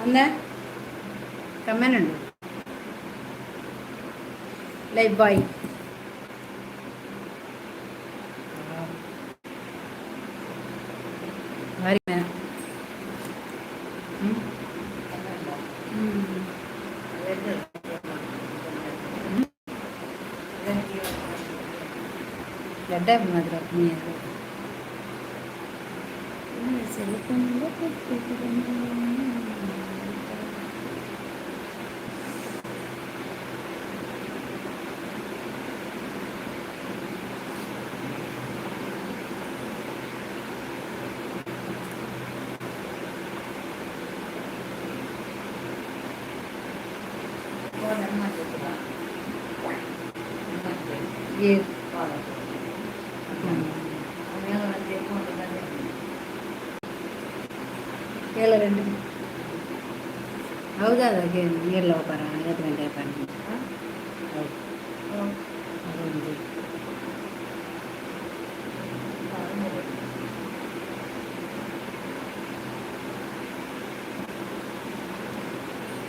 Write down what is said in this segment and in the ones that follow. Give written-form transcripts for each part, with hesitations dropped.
ఉందా కమ్మనండి life boy మరి గడ్డ మాత్రం సెల్ఫోన్లో ಹೇಳರಂడి ಹೌದಾ ನೀರ್ಲ ಒಬ್ಬರ 50 ಗಂಟೆ ಪನ್ನಿ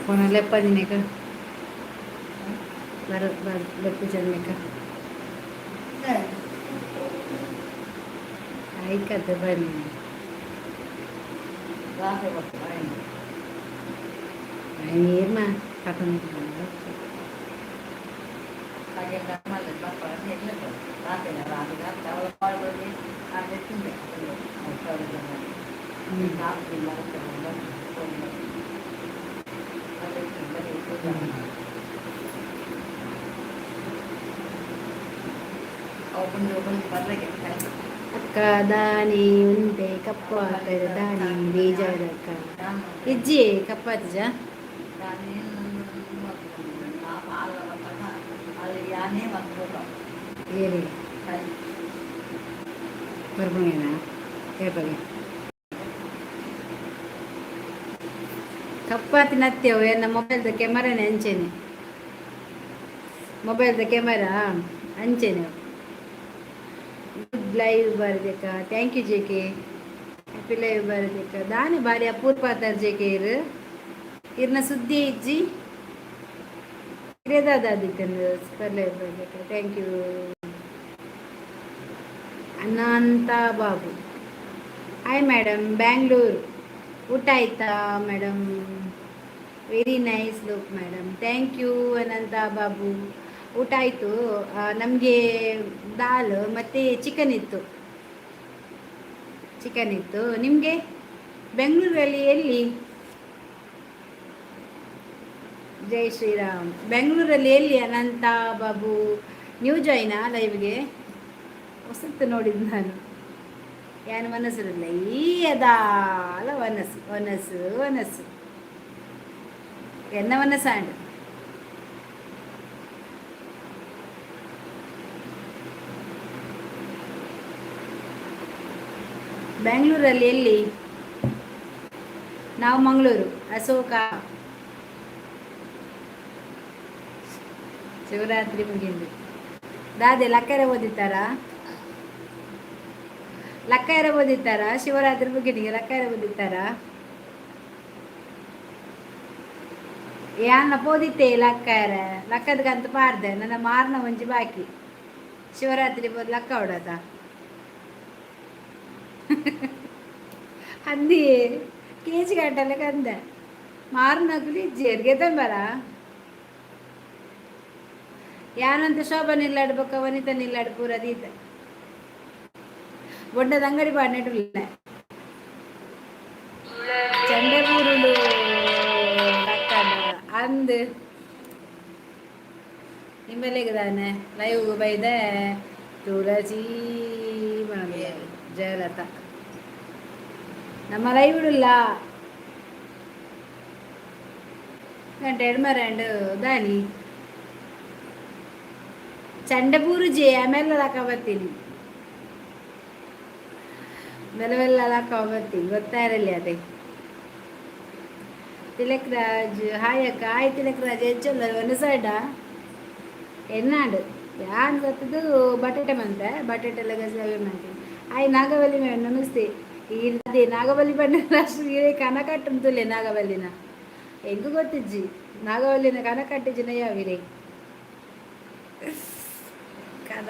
कोणाला लेप्पादी नाही का बरं लेप्पूच्या नाही का ऐकत बरी ನೀರ್ನ ಕಟ್ಟೋಣ అక్క దాని ఉంటే కప్ప దాని బీజారక్క ఇజ్జి కప్పతిజా ಏರಿ ಬರ್ಬೋಣ ಹೇಳ್ಬಗೆ ಕಪ್ಪಾತಿ ನತ್ತೇವು ಏನ ಮೊಬೈಲ್ದ ಕ್ಯಾಮರಾನೇ ಹಂಚೇನೆ ಮೊಬೈಲ್ದ ಕ್ಯಾಮರಾ ಹಂಚೇನೆ ಗುಡ್ ಲೈವ್ ಬರ್ಬೇಕ thank you J K happy live ಬರ್ಬೇಕ ದಾನಿ ಬಾರಿ ಅಪೂರ್ವಾತಾರ ಜೆ ಕೆ ಇರ್ನ ಸುದ್ದಿ ಇಜ್ಜಿ ಇರೇದಾದಿಕ್ಕಂದು ಲೈವ್ ಬರ್ಬೇಕ thank you Anantha Babu hi madam Bangalore ಊಟ ಆಯ್ತಾ madam very nice look madam thank you Anantha Babu ಊಟ ಆಯಿತು ನಮಗೆ ದಾಲ್ ಮತ್ತು ಚಿಕನ್ ಇತ್ತು ನಿಮಗೆ ಬೆಂಗಳೂರಲ್ಲಿ ಎಲ್ಲಿ ಜೈ ಶ್ರೀರಾಮ್ ಬೆಂಗಳೂರಲ್ಲಿ ಎಲ್ಲಿ ಅನಂತ ಬಾಬು ನ್ಯೂ ಜಾಯ್ನಾ ಲೈವ್ಗೆ ಹೊಸತ್ತು ನೋಡಿದ್ದು ನಾನು ಯಾನು ಮನಸ್ಸಿರಲ್ಲ ಈ ಅದಾಲ ವನಸ್ಸು ಎನ್ನ ವನಸ್ಸಾಂಡು ಬೆಂಗಳೂರಲ್ಲಿ ಎಲ್ಲಿ ನಾವು ಮಂಗಳೂರು ಅಶೋಕ ಶಿವರಾತ್ರಿ ಮುಗಿಂದು ದಾದೆ ಲಕ್ಕರೆ ಓದಿತ್ತಾರಾ ಶಿವರಾತ್ರಿ ಮುಗಿನಿಗೆ ಲಕ್ಕರೆ ಓದಿತ್ತಾರಾ ಯಾನ ಪೋದಿತ್ತೆ ಲಕ್ಕದಕ್ಕಂತ ಪಾರ್ದೆ ನನ್ನ ಮಾರ್ನ ಒಂಜಿ ಬಾಕಿ ಶಿವರಾತ್ರಿ ಬೋದು ಲಕ್ಕ ಹೊಡತ ಅಂದಿ ಕೇಜಿ ಗಂಟಲೆ ಕಂದ ಮಾರ್ನಗುಲಿ ಜೇರ್ಗೆ ತಂಬರ ಯಾನಂತ ಶೋಭಾ ನಿಲ್ಲಾಡ್ಬೇಕ ವನಿತಾ ನಿಲ್ಲಾಡ್ ಪೂರದೀತ ಬೊಡ್ಡದ ಅಂಗಡಿ ಪಾಡ್ನೆಟುಲ್ಲ ಚಂಡಪೂರುಡು ಅಂದು ನಿಂಬಲೆಗದಾನೆ ಲೈವ್ ಬೈದ ತುಳಸಿ ಜಯಲತ ನಮ್ಮ ಲೈವ್ ಇಡಲ್ಲ ಗಂಟೆ ಎಡ್ಮರಂಡು ದಾನಿ ಚಂಡಪೂರು ಜೆ ಆಮೇಲೆ ದಾಕ ಬರ್ತೀನಿ ಬೆಲವೆಲ್ಲ ದಾಕ ಬರ್ತೀನಿ ಗೊತ್ತಾಯಿರಲಿ ಅದೇ ತಿಲಕ್ ರಾಜ್ ಹಾಯ್ ಅಕ್ಕ ಹಾಯ್ ತಿಲಕ್ ರಾಜ್ ಹೆಚ್ಚಲ್ಲ ಒಂದು ಸೈಡ ಎನ್ನಾಡು ಯಾನ್ ಗೊತ್ತದು ಬಟಾಟೆ ಮಂತೆ ಬಟಾಟೆ ಎಲ್ಲ ಗಸವೆ ಮಾಡ್ತೀನಿ ಹಾಯ್ ನಾಗವಲ್ಲಿ ನಮಸ್ತೆ ಈ ನಾಗವಲ್ಲಿ ಬಂದ ರಾಷ್ಟ್ರ ಕನಕಟ್ಟುಂತುಲೆ ನಾಗವಲ್ಲಿನ ಎಂಗು ಗೊತ್ತಿಜ್ಜಿ ನಾಗವಲ್ಲಿನ ಕನ ಕಟ್ಟಿಜಿನ ಯಾವಿರೇ ಕನ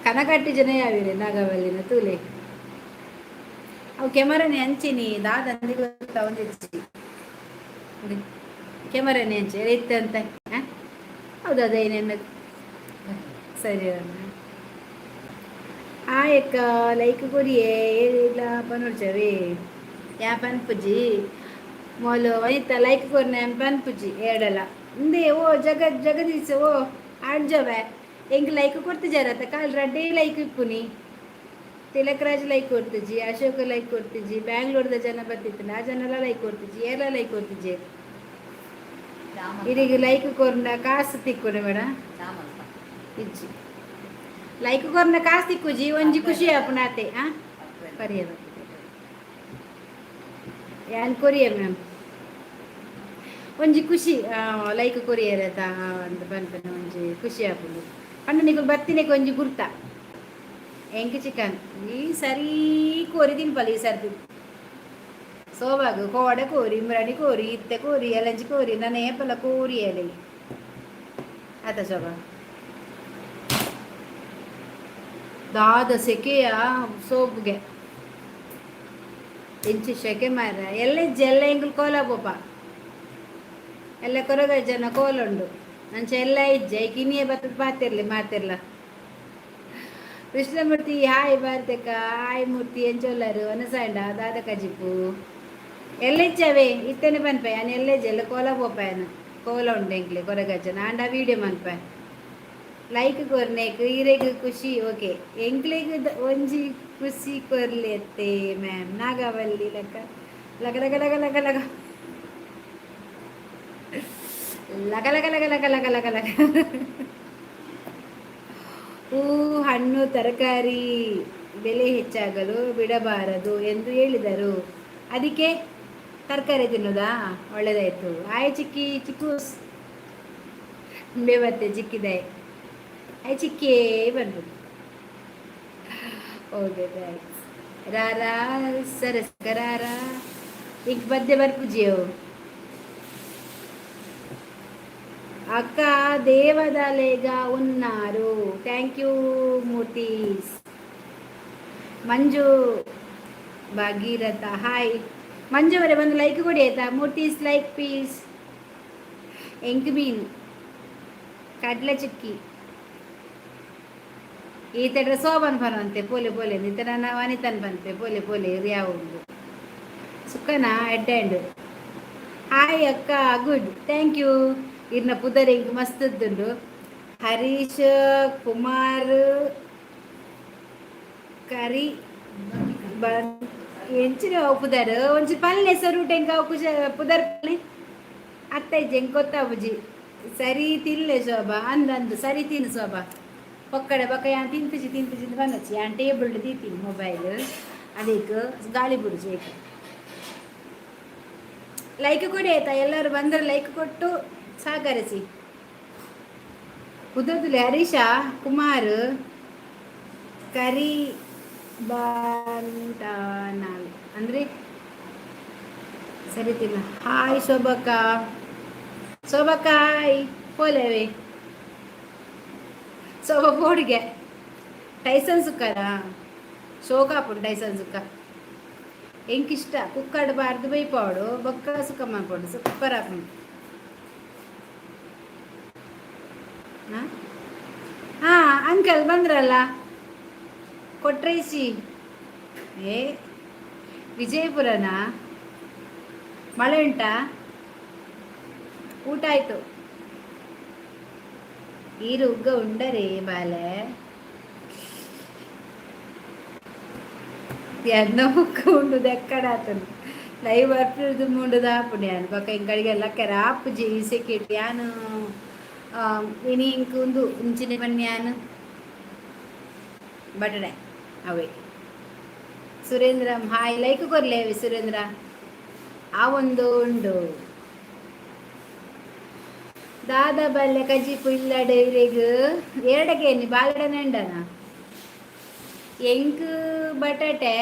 ಕನ ಕಟ್ಟಿಜಿನ ಯಾವಿರೇ ನಾಗವಲ್ಲಿನ ತೂಲೆ ಅವು ಕೆಮರನೆ ಹಂಚಿನಿ ದಾದಂದಿ ಗೊತ್ತಾ ಒಂದಿಚ್ಚಿ ಕೆಮರನೆ ಹಂಚಿ ಇತ್ತು ಅಂತ ಹೌದು ಅದೇನೇನು ಸರಿ ಆಯಕ್ಕ ಲೈಕ್ ಕೊರಿಯೇ ಇಲ್ಲ ಪನೋಡ್ಚವೇ ಯಾ ಪನ್ಪುಜಿ ಮೊಲು ವನಿತ ಲೈಕ್ ಕೊರ್ನ ಪನ್ಪುಜಿ ಏಡಲ್ಲ ಹಿಂದೆ ಓ ಜಗದೀಶ್ ಓ ಆಡ್ಜವೆ ಹೆಂಗೆ ಲೈಕ್ ಕೊಡ್ತಿಜಾರತ್ತ ಕಾಲ್ ರಡ್ಡೇ ಲೈಕ್ ಇಪ್ಪುನಿ ತಿಲಕ್ ರಾಜ್ ಲೈಕ್ ಕೊಡ್ತಿಜಿ ಅಶೋಕ್ ಲೈಕ್ ಕೊಡ್ತಿಜಿ ಬ್ಯಾಂಗ್ಳೂರ್ದ ಜನ ಬರ್ತಿತ್ತು ಆ ಜನ ಎಲ್ಲ ಲೈಕ್ ಕೊಡ್ತಿಜಿ ಎಲ್ಲ ಲೈಕ್ ಕೊಡ್ತಿಜಿ ಇದೀಗ ಲೈಕ್ ಕೊರ್ನ ಕಾಸು ತಿಕ್ಕೊನೆ ಬೇಡ ಇಜ್ಜಿ ಲೈಕ್ ಕೊರ್ನ ಕಾಸು ತಿಕ್ಕುಜಿ ಒಂಜಿ ಖುಷಿ ಆಪುನಾತೆ ಪರಿಯದ ಯಾನ್ ಕೊರಿಯ ಮ್ಯಾಮ್ ಒಂಜಿ ಖುಷಿ ಲೈಕ್ ಕೊರಿಯರತ ಅಂತ ಬಂತ ಒಂಜಿ ಖುಷಿ ಆಪುಂಡು ಪಂಡ ನಿಗು ಬರ್ತಿನೇಗೆ ಒಂಜಿ ಗುರ್ತ ಎಂಕ್ ಚಿಕನ್ ಈ ಸರಿ ಕೋರಿ ತಿನ್ಪಲ್ಲ ಈ ಸರ್ತಿ ಸೋಬಾಗು ಕೋಡೆ ಕೋರಿ ಮುರಣಿ ಕೋರಿ ಇತ್ತೆ ಕೋರಿ ಎಲಂಜಿ ಕೋರಿ ನನ್ನ ಏಪಲ್ಲ ಕೋರಿ ಎಲೆ ಆತ ಶೋಭಾ ದಾದ ಸೆಕೆಯ ಸೋಬ್ಗೆ ಎಂಚಿ ಸೆಕೆ ಮಾರ ಎಲ್ಲ ಎಲ್ಲ ಎಂಗ್ಲು ಕೋಲ ಪೋಪ ಎಲ್ಲ ಕೊರಗ ಜನ ಕೋಲುಂಡು ನಂಚ ಎಲ್ಲ ಇಜ್ಜೆ ಕಿನಿಯೇ ಬರ್ತದ ಮಾತಿರ್ಲ ಕೃಷ್ಣಮೂರ್ತಿ ಹಾಯ್ ಬಾರ್ತಕ್ಕ ಹಾಯ್ ಮೂರ್ತಿ ಎಂಚೊಲ್ಲರು ಅನಸಾಂಡ ದಾದ ಕಜಿಪು ಎಲ್ಲ ಇಚ್ಚವೇ ಇತ್ತನೆ ಪನ್ಪಾಯ ನಾನು ಎಲ್ಲ ಇಜ್ಜೆಲ್ಲ ಕೋಲ ಪೋಪಾಯನ ಕೋಲ ಉಂಡು ಎಂಕ್ಲೆ ಕೊರಗಜ್ಜನ ಆಂಡ ವೀಡಿಯೋ ಮನ್ಪಾಯ ಲೈಕ್ ಕೊರ್ನೇಕ್ ಈರೆಗ್ ಖುಷಿ ಓಕೆ ಎಂಕ್ಲೆಗ್ ಒಂಜಿ ಖುಷಿ ಕೊರ್ಲಿ ಅತ್ತೆ ಮ್ಯಾಮ್ ನಾಗವಲ್ಲಿ ಲಕ ಲಗ ಲಗ ಲಗ ಲಗ ಲಗ ಲಗ ಲಗ ಲಗ ಲಗ ಲಗ ಲಗ ಲಗ ಹೂ ಹಣ್ಣು ತರಕಾರಿ ಬೆಲೆ ಹೆಚ್ಚಾಗಲು ಬಿಡಬಾರದು ಎಂದು ಹೇಳಿದರು ಅದಕ್ಕೆ ತರಕಾರಿ ತಿನ್ನೋದಾ ಒಳ್ಳೆದಾಯ್ತು ಆಯ್ ಚಿಕ್ಕಿ ಚಿಕ್ಕೂಸ್ ಬೇವತ್ತೆ ಚಿಕ್ಕಿದೆ ಆಯ್ ಚಿಕ್ಕೇ ಬಂದು ಓಕೆ ಥ್ಯಾಂಕ್ಸ್ ರಾರಾ ಸರಸ್ ಕರಾರ ಈಗ ಬದ್ದೆ ಬರ್ಪುಜಿಯವು అక్క దేవదలేగా ఉన్నారు థ్యాంక్ యూ మూర్తీస్ ಮಂಜು ಭಾಗೀರಥ ಹಾಯ್ ಮಂಜು ಅವರೇ ಒಂದು ಲೈಕ್ ಕೊಡಿ ಆಯ್ತಾ ಮೂರ್ತೀಸ್ ಲೈಕ್ ಪೀಸ್ ಎಂಕ್ ಮೀನು ಕಡ್ಲೆ ಚಿಕ್ಕಿ ಈತಡ್ರ ಸೋಬನ್ ಬರುವಂತೆ ಪೋಲೆ ಪೋಲೆ ಈತ ನನ್ನ ವನಿತನ್ ಬಂತೆ ಪೋಲೆ ಪೋಲೆ ಯಾವ ಉಂಟು ಸುಕ್ಕನ ಎಡ್ಡೆಂಡು ಹಾಯ್ ಅಕ್ಕ ಗುಡ್ ಥ್ಯಾಂಕ್ ಯು ಇರ್ನ ಪುದರ್ ಹಿಂಗೆ ಮಸ್ತದ್ದುಂಡು ಹರೀಶ್ ಕುಮಾರ್ ಕರಿ ಎಂಚಿನ ಪುದರ್ ಒಂಚಿ ಪಲ್ಲೆ ಸರೂಟ್ ಹೆಂಗೆ ಕುಶ ಪುದರ್ ಪಲ್ಲೆ ಅತ್ತ ಇಜ್ಜೆ ಹೆಂಗೆ ಗೊತ್ತಾ ಬುಜಿ ಸರಿ ತಿನ್ಲೆ ಶೋಭಾ ಅಂದಂದು ಸರಿ ತಿನ್ನು ಶೋಭಾ ಪಕ್ಕಡೆ ಬಕ್ಕ ಯಾನ್ ತಿಂತಿಜಿ ಬಂದಚ್ಚಿ ಯಾನ್ ಟೇಬಲ್ ತೀತೀನಿ ಮೊಬೈಲ್ ಅದಕ್ಕೆ ಗಾಳಿ ಬಿಡುಜಿ ಲೈಕ್ ಕೊಡಿ ಆಯ್ತಾ ಎಲ್ಲರೂ ಬಂದರೆ ಲೈಕ್ ಕೊಟ್ಟು ಸಹಕರಿಸಿ ಕುದುರ್ದುಲೆ ಹರೀಶ ಕುಮಾರ್ ಕರಿ ಬಾಂಟನಾಲ್ ಅಂದರೆ ಸರಿ ತಿನ್ನ ಹಾಯ್ ಶೋಭಕ್ಕ ಹಾಯ್ ಪೋಲೆವೆ ಶೋಭಾ ಪೋಡಿಗೆ ಟೈಸನ್ ಸುಕ್ಕರಾ ಶೋಕಾಪುಡು ಟೈಸನ್ ಸುಕ್ಕ ಎಂಕಿಷ್ಟ ಕುಕ್ಕಡ್ಬಾರ್ದು ಬೈಪಾಡು ಬೊಕ್ಕ ಸುಕ್ಕ ಮಾಡ್ಕೊಡು ಸೂಪರ್ ಆಪುಂಡು ಹಾಂ ಅಂಕಲ್ ಬಂದ್ರಲ್ಲ ಕೊಟ್ರೈಸಿ ಏ ವಿಜಯಪುರನಾ ಮಳೆ ಉಂಟಾ ಊಟ ಆಯಿತು ಈರು ಉಗ್ಗ ಉಂಡರೇ ಬಾಲೆ ಎನ್ನ ಮುಕ್ಕ ಉಂಡು ದೆಕ್ಕಡಾತನು ಲೈವ್ ಬರ್ತಿರೋದು ಮುಂಡುದ ಹಾಪುಂಡು ಯಾನು ಪಕ್ಕ ಇಂಕಡಿಗೆಲ್ಲ ಕೆರ ಆಪುಜಿ ಸೆಕ್ಯೂರಿಟಿ ಯಾನು ಇನಿ ಇಂಕ ಒಂದು ಇಂಚಿನ ಬನ್ಯಾನು ಬಟಡೆ ಅವೇ ಸುರೇಂದ್ರ ಹಾಯ್ ಲೈಕ್ ಕೊರ್ಲೇವಿ ಸುರೇಂದ್ರ ಆ ಒಂದು ಉಂಡು ದಾದ ಬಲ್ಲೆ ಕಜಿಪು ಇಲ್ಲ ಡೈರಿಗ್ ಎರಡಕ್ಕೆ ನೀ ಬಾಲ್ಗಡೆ ನೆಂಡನ ಎಂಕ್ ಬಟಾಟೆ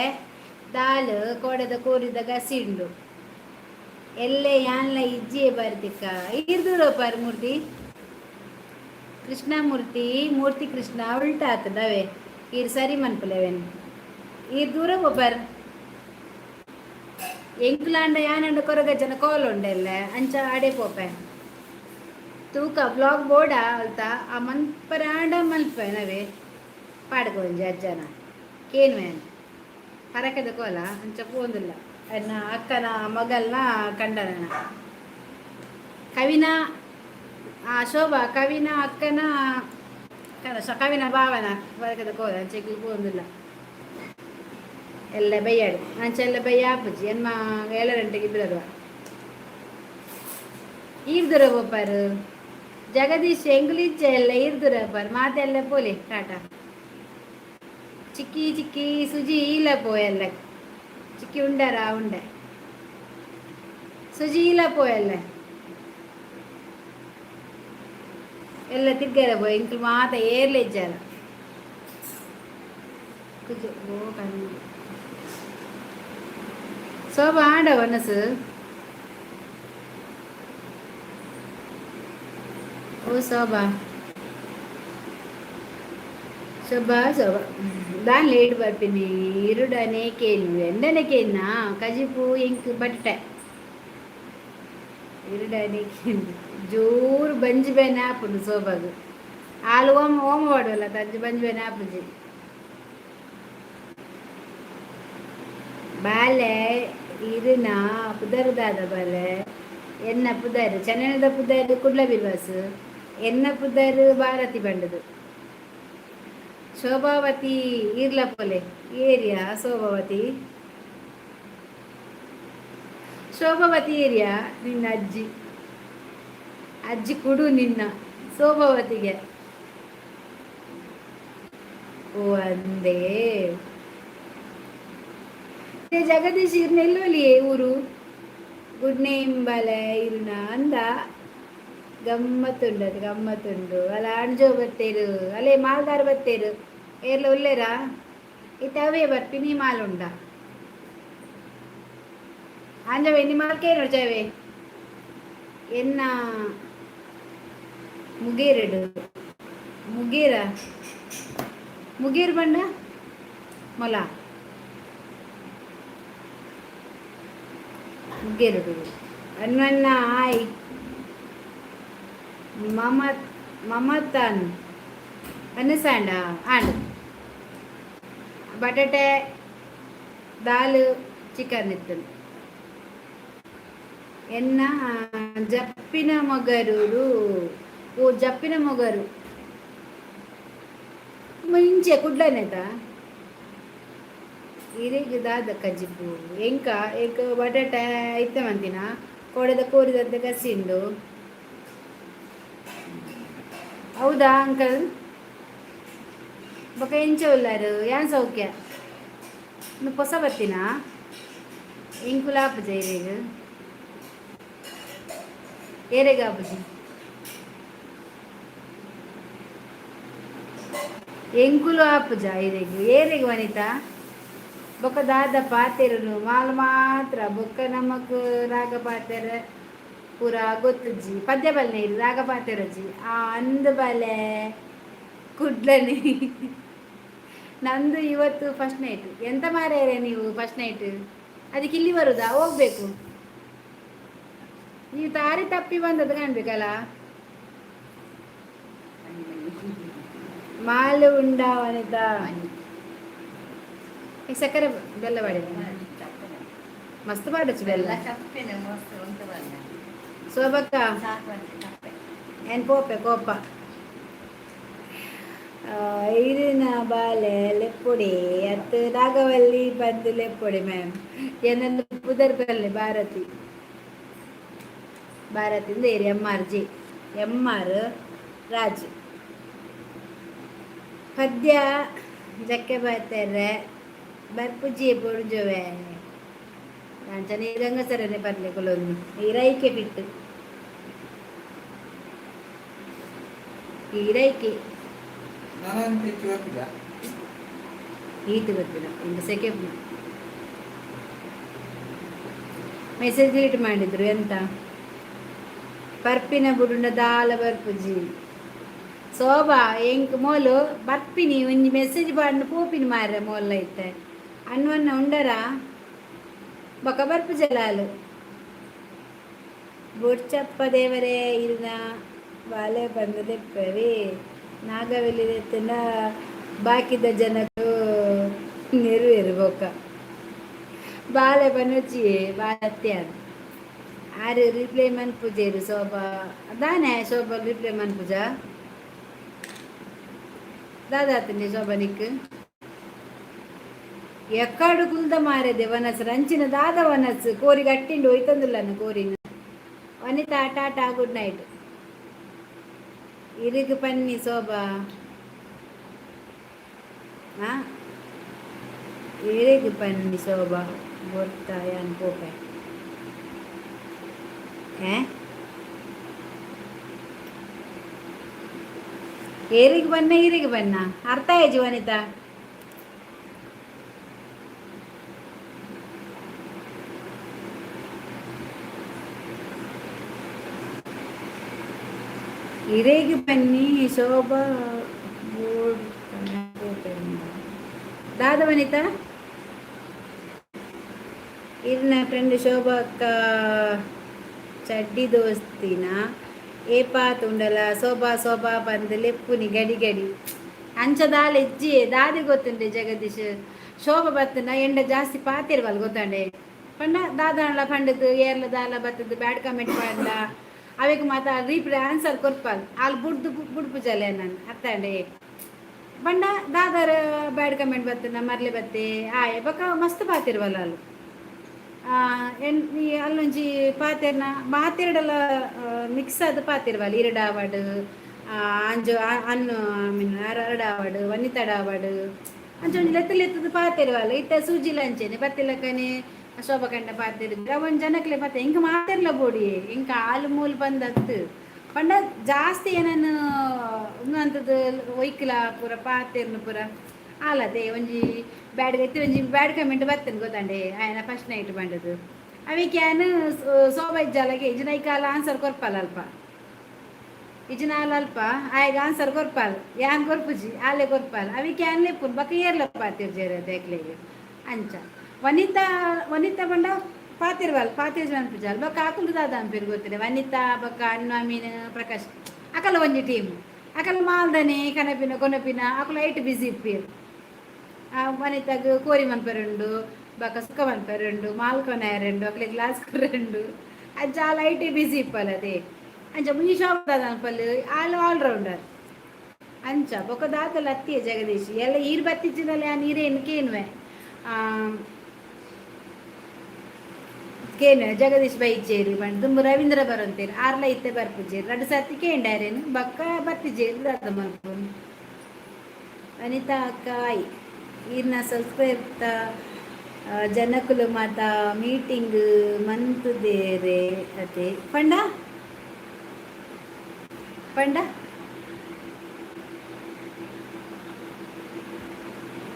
ದಾಲ್ ಕೋಡದ ಕೋರಿದ ಗಸಿಂಡು ಎಲ್ಲೆ ಯಾನ್ಲ ಇಜ್ಜಿಯೇ ಬರ್ತಿಕ್ಕ ಇರ್ದೂರ ಪಾರ್ ಮೂರ್ತಿ ಕೃಷ್ಣಮೂರ್ತಿ ಮೂರ್ತಿ ಕೃಷ್ಣ ಉಲ್ಟಾ ಆತದವೆ ಇರ್ ಸರಿ ಮನ್ಪುಲೆವೆನ್ ಇರ್ ದೂರ ಒಬ್ಬರ್ ಎಂಕ್ಲಾಂಡ ಯಾನಂಡ ಕೊರಗ ಜನ ಕೋಲ್ ಉಂಡೆಲ್ಲ ಅಂಚ ಅಡೆ ಪೋಪೆ ತೂಕ ಬ್ಲಾಗ್ ಬೋರ್ಡ ಅಲ್ತ ಆ ಮನ್ಪರಾಂಡ ಮಲ್ಪನವೆ ಪಾಡ್ಕೊಂಜಿ ಅಜ್ಜನ ಕೇನ್ವೇನ್ ಪರಕದ ಕೋಲ ಅಂಚ ಪೋಂದಿಲ್ಲ ಅನ್ನ ಅಕ್ಕನ ಮಗಲ್ನ ಕಂಡನ ಕವಿನ ಶೋಭಾ ಕವಿನ ಅಕ್ಕನ ಕವಿನ ಭಾವನ ಪರಕದ ಕೋಲ ಅಂಚೆಗೆ ಪೋಂದಿಲ್ಲ ಎಲ್ಲ ಬೈಯಾಡು ಅಂಚೆಲ್ಲ ಬೈಯ ಆಪುಜಿ ಎನ್ಮ 7 ಗಂಟೆಗೆ ಇದ್ರಲ್ವ ಈರ್ದುರ ಬೋಪಾರು ಜಗದೀಶ್ ಎಂಗ್ಲಿಚ್ಚ ಎಲ್ಲ ಈರ್ದುರ ಬಾರ್ ಮಾತೆಲ್ಲ ಪೋಲಿ ಟಾಟಾ ಚಿಕ್ಕಿ ಚಿಕ್ಕಿ ಸುಜಿ ಇಲ್ಲ ಪೋಯಲ್ಲ ಚಿಕ್ಕಿ ಉಂಡಾರ ಉಂಡೆ ಸುಜಿ ಇಲ್ಲ ಪೋಯಲ್ಲ ಎಲ್ಲ ತಿರ್ಗಾರ ಪೋ ಇಂಕ್ಲು ಮಾತ ಏರ್ಲೆ ಇಜ್ಜಾರ ಶೋಭಾ ಆಡ ವನಸು ಓ ಶೋಭಾ ಶೋಭಾ ಶೋಭಾ ದಾನ್ ಲೇಟ್ ಬರ್ತೀನಿ ಇರುಡನೆ ಕೇನು ಎಂಡನೆ ಕೇನ ಕಜಿಪು ಇಂಕ್ ಬಟ್ಟೆ ಇರುಡನೆ ಕೇನು ಜೋರು ಬಂಜಿ ಬೇನೆ ಆಪುಂಡು ಶೋಭಾಗು ಹಾಲು ಓಮ ಮಾಡುವಲ್ಲ ತಂಜಿ ಬಂಜಿ ಬೇನೆ ಆಪುಜಿ ಬಾಲೆ ಇರುನ ಪುದರ್ದಾದ ಬಾಲೆ ಎನ್ನ ಪುದರ್ ಚೆನ್ನೈದ ಪುದರ್ ಕುಡ್ಲ ಬಿರ್ವಾಸ್ ಎನ್ನ ಪುದರ್ ಭಾರತಿ ಬಂಡದು ಶೋಭಾವತಿ ಇರ್ಲ ಪೊಲೆ ಏರಿಯಾ ಶೋಭಾವತಿ ಏರಿಯಾ ನಿನ್ನ ಅಜ್ಜಿ ಕುಡು ನಿನ್ನ ಶೋಭಾವತಿಗೆ ಓ ಅಂದೇ ಜಗದೀಶ್ ಇರ್ನೆಲ್ಲೊಲಿಯೇ ಊರು ಗುಡ್ ನೇಮ್ ಬಾಲೆ ಇರುನ ಅಂದ ಗಮ್ಮತ್ತುಂಡು ಅಲ್ಲ ಅಣ್ಜೋ ಬತ್ತೇರು ಅಲ್ಲೇ ಮಾಲ್ದಾರ್ ಬತ್ತೇರು ಏರ್ಲ ಉಲ್ಲೇರಾ ಇತ್ತವೇ ಬರ್ಪಿನಿ ಮಾಲುಂಡ ಅಂಜವೆ ನಿಮ್ಮ ಮಾಲ್ಕೆ ನೋಡ್ಜಾವೆ ಎನ್ನ ಮುಗೀರ್ ಬಂಡ ಮೊಲ ಮುಗೇರುಡು ಅನ್ವನ್ನ ಆಯ್ ಮಮತಾನ್ ಅನಸಾಂಡ ಆಂಡ್ ಬಟಾಟೆ ದಾಲ್ ಚಿಕನ್ ಇತ್ತು ಎನ್ನ ಜಪ್ಪಿನ ಮೊಗರು ಮುಂಚೆ ಕುಡ್ಲನೇತ ಇರಿಗೆ ದಾದ ಕಜ್ಜಿಪು ಎಂಕ ಬಟಾಟ ಐತೆ ಮಂತಿನ ಕೋರಿದಂತೆ ಕಸಿಂಡು ಹೌದಾ ಅಂಕಲ್ ಬೊಕ ಎಂಚ ಉಲ್ಲಾರು ಯಾನ್ ಸೌಖ್ಯ ಹೊಸ ಬತ್ತಿನ ಎಂಕುಲ ಆಪುಜ ಏರೆಗ ಆಪುಜಿ ಎಂಕುಲು ಆಪುಜ ಏರೆಗೆ ವನಿತಾ ಬೊಕ್ಕ ದಾದ ಪಾತೆರು ಮಾಲ್ ಮಾತ್ರ ಬೊಕ್ಕ ನಮಕ್ ರಾಗ ಪಾತೆರ ಪೂರ ಗೊತ್ತಜ್ಜಿ ಪದ್ಯ ಬಲ್ಲೆ ರಾಗ ಪಾತೆರಜ್ಜಿ ಆ ಅಂದ ಬಲೆ ಕುಡ್ಲನೆ ನಂದು ಇವತ್ತು ಫಸ್ಟ್ ನೈಟ್ ಎಂತ ಮಾರ್ಯಾರೆ ನೀವು ಫಸ್ಟ್ ನೈಟ್ ಅದಕ್ಕೆ ಇಲ್ಲಿ ಬರುದಾ ಹೋಗ್ಬೇಕು ನೀವು ತಾರಿ ತಪ್ಪಿ ಬಂದದ್ದು ಕಾಣ್ಬೇಕಲ್ಲ ಮಾಲು ಉಂಡ ವನಿತಾ ಸಕ್ಕರೆ ಬೆಲ್ಲ ಬಾಡಿ ಮಸ್ತ್ ಬಾಡಚ್ಚು ಬೆಲ್ಲ ಶೋಭಕ್ಕ ಏನ್ ಕೋಪ ಇರಿನ ಬಾಲೆ ಲೆಪ್ಪೊಡಿ ಅತ್ತು ನಾಗವಲ್ಲಿ ಬಂದು ಲೆಪ್ಪೊಡಿ ಮ್ಯಾಮ್ ಏನನ್ನು ಪುದರ್ ಬಲ್ಲೆ ಭಾರತಿಂದ ಏರಿ ಎಮ್ಮಾರ್ ರಾಜ್ ಪದ್ಯ ಜಕ್ಕೆ ಬರ್ತಾರೆ ಬರ್ಪುಜಿ ಬೊಡ್ಜುವೆ ಕಾಂಚನ ಗಂಗಸರನೆ ಬರ್ಲೆ ಕೊಲೊಂದು ಈರೈಕೆ ಬಿಟ್ಟು ಈರೈಕೆ ಈತು ಗೊತ್ತಿಲ್ಲ ಇಂದ ಸೆಕೆ ಮೆಸೇಜ್ ಡಿಲೀಟ್ ಮಾಡಿದ್ರು ಎಂತ ಬರ್ಪಿನ ಬುಡುಂಡ ದಾಲ ಬರ್ಪುಜಿ ಶೋಭಾ ಎಂಕ್ ಮೋಲು ಬರ್ಪಿನಿ ಒಂಜಿ ಮೆಸೇಜ್ ಪಾಡ್ನ ಪೋಪಿನಿ ಮಾರ್ರೆ ಮೋಲ್ಲ ಐತೆ ಅನ್ವನ್ನ ಉಂಡರ ಬೊಕ ಬರ್ಪುಜಲಾಲು ಬೊಡ್ಚಪ್ಪ ದೇವರೇ ಇಲ್ನ ಬಾಲೆ ಬಂದದೆಪ್ಪವೇ ನಾಗವೆಲ್ಲಿನ ಬಾಕಿದ ಜನಕ್ಕೂ ನೆರವೇರು ಬೊಕ ಬಾಲೆ ಬನೊಚ್ಚಿ ಬಾಲತ್ತೆ ಅದು ಆರು ರಿಪ್ಲೈ ಮನ್ಪುಜೇರು ಶೋಭಾ ದಾನೆ ಶೋಭಾ ರಿಪ್ಲೈ ಮನ್ಪುಜ ದಾದಾತಂಡೆ ಶೋಭಾ ನಿಕ್ ಎಕ್ಕಡು ಕುಲ್ದ ಮಾರದೆ ವನಸ್ ರಂಚಿನ ದಾದ ವನಸ್ ಕೋರಿ ಗಟ್ಟಿಂಡು ಹೋಯ್ತಂದಿಲ್ಲನು ಕೋರಿನ ವನಿತಾ ಟಾಟಾ ಗುಡ್ ನೈಟ್ ಇರಿಗು ಪನ್ನಿ ಶೋಭಾ ಇರಿಗು ಪನ್ನಿ ಶೋಭಾ ಗೊತ್ತಾಯ ಅನ್ಕೋಪೆ ಏರಿಗೆ ಬನ್ನ ಈರಿಗೆ ಬನ್ನ ಅರ್ಥ ಆಯ್ತು ವನಿತಾ ಇರೇಗೆ ಬನ್ನಿ ಶೋಭಾ ದಾದ ವನಿತಾ ಇರ್ನ ಫ್ರೆಂಡ್ ಶೋಭಾ ಅಕ್ಕ ಚಡ್ಡಿ ದೋಸ್ತಿನ ಏಪಾತ್ ಉಂಡಲ ಶೋಭಾ ಶೋಭಾ ಬಂದು ಲೆಪ್ಪುನಿ ಗಡಿ ಗಡಿ ಅಂಚ ದಾಲ ಎಜ್ಜಿ ದಾದಿ ಗೊತ್ತುಂಡೆ ಜಗದೀಶ್ ಶೋಭಾ ಬತ್ತನ ಎಂಡ ಜಾಸ್ತಿ ಪಾತಿರ್ವಲ್ ಗೊತ್ತಂಡೆ ಪಂಡ ದಾದಾಂಡ್ಲ ಪಂಡದು ಏರ್ಲ ದಾಲ ಬತ್ತದು ಬ್ಯಾಡ್ ಕಮೆಂಟ್ ಮಾಡ್ಲ ಅವೇಗ ಮಾತ ರೀಪ್ಲೈ ಆನ್ಸರ್ ಕೊರ್ಪಲ್ ಅಲ್ಲಿ ಬುಡ್ಪು ಜಲೆ ನಾನು ಅರ್ಥಂಡೆ ಪಂಡ ದಾದಾರ ಬ್ಯಾಡ್ ಕಮೆಂಟ್ ಬತ್ತನ ಮರ್ಲೆ ಬತ್ತೆ ಆಯ್ ಬೊಕ ಮಸ್ತ್ ಪಾತಿರ್ವಲ್ಲ ಅಲ್ಲಿ ಅಲ್ಲೊಂಜಿ ಪಾತೆರ್ನ ಮಾತೆರಡಲ ಮಿಕ್ಸ್ ಆದ ಪಾತಿರ್ವಲ್ಲ ಇರಡಾವಡ್ ಅಂಜು ಅನ್ನು ಮೀನ್ ಅರಡಾವಡ್ ವನಿತಡಾವಡ್ ಅಂಚೊಂಜಿ ಲೆತ್ತದ ಪಾತಿರ್ವಲ್ಲ ಇತ್ತ ಸೂಜಿಲ ಅಂಚೆನೆ ಬತ್ತಿಲಕ್ಕನೆ ಶೋಭಾ ಕಂಡ ಪಾತಿರಿದ್ರೆ ಒಂದು ಜನಕ್ಲೆ ಮತ್ತೆ ಹಿಂಗೆ ಮಾತಿರ್ಲ ಬೋಡಿ ಹಿಂಗೆ ಹಾಲು ಮೂಲು ಬಂದತ್ತು ಪಂಡ ಜಾಸ್ತಿ ಏನನ್ನು ಅಂಥದ್ದು ಒಯ್ಕಲ ಪೂರ ಪಾತಿರ್ನು ಪೂರ ಆಲದೆ ಒಂಜಿ ಬ್ಯಾಡ್ ಎತ್ತಿ ಒಂಜಿ ಬ್ಯಾಡ್ ಕಮೆಂಟ್ ಬರ್ತೇನೆ ಗೊತ್ತಂಡೆ ಆಯ್ನ ಫಸ್ಟ್ ನೈಟ್ ಬಂದದ್ದು ಅವಿಕ್ಯಾನು ಶೋಭಾ ಇಜ್ಜಾಲಗೆ ಇಜಿನ ಕಾಲ ಆನ್ಸರ್ ಕೊರ್ಪಲ್ಲ ಅಲ್ಪ ಇಜಿನಾಲ್ ಅಲ್ಪ ಆಯ್ಗ ಆನ್ಸರ್ ಕೊರ್ಪಲ್ ಯಾನ್ ಕೊರ್ಪುಜಿ ಆಲೆ ಕೊರ್ಪಲ್ ಅವಿಕ್ಯಾನ್ ಲೆಪ್ಪು ಬಕ ಏರ್ಲ ಪಾತಿರ್ಜೇರ ದೇಕ್ಲೆಗೆ ಅಂಚ ವನಿತಾ ಬಂಡ ಪಾತಿರ್ವಲ್ ಪಾತಿರ್ ಅನ್ಪಿಜಲ್ ಬೊಕ್ಕ ಆಕುಲು ದಾದ ಅನ್ಪಿರ್ ಗೊತ್ತಿದೆ ವನಿತಾ ಬೊಕ್ಕ ಅನ್ನ ಮೀನು ಪ್ರಕಾಶ್ ಅಕಲ ಒಂಜಿ ಟೀಮ್ ಅಕಲ ಮಾಲ್ದನೆ ಕನಪಿನ ಕೊನಪಿನ ಅಕುಲು ಐಟ್ ಬಿಸಿ ಇಪ್ಪೀರ್ ವನಿತಾಗ ಕೋರಿ ಮನ್ಪೆರುಂಡು ಬೊಕ್ಕ ಸುಖ ಮನ್ಪೆರುಂಡು ಮಾಲ್ಕೊನಾಯರುಂಡು ಅಕಲೆ ಗ್ಲಾಸ್ ಕೊರಂಡು ಅಜ್ಜ ಆಲ್ ಐಟಿ ಬಿಸಿ ಇಪ್ಪಲ್ ಅದೇ ಅಂಚ ಮುಂಜಿ ಶಾಪ್ ದಾದ ಅನ್ಪಲ್ ಆಲ್ರೌಂಡರ್ ಅಂಚ ಬೊಕ್ಕ ದಾತಲ್ಲ ಅತ್ತಿಯ ಜಗದೀಶ್ ಎಲ್ಲ ಈರ್ ಬತ್ತಿಚ್ಚಿನಲ್ಲಿ ಆ ನೀರೇನು ಕೇನುವೆ ಕೇನು ಜಗದೀಶ್ ಬೈಜೇರಿ ಬಂದು ತುಂಬ ರವೀಂದ್ರ ಬರಂತೇರಿ ಆರ್ಲ ಇತ್ತೆ ಬರ್ಪುಜೇರಿ ರಡ್ಡು ಸರ್ತಿ ಕೇಂಡಾರೇನು ಬಕ್ಕ ಬತ್ತಿಜೇರಿ ದಾದ ಮಲ್ಪೊಂಡು ವನಿತಾ ಅಕ್ಕಾಯ್ ಈರ್ನ ಸಬ್ಸ್ಕ್ರೈಬ್ ಜನಕುಲು ಮಾತ ಮೀಟಿಂಗ್ ಮಂತುದೇರೆ ಅದೇ ಪಂಡ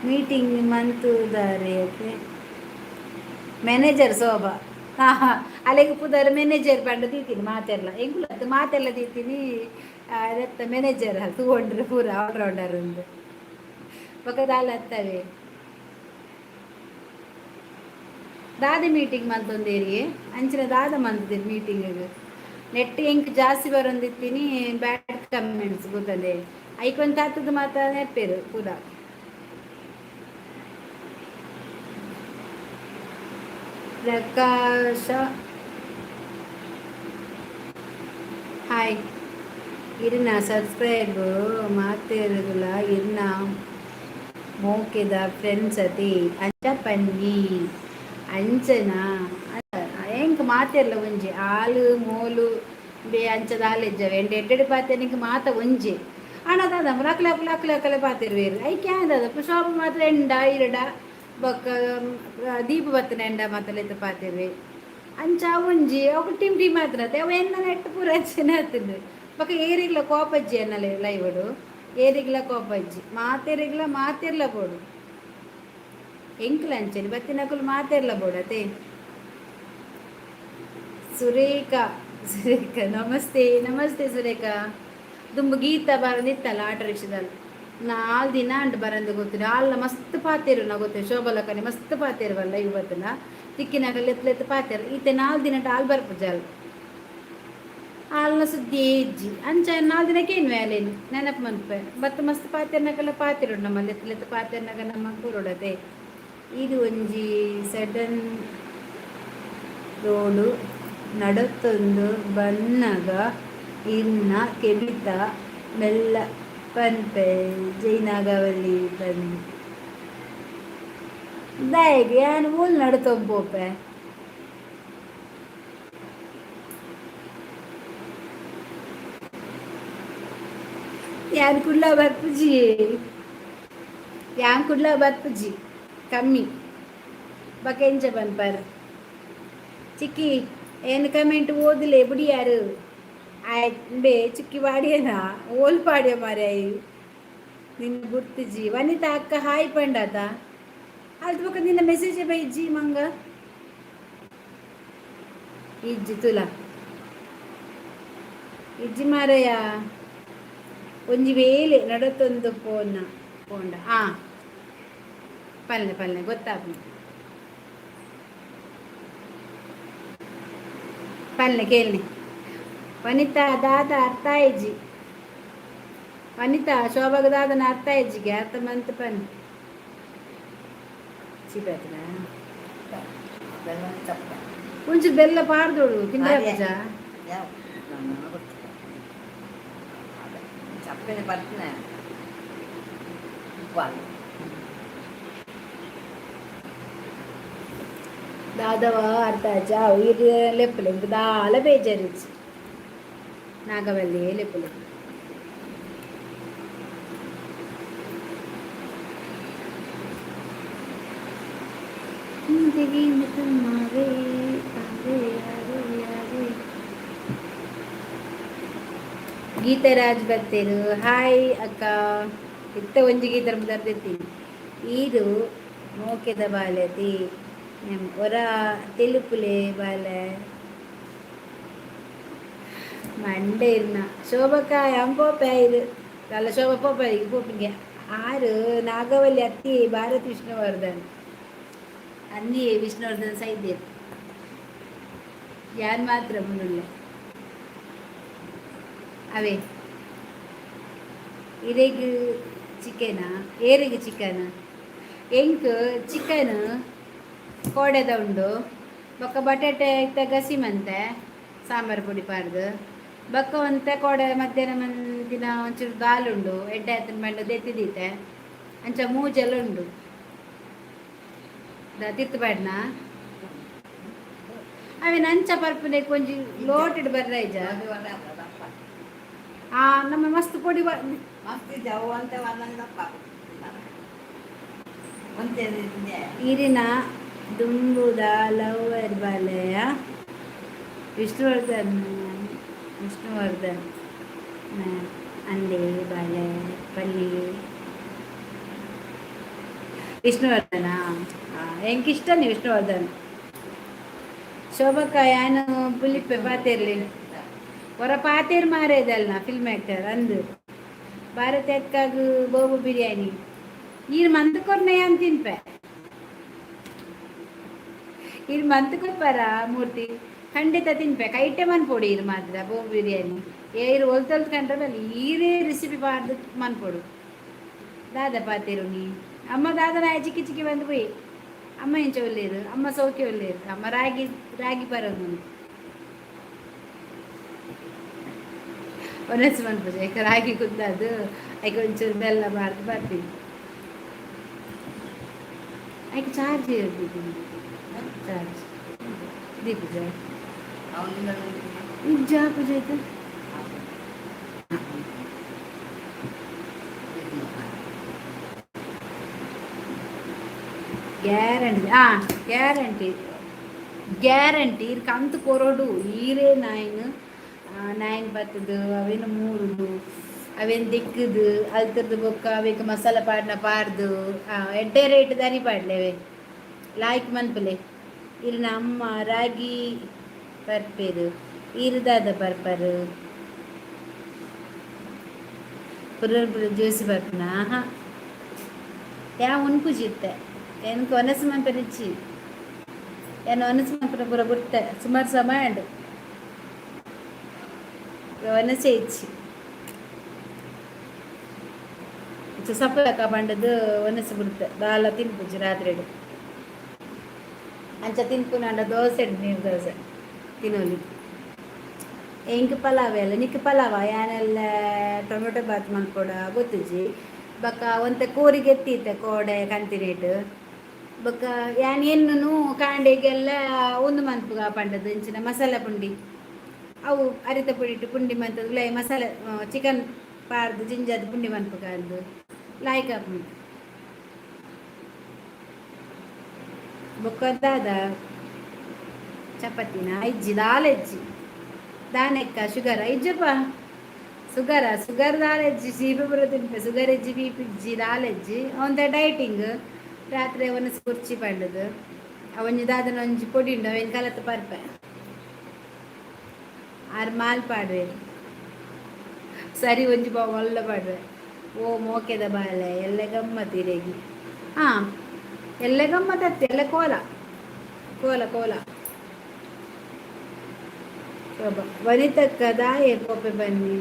ಮೀಟಿಂಗ್ ಮಂತುದಾರೆ ಅದೇ ಮ್ಯಾನೇಜರ್ ಶೋಭಾ ಅಲ್ಲಿಗೆ ಪುದರ್ ಮ್ಯಾನೇಜರ್ ಪಂಡ ತೀತೀನಿ ಮಾತೆಲ್ಲ ಎಂಗುಲತ್ತು ಮಾತೆಲ್ಲ ತೀತೀನಿ ಅದತ್ತ ಮ್ಯಾನೇಜರ್ ತಗೊಂಡ್ರೆ ಪೂರ ಆಲ್ರೌಂಡರ್ ಒಂದು ಬೊಕದಾಲ ಹತ್ತವೆ ದಾದ ಮೀಟಿಂಗ್ ಮಂತೊಂದೇರಿ ಅಂಚಿನ ದಾದ ಮಂತಿದ್ದೀರಿ ಮೀಟಿಂಗಿಗೆ ನೆಟ್ ಎಂಕ್ ಜಾಸ್ತಿ ಬರೊಂದಿತ್ತೀನಿ ಬ್ಯಾಡ್ ಕಮೆಂಟ್ಸ್ ಗೊತ್ತಂದೆ ಐಕೊಂತ ಹತ್ತದ ಮಾತ ನೆಪ್ಪೇರು ಪೂರ ಪ್ರಕಾಶ ಹಾಯ್ ಇರ್ನ ಸಬ್ಸ್ಕ್ರೈಬ್ ಮಾತೇರುಗಳ ಇರ್ನ ಮೋಕೆದ ಫ್ರೆಂಡ್ಸ್ ಅತಿ ಅಂಚ ಪನ್ನಿ ಅಂಚನ ಹೆಂಗೆ ಮಾತೇರ್ಲ ಒಂಜಿ ಹಾಲು ಮೋಲು ಬೇ ಅಂಚದ ಹಾಲೆಜ್ಜವೆ ಎಡ್ಡೆಡು ಪಾತೆ ನಿಂಗೆ ಮಾತ ಒಂಜಿ ಅಣ್ಣದಾದ ಅಕ್ಲೆ ಪಾತಿರ್ವೇರು ಐಕೆ ಆದದ ಶೋಭ ಮಾತ್ರ ಎಂಡ ಇರಡ ಬೊಕ್ಕ ದೀಪ ಬತ್ತನ ಎಂಡ ಮಾತಲೆತ್ತ ಪಾತಿರ್ವೆ ಅಂಚ ಒಂಜಿ ಅವು ಟಿಮ್ ಮಾತ್ರ ಅವ ಎನ್ನ ನೆಟ್ಟು ಪೂರ ಹಚ್ಚಿನ ಹತ್ತಿದ್ದು ಬೊಕ್ಕ ಏರಿಗ್ಲ ಕೋಪಜ್ಜಿ ಎನ್ನಲೆ ಲೈವಡು ಏರಿಗ್ಲ ಕೋಪಜ್ಜಿ ಮಾತಿರ್ಲ ಬೋಡು ಎಂಕ್ಲ ಅಂಚೆನೆ ಬತ್ತಿನಕುಲು ಮಾತಿರ್ಲ ಬೋಡತೆ ಸುರೇಖಾ ಸುರೇಖಾ ನಮಸ್ತೆ ನಮಸ್ತೆ ಸುರೇಖಾ ತುಂಬ ಗೀತ ಬರದಿತ್ತಲ್ಲ ಆಟೋ ರಿಕ್ಷಾದಲ್ಲಿ 4 ದಿನ ಅಂಡ್ ಬರಂದು ಗೊತ್ತಿಲ್ಲ ಅಲ್ಲ ಮಸ್ತ್ ಪಾತೇರು ನಾ ಗೊತ್ತೇವೆ ಶೋಭಲಕ್ಕನೆ ಮಸ್ತ್ ಪಾತೇರುವಲ್ಲ ಇವತ್ತಲ್ಲ ತಿಕ್ಕಿನಾಗ ಲೆತ್ ಪಾತೇರು ಈತೆ 4 ದಿನ ಹಾಲು ಬರ್ಪುಜಲ್ ಹಾಲ್ನ ಸುದ್ದಿ ಇಜ್ಜಿ ಅಂಚ 4 ದಿನಕ್ಕೆ ಏನು ವ್ಯಾಲೇನು ನೆನಪು ಮನ್ಪೆ ಬತ್ತು ಮಸ್ತ್ ಪಾತೇರ್ನಾಗೆಲ್ಲ ಪಾತೇರು ನಮ್ಮ ಲೆತ್ ಪಾತೇರ್ನಾಗ ನಮ್ಮ ಕೂರೋಡತೆ ಇದು ಒಂಜಿ ಸಡನ್ ರೋಡು ನಡತೊಂದು ಬನ್ನಗ ಇನ್ನ ಕೆಬಿತ ಮೆಲ್ಲ ಪನ್ಪೆ ಜೈನಾಗವಲ್ಲಿ ಪನ್ ದಾಯಿಗೆ ಯಾನು ಮೂಲ ನಡತೊಂಪೋಪೆ ಯಾನ್ ಕುಡ್ಲ ಬರ್ಪುಜಿ ಯಾನ್ ಕುಡ್ಲ ಬರ್ಪುಜಿ ಕಮ್ಮಿ ಬಕೆಂಚ ಪನ್ಪರ್ ಚಿಕ್ಕಿ ಏನು ಕಮೆಂಟ್ ಓದಲೆ ಬಿಡಿ ಯಾರು ಆಯ್ತು ಬೇ ಚಿಕ್ಕಿ ಪಾಡಿಯನಾ ಓಲ್ ಪಾಡ್ಯ ಮಾರಾಯಿ ನಿನ್ನ ಗುರ್ತಿಜಿ ವನಿತಾ ಅಕ್ಕ ಹಾಯ್ ಪಂಡಾತ ಅದು ಬಕ್ಕ ನಿನ್ನ ಮೆಸೇಜ್ ಬೈಜಿ ಮಂಗ ಇಜ್ಜಿ ತುಲ ಇಜ್ಜಿ ಮಾರಯ್ಯ ಒಂಜಿ ವೇಲೆ ನಡತೊಂದು ಪೋಂಡ ಪಲ್ಲೆ ಗೊತ್ತಾಗ್ಲಿ ಪಲ್ಲೆ ಕೇಳಿ ವನಿತಾ ದಾದ ಅರ್ಥ ಇಜ್ಜಿ ವನಿತಾ ಶೋಭಾಗ ದಾದನ ಅರ್ಥ ಇಜ್ಜಿಗೆ ಅರ್ಥ ಮಂತ್ ಪನ್ ಚಿಬಾತ್ರ ಒಂಚು ಬೆಲ್ಲ ಪಾರ್ದೋಡು ತಿಂದ ಪೂಜ ಚಪ್ಪನೆ ಬರ್ತನೆ దాదవ అర్థాచా ఇది లెప్పులు ఇంక దాల బేజారిచ్చి నాగవల్లి లెప్పులు ಗೀತರಾಜ್ ಬತ್ತೇರು ಹಾಯ್ ಅಕ್ಕ ಇತ್ತ ಒಂಜಿ ಗೀತರ ಬರ್ದಿರ್ತೀನಿ ಇದು ಮೋಕೆದ ಬಾಲತಿ ಒರ తెలుపులే ಬಾಲೆ ಮಂಡೆ ಇರ್ನ ಶೋಭಕಾಯ ಅಂಪೋಪೆ ಇದು ಅಲ್ಲ ಶೋಭ ಪೋಪಿಗೆ ಪೋಪಿಗೆ ಆರು ನಾಗವಲ್ಲಿ ಅತ್ತಿ ಭಾರತ್ ವಿಷ್ಣುವರ್ಧನ್ ಅನ್ನಿ ವಿಷ್ಣುವರ್ಧನ್ ಸೈದ್ಯ ಯಾನ್ ಮಾತ್ರ ಮುನ್ನುಳ್ಳ ಅವೇ ಇರೆಗ್ ಚಿಕನಾ ಏರಿಗೆ ಚಿಕನ್ ಎಂಕ್ ಚಿಕನ್ ಕೋಡೆದ ಉಂಡು ಬೊಕ್ಕ ಬಟಾಟೆ ಇತ್ತ ಗಸಿ ಮಂತೆ ಸಾಂಬಾರು ಪುಡಿ ಪಾರ್ದು ಬೊಕ್ಕ ಒಂತೆ ಕೋಡೆ ಮಧ್ಯಾಹ್ನ ಮಂದಿನ ಒಂಚೂರು ದಾಲ್ ಉಂಡು ಎಡ್ಡೆ ಹತ್ತಿನ ಬಂಡು ದೆತ್ತಿದೀತೆ ಅಂಚ ಮೂಜೆಲ್ಲ ಉಂಡು ತಿರ್ತುಪಾಡ್ನ ಅವೇ ನಂಚ ಪರ್ಪುನೆ ಕೊಂಚಿ ಲೋಟೆಡ್ ಬರ್ರೈಜ ನಮ್ಮ ಮಸ್ತ್ ಪೊಡಿ ಇರಿನ ದುಂಬುದ ಲವರ್ ಬಾಲೆಯ ವಿಷ್ಣುವರ್ಧನ್ ಅಂಡೆ ಬಾಲೆ ಪಲ್ಲಿ ವಿಷ್ಣುವರ್ಧನ ಎಂಕಿಷ್ಟ ನೀವು ವಿಷ್ಣುವರ್ಧನ್ ಶೋಭಕ್ಕ ಯಾನು ಪುಲಿಪ್ಪೆ ಪಾತೇರ್ಲಿ ಹೊರ ಪಾತೇರ್ ಮಾರೇದಲ್ಲ ಫಿಲ್ಮ್ ಆ್ಯಕ್ಟರ್ ಅಂದು ಭಾರತ ಎತ್ಕಾಗು ಬೋಬು ಬಿರಿಯಾನಿ ಈರು ಮಂದಕೊರ್ನೆ ಅಂತ ತಿನ್ಪೆ ಇರು ಮಂತಕೊಪ್ಪರ ಮೂರ್ತಿ ಖಂಡಿತ ತಿನ್ಬೇಕು ಐಟಮ್ ಅನ್ಪೊಡು ಇರು ಮಾತ್ರ ಬೋಬು ಬಿರಿಯಾನಿ ಇರು ಹೊಲ್ತೊಲ್ತು ಕಂಡ್ರಲ್ಲಿ ಈರೇ ರೆಸಿಪಿ ಪಾಡ್ದು ಮನ್ಪೊಡು ದಾದ ಪಾತೇರು ನೀ ಅಮ್ಮ ದಾದನ ಚಿಕ್ಕಿ ಚಿಕ್ಕಿ ಬಂದು போய் ಅಮ್ಮ ಇಂಚ ಒಳ್ಳೇರು ಅಮ್ಮ ಸೌಖ್ಯ ಒಳ್ಳೇರು ಅಮ್ಮ ರಾಗಿ ಬರೋದು ಒನಸು ಮನ್ಪುಜ ಯಾಕೆ ರಾಗಿ ಕುದ್ದದು ಐಕೆ ಒಂಚೂರು ಬೆಲ್ಲ ಬಾರ್ದು ಬರ್ತೀನಿ ಐಕೆ ಚಾರ್ಜ್ ಇರ್ತಿದ್ದೀನಿ ಚಾರ್ಜ್ ದೀಪುಜ ನಿಜ ಪೂಜ ಆಯ್ತು ಗ್ಯಾರಂಟಿ ಇರ್ ಕಂತು ಕೊರೋಡು ಈರೇ ನಾಯಿನ ಬತ್ತದು ಅವೇನು ಮೂರುದು ಅವೇನು ದಿಕ್ಕದು ಅಲ್ತರದು ಬೊಕ್ಕ ಅವೇಕ ಮಸಾಲ ಪಾಡ್ನ ಪಾರ್ದು ಎಡ್ಡೆ ರೇಟ್ ದಾರಿ ಪಾಡ್ಲೆ ಅವೆ ಲಾಯ್ಕ್ ಮನ್ಪಲೆ ಇರ್ನ ಅಮ್ಮ ರಾಗಿ ಬರ್ಪೇರು ಇರುದಾದ ಬರ್ಪರು ಪುರ ಜ್ಯೂಸ್ ಬರ್ಪನ ಹಾ ಯಾ ಉನ್ಪುಜಿತ್ತೆ எனக்கு ஒனசு மம்பரிச்சி என்ன ஒனசு மம்பர புற புர்த்த சுமார் சமாண்டு ಒನಸೇಚ್ಚಿ ಸಪ್ಪಲಕ್ಕ ಪಂಡದು ಒನಸು ಬಿಡುತ್ತೆ ದಾಲ ತಿನ್ಪುಜಿ ರಾತ್ರಿಡು ಅಂಚ ತಿನ್ಪುನಾಂಡ ದೋಸೆ ನೀರು ದೋಸೆ ತಿನ್ನೋಲಿ ಎಂಕ್ ಪಲಾವ್ ಎಲ್ಲ ನಿಕ್ ಪಲಾವ ಯಾನೆಲ್ಲ ಟೊಮೆಟೊ ಬಾತ್ ಮಲ್ಪೊಡ ಗೊತ್ತುಜಿ ಬೊಕ್ಕ ಒಂತೆ ಕೂರಿಗೆ ಎತ್ತಿತ್ತೆ ಕೋಡೆ ಕಂತಿನೇಟ್ ಬೊಕ್ಕ ಯಾನ್ ಎನ್ನು ಕಾಂಡೆಗೆಲ್ಲ ಒಂದು ಮನ್ಪುಗ ಪಂಡದು ಇಂಚಿನ ಮಸಾಲ ಪುಂಡಿ ಅವು ಅರಿತ ಪುಡಿ ಇಟ್ಟು ಪುಂಡಿ ಮಂತದ್ದು ಲೈ ಮಸಾಲೆ ಚಿಕನ್ ಪಾರ್ದು ಜಿಂಜಾದ ಪುಂಡಿ ಮನ್ಪುಗಾರ್ದು ಲಾಯ್ಕ್ ಹಾಕು ಬೊಕ್ಕದಾದ ಚಪಾತಿನ ಇಜ್ಜಿ ದಾಲ್ ಇಜ್ಜಿ ದಾನೆಕ್ಕ ಶುಗರ್ ಇಜ್ಜಪ್ಪ ಸುಗರ್ ದಾಲ್ ಇಜ್ಜಿ ಸೀಪೆ ಬರೋ ತಿನ್ಪೆ ಶುಗರ್ ಇಜ್ಜಿ ಬಿ ಪಿ ಇಜ್ಜಿ ದಾಲ್ ಇಜ್ಜಿ ಅವಂತ ಡೈಟಿಂಗ್ ರಾತ್ರಿ ಅವನ ಕುರ್ಚಿ ಪಂಡದು ಅವನ್ಜಿ ದಾದನ ಒಂಜಿ ಪೊಡಿ ಉಂಡು ಅವನ್ ಕಲತ್ತು ಪರ್ಪೆ ಆರು ಮಾಲ್ ಪಾಡ್ವೆ ಸರಿ ಒಂಜಿ ಒಳ್ಳ ಪಾಡ್ವೆ ಓ ಮೋಕೆದ ಬಾಲೆ ಎಲ್ಲ ಗಮ್ಮತ್ತಿರೇಗಿ ಹಾಂ ಎಲ್ಲ ಗಮ್ಮತ್ತತ್ತೆ ಎಲ್ಲ ಕೋಲ ಕೋಲ ಕೋಲ ವನಿತಕ್ಕದ ಏಪೊಪ್ಪೆ ಬನ್ನಿ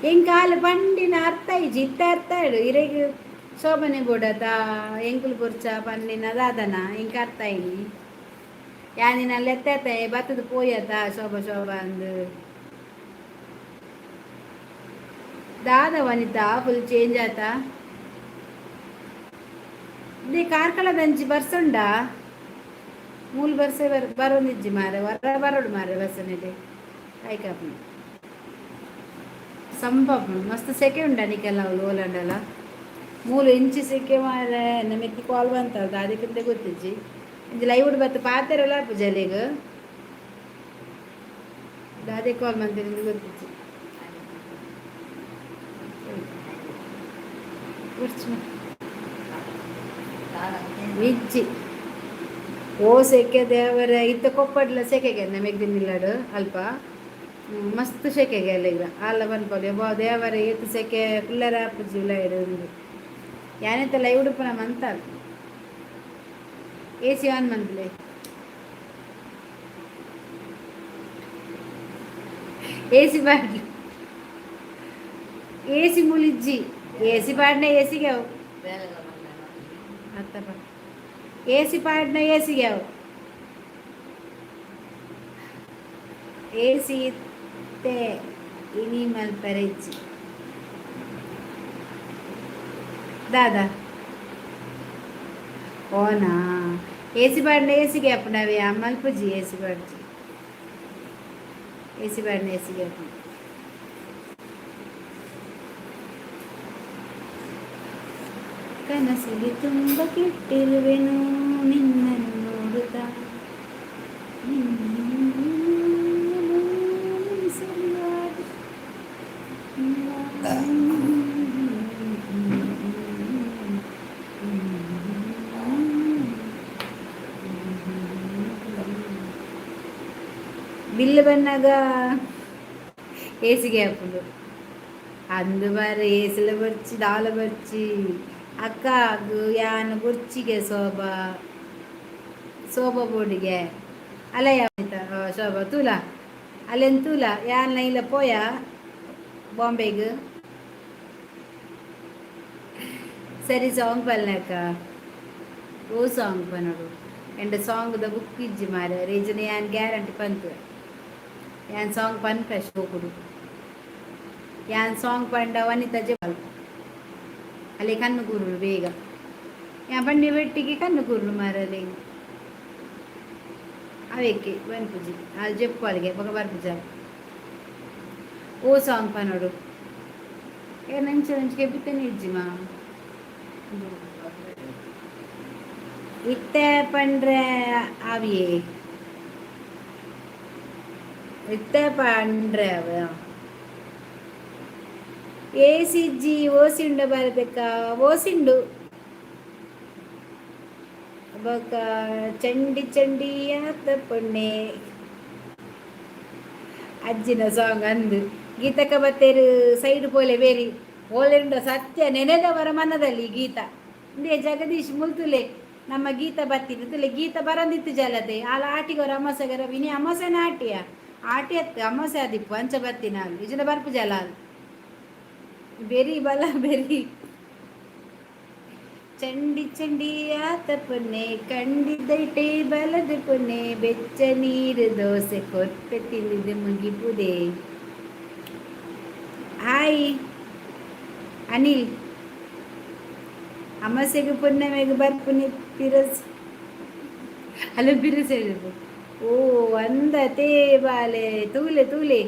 ಎಂಕಾಲ ಪಂಡಿನ ಅರ್ಥ ಇಜ್ಜಿ ಇತ್ತ ಅರ್ಥ ಇಡು ಇರೆಗ್ ಶೋಭನೆ ಬುಡತ ಎಂಕುಲು ಬುರ್ಚ ಪಂಡಿನ ದಾದನ ಎಂಕ ಅರ್ಥ ಇನಿ ಯಾನಿನ ಲೆತ್ತ ಬತ್ತದ ಪೋಯತ ಶೋಭ ಅಂದು ದಾದ ವನಿತಾ ಫುಲ್ ಚೇಂಜ್ ಆತ ಇದೇ ಕಾರ್ಕಳದಂಚಿ ಬರ್ಸುಂಡ ಮೂಲ ಬರ್ಸೆ ಬರೋನಿಜ್ಜಿ ಮಾರೆ ವರ ಬರೋಡು ಮಾರೆ ಬಸ್ಸನಿದೆ ಆಯ್ಕಪ್ಪ ಸಂಪಪ್ಪ ಮಸ್ತ್ ಸೆಕೆ ಉಂಡ ನಿಕ್ಕೆಲ್ಲ ಅವಳು ಓಲಂಡಲ್ಲ ಮೂಲು ಇಂಚಿ ಸೆಕೆ ಮಾರೆ ನಮಗೆ ಕಾಲ್ ಬಂತಲ್ಲ ಅದಕ್ಕಿಂತ ಗೊತ್ತಿಜ್ಜಿ ಇಂಜಿ ಲೈವ್ ಬತ್ತು ಪಾತೆರಲ್ಲ ಪೂಜೆಲಿಗ ದಾದೆ ಕಾಲ್ ಮಂದಿರಿಂದ ಗೊತ್ತಿಜ್ಜಿ ಮಿಜ್ಜಿ ಓ ಸೆಕೆ ದೇವರ ಇತ್ತ ಕೊಪ್ಪಡ್ಲ ಸೆಕೆಗೆ ನಮಗೆ ತಿನ್ನಿಲ್ಲಾಡು ಅಲ್ಪ ಮಸ್ತ್ ಸೆಕೆಗೆ ಎಲ್ಲ ಈಗ ಅಲ್ಲ ಬಂದ್ಕೊಳ್ಳಿ ಬಾ ದೇವರ ಏತು ಸೆಕೆ ಕುಲ್ಲರ ಪೂಜಿ ಇಲ್ಲ ಇಡೋದು ಯಾನೆತ್ತ ಲೈವ್ ಉಡುಪನ ಮಂತ ಎ ಸಿ ಆನ್ ಮಂತ್ಲೆ ಎ ಸಿ ಬಾಡ್ಲಿ ಎ ಸಿ ಮುಲಿಜ್ಜಿ ಎ ಸಿ ಪಾಡ್ನ ಎ ಸಿಗೆ ಅವು ಅತ್ತಪ್ಪ ಎ ಸಿ ಪಾಡ್ನ ಎ ಸಿಗೆ ಅವು ಎ ಸಿ ಇತ್ತೆ ಇನಿ ಮಲ್ಪರೆಜ್ಜಿ ದಾದಾ ಓನಾ ಎ ಸಿ ಪಾಡ್ನ ಎ ಸಿಗೆ ಅಪ್ಪ ನಾವೇ ಮಲ್ಪುಜಿ ಎ ಸಿ ಪಾಡ್ಜಿ ಎ ಸಿ ಪಾಡ್ನ ಎ ಸಿಗೆ ಅಪ್ಪ ಕನಸಿಗೆ ತುಂಬ ಕೆಟ್ಟಿರುವೆನು ನಿನ್ನನ್ನು ನೋಡುತ್ತಾ ಬಿಲ್ಲು ಬನ್ನಾಗ ಏಸಿಗೆ ಹಾಕೊಂಡು ಅಂದು ಬಾರಿ ಏಸಿಲ ಬರ್ಚಿ ದಾಲ ಬರ್ಚಿ ಅಕ್ಕ ಯಾನ್ ಬುರ್ಚಿಗೆ ಶೋಭ ಬೋಡಿಗೆ ಅಲ್ಲ ಯಾವ ಶೋಭ ತೂಲ ಅಲ್ಲೆನ್ ತೂಲ ಯಾನ್ ಇಲ್ಲ ಪೋಯ ಬಾಂಬೆಗೆ ಸರಿ ಸಾಂಗ್ ಪಲ್ನಕ್ಕ ಓ ಸಾಂಗ್ ಪನೋಡು ಎಂಡ ಸಾಂಗ್ದ ಬುಕ್ ಇಜ್ಜಿ ಮಾರೆ ರೀಜನ್ ಯಾನ್ ಗ್ಯಾರಂಟಿ ಪಂತು ಯಾನ್ ಸಾಂಗ್ ಪನ್ಪೆ ಶೋಕುಡು ಯಾನ್ ಸಾಂಗ್ ಪಂಡ ವನಿತಾ ಜಲ್ ಅಲ್ಲಿ ಕಣ್ಣು ಕೂರುಳು ಬೇಗ ಯಾ ಬಂಡಿ ಬೆಟ್ಟಿಗೆ ಕಣ್ಣು ಕೂರುಳು ಮಾರಲ್ಲಿ ಅವೇಕೆ ಬನ್ಪುಜಿ ಅಲ್ಲಿ ಜೆಪ್ಪುವಲ್ಲಿಗೆ ಬಗ ಬರ್ಪುಜ ಓ ಸಾಂಗ್ ಪನೋಡು ನಂಚಿಗೆ ಬಿತ್ತನೆ ಇಜ್ಜಿ ಮಾ ಇತ್ತೆ ಪಂಡ್ರೆ ಅವಿಯೇ ಇತ್ತೆ ಪಂಡ್ರೆ ಅವ ಏಸಿಜ್ಜಿ ಓಸಿಂಡ ಬರಬೇಕ ಓಸಿಂಡು ಬೊಕ್ಕ ಚಂಡಿ ಚಂಡಿ ಆತ ಪೊಣ್ಣೆ ಅಜ್ಜಿನ ಸಾಂಗ್ ಅಂದು ಗೀತಕ್ಕ ಬತ್ತೇರು ಸೈಡ್ ಪೋಲೆ ಬೇರಿ ಓಲೆಂಡ ಸತ್ಯ ನೆನೆದವರ ಮನದಲ್ಲಿ ಗೀತ ಇಂದೇ ಜಗದೀಶ್ ಮುಲ್ತುಲೆ ನಮ್ಮ ಗೀತ ಬತ್ತಿದ್ದು ತುಲೆ ಗೀತ ಬರಂದಿತ್ತು ಜಲದೆ ಆಲ ಆಟಿಗೋರ ಅಮ್ಮಸಗರ ವಿನಿ ಅಮ್ಮಸನ ಆಟಿಯ ಆಟಿ ಅತ್ತ ಅಮ್ಮಸೆ ಆದಿಪ್ಪು ಅಂಚ ಬತ್ತಿನ ಅಲ್ಲಿ ಇಜನ ಬರ್ಪು ಜಲ ಬೆರಿ ಬಲ ಬೆರಿ ಚಂಡಿ ಚಂಡಿ ಆತ ಪೊನ್ನೆ ಕಂಡಿದ್ದೈಟೆ ಬಲದ ಪೊನ್ನೆ ಬೆಚ್ಚ ನೀರು ದೋಸೆ ಕೊಟ್ಟೆ ತಿಂದಿದ್ದು ಮುಗಿಪುದೆ. ಹಾಯ್ ಅನಿಲ್ ಅಮಾಸೆಗೆ ಪುಣ್ಯಮೆಗೆ ಬರ್ಪುನಿ ಪಿರಸ್ ಅಲ್ಲ ಪಿರಸ್ ಹೇಳಿದ್ರು. ಓ ಅಂದತೆ ಬಾಲೆ ತೂಲೆ ತೂಲೆ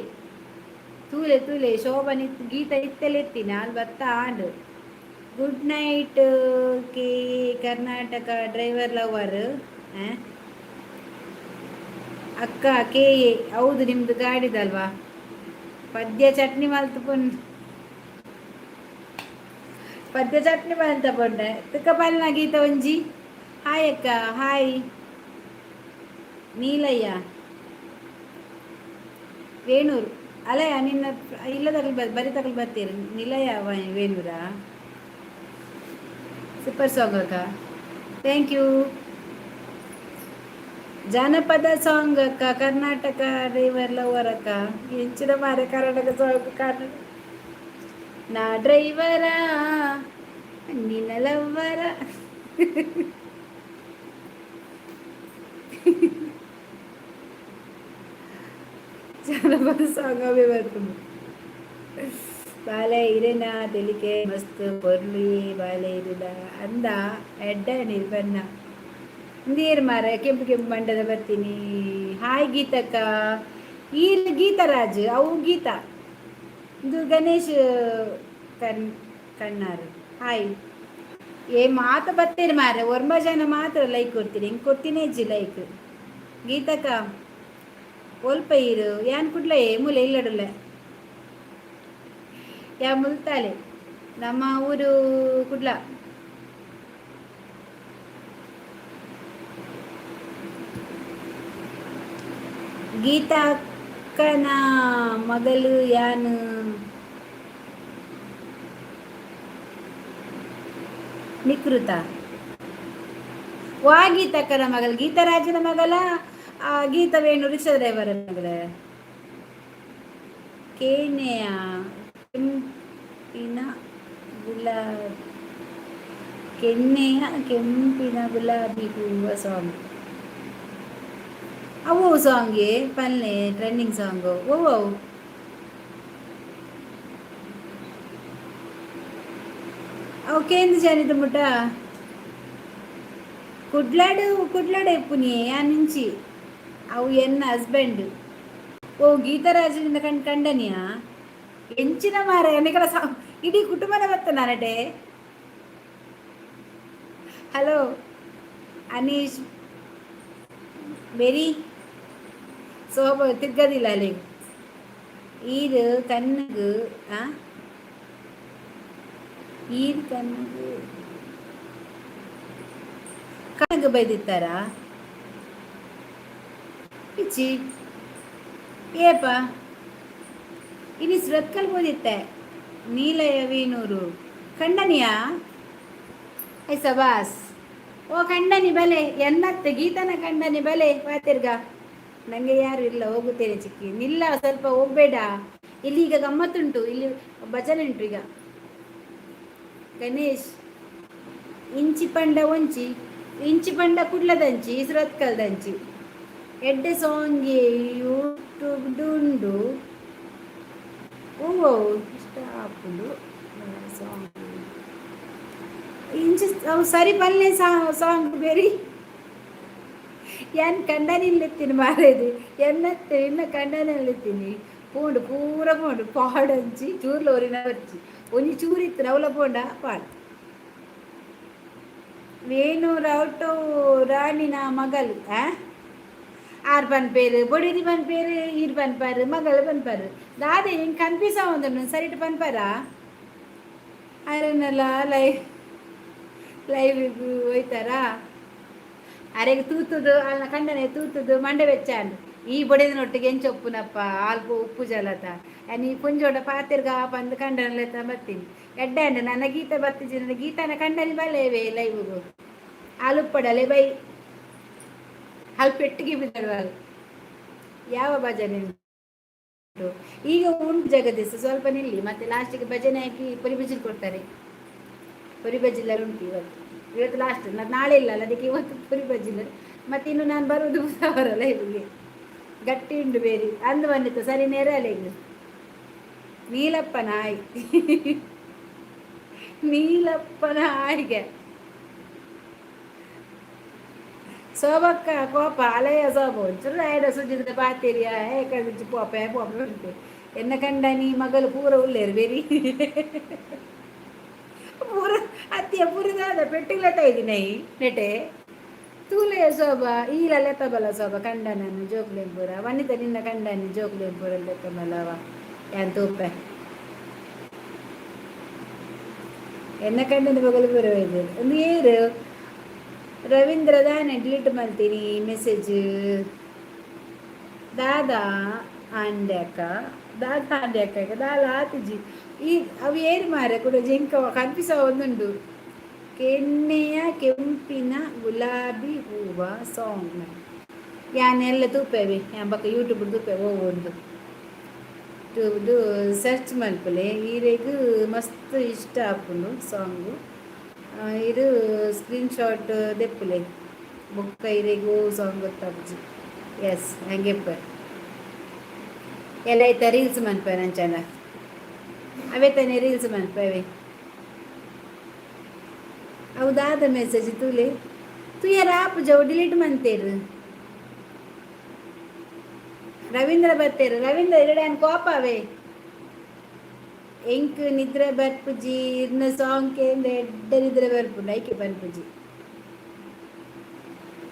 ತೂಲೆ ತೂಲೆ ಶೋಭನ್ ಗೀತ ಇತ್ತಲೆತ್ತಿನ ಅಲ್ಲಿ ಬತ್ತ ಆಂಡು good night K Karnataka driver lover ಅಕ್ಕ ಕೆ ಎ ಹೌದು ನಿಮ್ದು ಗಾಡಿದಲ್ವಾ ಪದ್ಯ ಚಟ್ನಿ ಮಲ್ತು ಪದ್ಯ ಚಟ್ನಿ ಮಲ್ತ ಪೊಂಡೆ ತುಕ್ಕ ಪಲ್ನ ಗೀತ ಒಂಜಿ ಹಾಯ್ ಅಕ್ಕ ಹಾಯ್ ನೀಲಯ್ಯ ವೇಣೂರು ಅಲ್ಲಯ್ಯ ನಿನ್ನ ಇಲ್ಲದಲ್ಲಿ ಬರಿ ತಗಲು ಬರ್ತೀರಿ ನಿಲಯ ವೇಣೂರಾ ಸೂಪರ್ ಸಾಂಗ್ ಅಕ್ಕ ಥ್ಯಾಂಕ್ ಯು. ಜಾನಪದ ಸಾಂಗ್ ಅಕ್ಕ ಕರ್ನಾಟಕ ಡ್ರೈವರ್ ಲವರ್ ಅಕ್ಕ ಹೆಂಚಿನ ಮಾರೆ ಕರ್ನಾಟಕ ಸಾಂಗ್ ಕನ್ನಡ ನಾ ಡ್ರೈವರ ನಿನ್ನ ಲವ್ವರ ಜಾನಪದ ಸಾಂಗ್ ಅವೇ ಬರ್ತದೆ. ಬಾಲೆ ಇರೇನ ತೆಲಿಕೆ ಮಸ್ತ್ ಪೊರ್ಲಿ ಬಾಲೆ ಇರಿದ ಅಂದ ಎಡ್ಡ ನಿರ್ಬನ್ನ ನೀರು ಮಾರ ಕೆಂಪು ಕೆಂಪು ಮಂಡದ ಬರ್ತೀನಿ. ಹಾಯ್ ಗೀತಕ್ಕ ಈ ಗೀತರಾಜ್ ಅವು ಗೀತ ಇದು ಗಣೇಶ್ ಕಣ್ಣಾರು ಹಾಯ್ ಏ ಮಾತ ಬರ್ತೇನೆ ಮಾರ ಒರ್ಮ ಜನ ಮಾತ್ರ ಲೈಕ್ ಕೊಡ್ತೀನಿ ಹಿಂಗೆ ಕೊಡ್ತೀನಿ ಅಜ್ಜಿ ಲೈಕ್ ಗೀತಕ್ಕ ಒಲ್ಪ ಇರು ಏನ್ ಕುಡ್ಲ ಮೂಲೆ ಇಲ್ಲಡಲ್ಲ ಯಾ ಮುಲ್ತಾಳೆ ನಮ್ಮ ಊರು ಕುಡ್ಲ ಗೀತಾ ಅಕ್ಕನ ಮಗಳು ಯಾನು ನಿಕೃತ ವಾ ಗೀತಕ್ಕನ ಮಗಳು ಗೀತರಾಜನ ಮಗಳ ಗೀತವೇಣು ರಿಕ್ಷಾ ಡ್ರೈವರ್ ಮಗಳ ಕೇನೆಯ ಕೆಂಪಿನ ಗುಲಾಬಿ ಹೂವ ಸಾಂಗ್ ಅವು ಸಾಂಗ್ಗೆ ಪಲ್ಲೆ ಟ್ರೆಂಡಿಂಗ್ ಸಾಂಗು ಓ ಅವು ಕೇಂದ್ರ ಜಾನಿದ ಮುಟ್ಟ ಕುಡ್ಲಾಡೆ ಪುನಿಯೇ ಆ నుంచి ಅವು ಎನ್ನ ಹಸ್ಬೆಂಡ್ ಓ ಗೀತರಾಜನಿಂದ ಕಂಡನಿಯಾ ಎಂಚಿನ ಮಾರ ಎನ್ನಿಕಲ ಇಡೀ ಕುಟುಂಬನ ಬತ್ತ ನಾನಟೆ. ಹಲೋ ಅನೀಶ್ ಬೆರಿ ಸೋಬ ತಿರ್ಗದಿಲ್ಲ ಅಲ್ಲಿ ಈದು ಕಣ್ಣಗು ಈದ್ ಕಣ್ಣಗು ಬೈದಿತ್ತಾರ ಇಚ್ಚಿ ಏಪ ಇನಿ ರತ್ಕಲ್ ಬೋದಿತ್ತೆ ನೀಲಯ ವೀನೂರು ಕಂಡನಿಯಾ ಐ ಸಬಾಸ್ ಓ ಕಂಡನಿ ಬಲೆ ಎನ್ನತ್ತೆ ಗೀತನ ಕಂಡನಿ ಬಲೆ ವಾತಿರ್ಗ ನನಗೆ ಯಾರು ಇಲ್ಲ ಹೋಗುತ್ತೇನೆ ಚಿಕ್ಕಿ ನಿಲ್ಲ ಸ್ವಲ್ಪ ಹೋಗ್ಬೇಡ ಇಲ್ಲಿ ಈಗ ಗಮ್ಮತ್ತುಂಟು ಇಲ್ಲಿ ಭಜನೆ ಉಂಟು ಈಗ ಗಣೇಶ್ ಇಂಚಿ ಪಂಡ ಕುಡ್ಲದಂಚಿ ಇಸ್ರತ್ಕಲ್ದಂಚಿ ಎಡ್ಡೆ ಸಾಂಗ್ಗೆ ಯೂಟ್ಯೂಬ್ ಡುಂಡು ಓ ಇಷ್ಟ ಹಾಕೊಂಡು ಸಾಂಗ್ ಇಂಚು ಅವು ಸರಿ ಬಲ್ಲೆ ಸಾಂಗ್ ಬೇರಿ ಏನ್ ಕಂಡನಿಲ್ಲಿತ್ತೀನಿ ಮಾರೇದು ಎನ್ನತ್ತೆ ಇನ್ನ ಕಂಡನಲ್ಲಿತ್ತೀನಿ ಪೂಂಡು ಪೂರ ಪೂಂಡು ಪಾಡಂಚಿ ಚೂರ್ಲ ಒರಿನ ಬರ್ಚಿ ಒಂಜಿ ಚೂರಿತ್ತು ನವಲ ಪೋಂಡ ಪಾಡು ವೇಣು ರೌಟು ರಾಣಿನ ಮಗಲು ಆರು ಪನ್ಪೇರು ಬೊಡಿದಿ ಪನ್ಪೇರು ಈರು ಪನ್ಪಾರು ಮಗಳು ಪನ್ಪಾರು ದಾದೆ ಹಿಂಗೆ ಕನ್ಫ್ಯೂಸ್ ಆಗೊಂದು ಸರಿಟ್ಟು ಪನ್ಪಾರ ಅರೆನೆಲ್ಲ ಲೈವಿಗೆ ಹೋಯ್ತಾರಾ ಅರೆಗೆ ತೂತುದು ಅಲ್ಲ ಕಂಡನೆ ತೂತುದು ಮಂಡೆ ಬೆಚ್ಚ ಈ ಬಡಿದಿನೊಟ್ಟಿಗೆ ಏನು ಚೊಪ್ಪುನಪ್ಪ ಆಲ್ಪು ಉಪ್ಪು ಜಲತ ನೀ ಪುಂಜೋಡ ಪಾತಿರ್ಗ ಬಂದು ಕಂಡನಲೆತ್ತ ಬರ್ತೀನಿ ಎಡ್ಡೆ ಅಂಡ ನನ್ನ ಗೀತ ಬರ್ತಿದ್ದೆ ನನ್ನ ಗೀತನ ಕಂಡಲ್ಲಿ ಬಲ್ಲೇವೆ ಲೈವ್ಗೂ ಆಲುಪ್ಪಡಲೆ ಬೈ ಅಲ್ಲಿ ಪೆಟ್ಟಿಗೆ ಬಿದ್ದಳು ಯಾವ ಭಜನೆ ಉಂಟು ಈಗ ಉಂಟು ಜಗದೀಶ ಸ್ವಲ್ಪ ನಿಲ್ಲಿ ಮತ್ತೆ ಲಾಸ್ಟಿಗೆ ಭಜನೆ ಹಾಕಿ ಪುರಿ ಬಜ್ಜಿಲ್ ಕೊಡ್ತಾರೆ ಪುರಿ ಬಜ್ಜಿಲ್ಲ ಉಂಟು ಇವತ್ತು ಲಾಸ್ಟ್ ನಾಳೆ ಇಲ್ಲ ಅಲ್ಲ ಅದಕ್ಕೆ ಇವತ್ತು ಪುರಿ ಬಜ್ಜಿಲ್ಲ ಮತ್ತೆ ಇನ್ನು ನಾನು ಬರುವುದು ಬುಧವಾರ ಲೈವ್ಗೆ ಗಟ್ಟಿ ಉಂಡು ಬೇರೆ ಅಂದು ಬಂದಿತ್ತು ಸರಿ ನೇರಲೆಗೆ ನೀಲಪ್ಪ ನಾಯಿ ನೀಲಪ್ಪನ ಆಯ್ಗೆ ಸೋಬಕ್ಕ ಕೋಪ ಅಲೆಯ ಸೋಬ ಒಂಚೂರು ಆಯ್ಡ ಸುಜಿದ ಪಾತಿರಿಯ ಏಕಂಚು ಪೋಪ ಪೋಪ ಉಂಟು ಎನ್ನ ಕಂಡ ನೀ ಮಗಲು ಪೂರ ಉಳ್ಳೇರು ಬೇರಿ ಪೂರ ಅತ್ತಿಯ ಪೂರದಾದ ಪೆಟ್ಟಿಗ್ಲೆತ್ತ ಇದ್ದೀನಿ ನೆಟೆ ತೂಲೆಯ ಶೋಭ ಈಲೆತ್ತಬಲ್ಲ ಶೋಭ ಕಂಡನನ್ನು ಜೋಕ್ಲೆಂಪುರ ವನಿತ ನಿನ್ನ ಕಂಡನಿ ಜೋಕ್ಲೆಂಪುರಲ್ಲಿ ಎತ್ತಬಲ್ಲವ ಯಾನ್ ತೂಪೆ ಎನ್ನ ಕಂಡನ ಮಗಲು ಪೂರ ಇದು ಒಂದು ಏರು ರವೀಂದ್ರ ದಾನೆ ಡಿಲೀಟ್ ಮಾಡ್ತೀನಿ ಮೆಸೇಜ್ ದಾದಾ ಅಂಡ್ಯಾಕ ದಾಲ ಆತಿಜಿ ಈ ಅವು ಏರು ಮಾರ ಕೂಡ ಜಿಂಕ ಕನ್ಪಿಸ ಒಂದುಂಡು ಕೆನ್ನೆಯ ಕೆಂಪಿನ ಗುಲಾಬಿ ಹೂವ ಸಾಂಗ್ ಯಾನೆಲ್ಲ ತೂಪೇವೆ ಯಾನ್ ಬಕ್ಕ ಯೂಟ್ಯೂಬ್ ತೂಪೇವೆ ಒಂದು ಇದು ಸರ್ಚ್ ಮಲ್ಪಲೆ ಈರೆಗೂ ಮಸ್ತ್ ಇಷ್ಟ ಆಪುಂಡು ಸಾಂಗು ಇದು ಸ್ಕ್ರೀನ್ ಶಾಟ್ ದೆಪ್ಪಲೆ ಬೊಕ್ಕ ಇರೆಗೂ ಸಾಂಗ್ ಗೊತ್ತಾಪುಜಿ ಎಸ್ ಹಂಗೆಪ್ಪ ಎಲ್ಲ ಐತ ರೀಲ್ಸ್ ಮನ್ಪ ನಂಚನ ಅವೇ ತಾನೇ ರೀಲ್ಸ್ ಮನ್ಪವೆ ಹೌದಾದ ಮೆಸೇಜ್ ತುಲೆ ತು ಯಾರ ಆಪು ಜವು ಡಿಲೀಟ್ ಮಂತೇರು ರವೀಂದ್ರ ಬರ್ತೇರು ರವೀಂದ್ರ ಎರಡು ಏನು ಕೋಪವೇ ಎಂಕ್ ನಿದ್ರೆ ಬರ್ಪುಜಿ ಇರ್ನ ಸಾಂಗ್ ಕೇಂದ್ರ ಎಡ್ಡ ನಿದ್ರೆ ಬರ್ಪುಂಡು ಐಕೆ ಬರ್ಪುಜಿ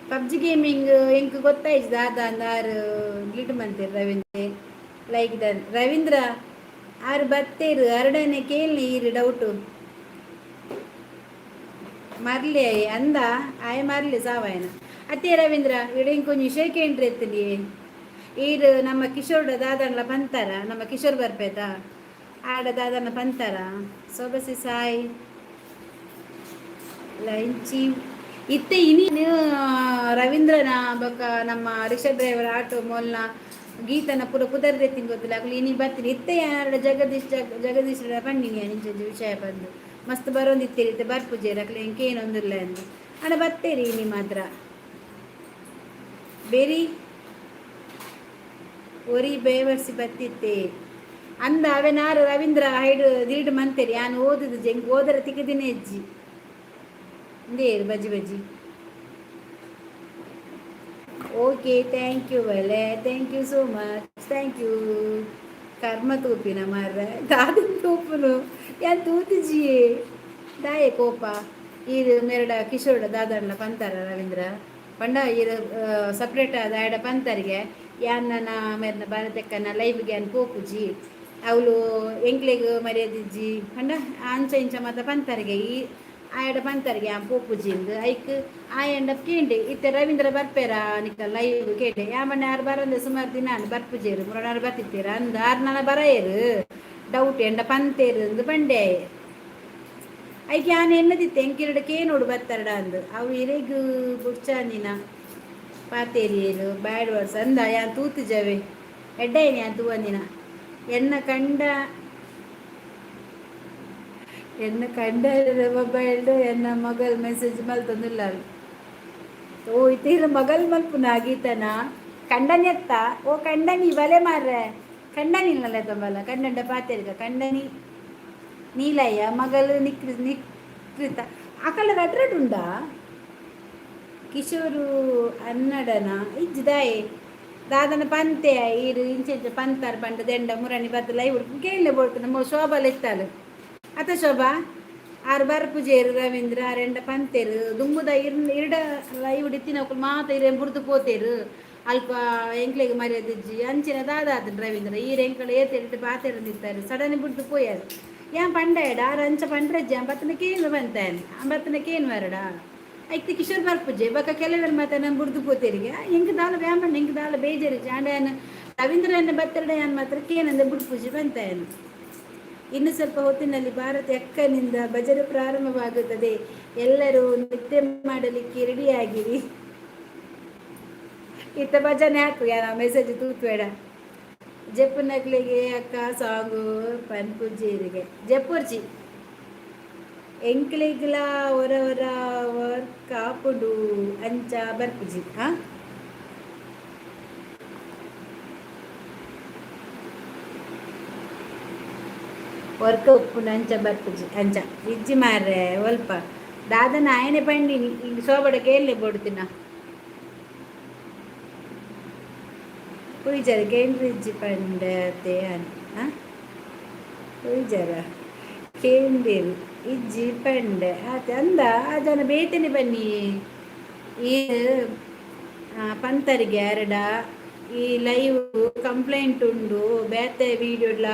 ಪಬ್ಜಿ ಗೇಮಿಂಗ್ ಎಂಕ್ ಗೊತ್ತಾಯ್ತು ದಾದ ಅಂದಾರು ಡಿಲೀಟ್ ಮಂತೇರು ರವೀಂದ್ರ ಲೈಕ್ ದನ್ ರವೀಂದ್ರ ಆರು ಬತ್ತೇರು ಅರಡನೆ ಕೇಳಿ ಇರು ಡೌಟು ಮರ್ಲಿ ಅಂದ ಆಯ ಮರ್ಲಿ ಸಾವಾಯನ ಅತ್ತೆ ರವೀಂದ್ರ ಇಡ ಇಂಕೊಂಚು ಶೇಕೇಂಡ್ರಿ ಎತ್ತಲಿ ಈರು ನಮ್ಮ ಕಿಶೋರ್ ದಾದನ್ಲ ಬಂತಾರ ನಮ್ಮ ಕಿಶೋರ್ ಬರ್ಪೇತಾ ಆಡ ದಾದನ ಬಂತಾರ ಸೊಬಸಿ ಸಾಯ್ ಲಂಚಿ ಇತ್ತೆ ಇನಿ ರವೀಂದ್ರನ ಬೊಕ್ಕ ನಮ್ಮ ರಿಕ್ಷಾ ಡ್ರೈವರ್ ಆಟೋ ಮೊಲ್ನ ಗೀತನ ಪೂರ ಕುದರ್ದೆ ತಿಂಗ್ ಗೊತ್ತಿಲ್ಲ ಆಗ್ಲಿ ಇನಿ ಬರ್ತೀನಿ ಇತ್ತೆ ಯಾರ ಜಗದೀಶ್ ಪಂಡಿನಿ ನಿಂಚ ವಿಷಯ ಬಂದು ಮಸ್ತ್ ಬರೋಂದಿತ್ತೀರಿ ಇತ್ತೆ ಬರ್ಪುಜೇರಿ ಅಕ್ಲೆ ಇಂಕೇನೊಂದಿಲ್ಲ ಎಂದು ಅಣ್ಣ ಬರ್ತೇರಿ ನಿಮ್ಮ ಹತ್ರ ಬೇರಿ ಒರಿ ಬೇವರ್ಸಿ ಬತ್ತಿತ್ತೆ ಅಂದ ಅವೆನಾರು ರವೀಂದ್ರ ಹೈಡು ದಿಲ್ಡ್ ಮಂತೇರಿ ಯಾನು ಓದುದು ಜಂಗ್ ಓದರ ತಿಕ್ಕದಿನೇ ಹೆಜ್ಜಿ ಇಂದೇರು ಬಜ್ಜಿ ಓಕೆ ಥ್ಯಾಂಕ್ ಯು ವಲೆ thank you so much thank you ಕರ್ಮ ತೂಪಿನ ಮಾರ್ರೆ ದಾದನ್ ತೂಪುನು ಯಾನ್ ತೂತಿಜಿಯೇ ದಾಯೆ ಕೋಪ ಈರು ಮೆರಡ ಕಿಶೋರ ದಾದಣ್ಣ ಪಂತಾರ ರವೀಂದ್ರ ಪಂಡ ಈರು ಸಪ್ರೇಟ್ ಆದ ಆಡ ಪಂತರಿಗೆ ಯಾನ್ ನನ್ನ ಮೇರ್ನ ಭಾರತಕ್ಕನ ಲೈವ್ಗೆ ಯಾನ್ ಪೋಪುಜಿ ಅವಳು ಎಂಕ್ಲೆಗ್ ಮರ್ಯಾದಿಜ್ಜಿ ಪಂಡ ಅಂಚ ಇಂಚ ಮಾತ ಪಂತರಿಗೆ ಈ ಆಯಡ ಪಂತರಿಗೆ ಯಾನ್ ಪೋಪುಜಿಂದು ಐಕ್ ಆಯಂಡ ಕೇಂಡೆ ಇತ್ತೆ ರವೀಂದ್ರ ಬರ್ಪೇರ ನಿಕ್ಕ ಲೈವ್ ಕೇಂಡೆ ಯಾಮಣ್ಣ ಯಾರು ಬರಂದೆ ಸುಮಾರು ದಿನ ಬರ್ಪುಜೇರು ಮುರನಾರು ಬರ್ತಿತ್ತೀರ ಅಂದ ಆರು ನನ್ನ ಬರೆಯರು ಡೌಟ್ ಎಂಡ ಪಂತೇರು ಅಂದು ಬಂಡೆ ಐಕೆ ಯಾನ್ ಎನ್ನದಿತ್ತೆ ಎಂಕಿರಡಕ್ಕೆ ನೋಡು ಬರ್ತಾರಡ ಅಂದು ಅವು ಇರೆಗೂ ಬುಡ್ಚಾಂದಿನ ಪಾತೇರಿಯರು ಬ್ಯಾಡ್ ವರ್ಡ್ಸ್ ಅಂದ ಯಾನ್ ತೂತು ಜವೆ ಎಡ್ಡೇನಿ ಅದು ಅಂದಿನ ಎನ್ನ ಕಂಡ ಮೊಬೈಲ್ಡು ಎನ್ನ ಮಗಲ್ ಮೆಸೇಜ್ ಮಲ್ತೊಂದಿಲ್ಲ ಓ ಇತ್ತೀರ ಮಗಲ್ ಮಲ್ಪುನ ಗೀತನ ಕಂಡನಿ ಎತ್ತ ಓ ಕಂಡನಿ ಬಲೆ ಮಾರ್ರೆ ಕಂಡನಿಲ್ಲ ತೊಂಬಲ್ಲ ಕಂಡಂಡ ಪಾತೇರಿಗ ಕಂಡನಿ ನೀಲಯ್ಯ ಮಗಳು ನಿಕೃತ ಅಕಲ ರಟ್ರಟ್ ಉಂಡಾ ಕಿಶೋರು ಅನ್ನಡನ ಇಜ್ದಾಯೆ ದಾದನ ಪಂತೆ ಈರು ಇಂಚೆಂಚ ಪಂತಾರ ಪಂಡ ದಂಡ ಮುರಣಿ ಬತ್ತ ಲೈವ್ ಕೇಳಲೆ ಬೋಡ್ತು ನಮ್ಮ ಶೋಭಾಲ ಇತ್ತಾಳು ಅತ ಶೋಭಾ ಆರು ಬರ್ಪುಜೇರು ರವೀಂದ್ರ ಆರೆಂಡ ಪಂತೇರು ದುಮ್ಮುದ ಇರ್ಡ ಲೈವ್ ಇತ್ತಿನ ಮಾತ ಇರೇನು ಬುಡ್ದು ಪೋತೇರು ಅಲ್ಪ ಎಂಕ್ಲೆಗೆ ಮರ್ಯಾದಿಜ್ಜಿ ಅಂಚಿನ ದಾದಾದ ರವೀಂದ್ರ ಈರು ಎಂಕಳು ಏತೇರಿಟ್ಟು ಪಾತೇರು ನಿಂತಾರೆ ಸಡನ್ ಬುಡ್ದು ಪೋಯಾರು ಯಾನ್ ಪಂಡ ಎಡ ಆರು ಅಂಚ ಪಂಡ್ರಜ್ಜಿ ಅಂಬತ್ತನಕ್ಕೇನು ಬಂತಾನೆ ಅಂಬತ್ತನಕ್ಕೇನು ವರಡ ಐತೆ ಕಿಶೋರ್ ಬರ್ಪುಜೆ ಬಕ್ಕ ಕೆಲವರು ಮಾತ್ರ ನಾನು ಬುಡ್ದು ಪೋತೇರಿಗೆ ಹೆಂಗೆ ದಾಲ ವ್ಯಾಮಣ್ಣ ಹೆಂಗೆ ದಾಲ ಬೇಜಾರಿಜೆ ಆಂಡ ರವೀಂದ್ರನ ಬರ್ತಡೆ ಅನ್ ಮಾತ್ರ ಕೇನಂದ ಬುಡ್ಪುಜೆ ಬಂತಾಯನು. ಇನ್ನು ಸ್ವಲ್ಪ ಹೊತ್ತಿನಲ್ಲಿ ಭಾರತ ಅಕ್ಕನಿಂದ ಭಜನೆ ಪ್ರಾರಂಭವಾಗುತ್ತದೆ. ಎಲ್ಲರೂ ನೃತ್ಯ ಮಾಡಲಿಕ್ಕೆ ರೆಡಿಯಾಗಿರಿ. ಇತ್ತ ಭಜನೆ ಹಾಕು ಯಾರ ಮೆಸೇಜ್ ತೂತ್ಬೇಡ. ಜಪ್ಪು ನಕ್ಲಿಗೆ ಅಕ್ಕ ಸಾಂಗು ಪನ್ಪುಜ್ಜಿರಿಗೆ ಜಪ್ಪುರ್ಜಿ ಎಂಕ್ಲಿಗ್ಲ ಹೊರ ವರ್ಕ್ ಹಾಪುಡು ಅಂಚ ಬರ್ಪುಜಿ. ವರ್ಕ್ ಉಪ್ಪುಂಡು ಅಂಚ ಬರ್ಪುಜಿ ಅಂಚ ಇಜ್ಜಿ ಮಾರ್ರೆ ಒಲ್ಪ ದಾದನ ಆಯನೆ ಪಂಡಿನಿ ಈಗ ಸೋಬಡ ಕೇಳಲೆ ಬೋಡ್ತಿನ ಕುಯ್ಜರ ಕೇಂದ್ರ ಇಜ್ಜಿ ಪಂಡತೆ ಅನ್ನ ಕುಯ್ಜರ ಕೇಂದಿರು ಇಜ್ಜಿ ಪಂಡೆ ಆತ ಅಂದ ಅದನ್ನ ಬೇತನೆ ಬನ್ನಿ ಈ ಪಂತರಿಗೆ ಎರಡ ಈ ಲೈವ್ ಕಂಪ್ಲೇಂಟ್ ಉಂಡು ಬೇತೆ ವೀಡಿಯೋಡ್ಲ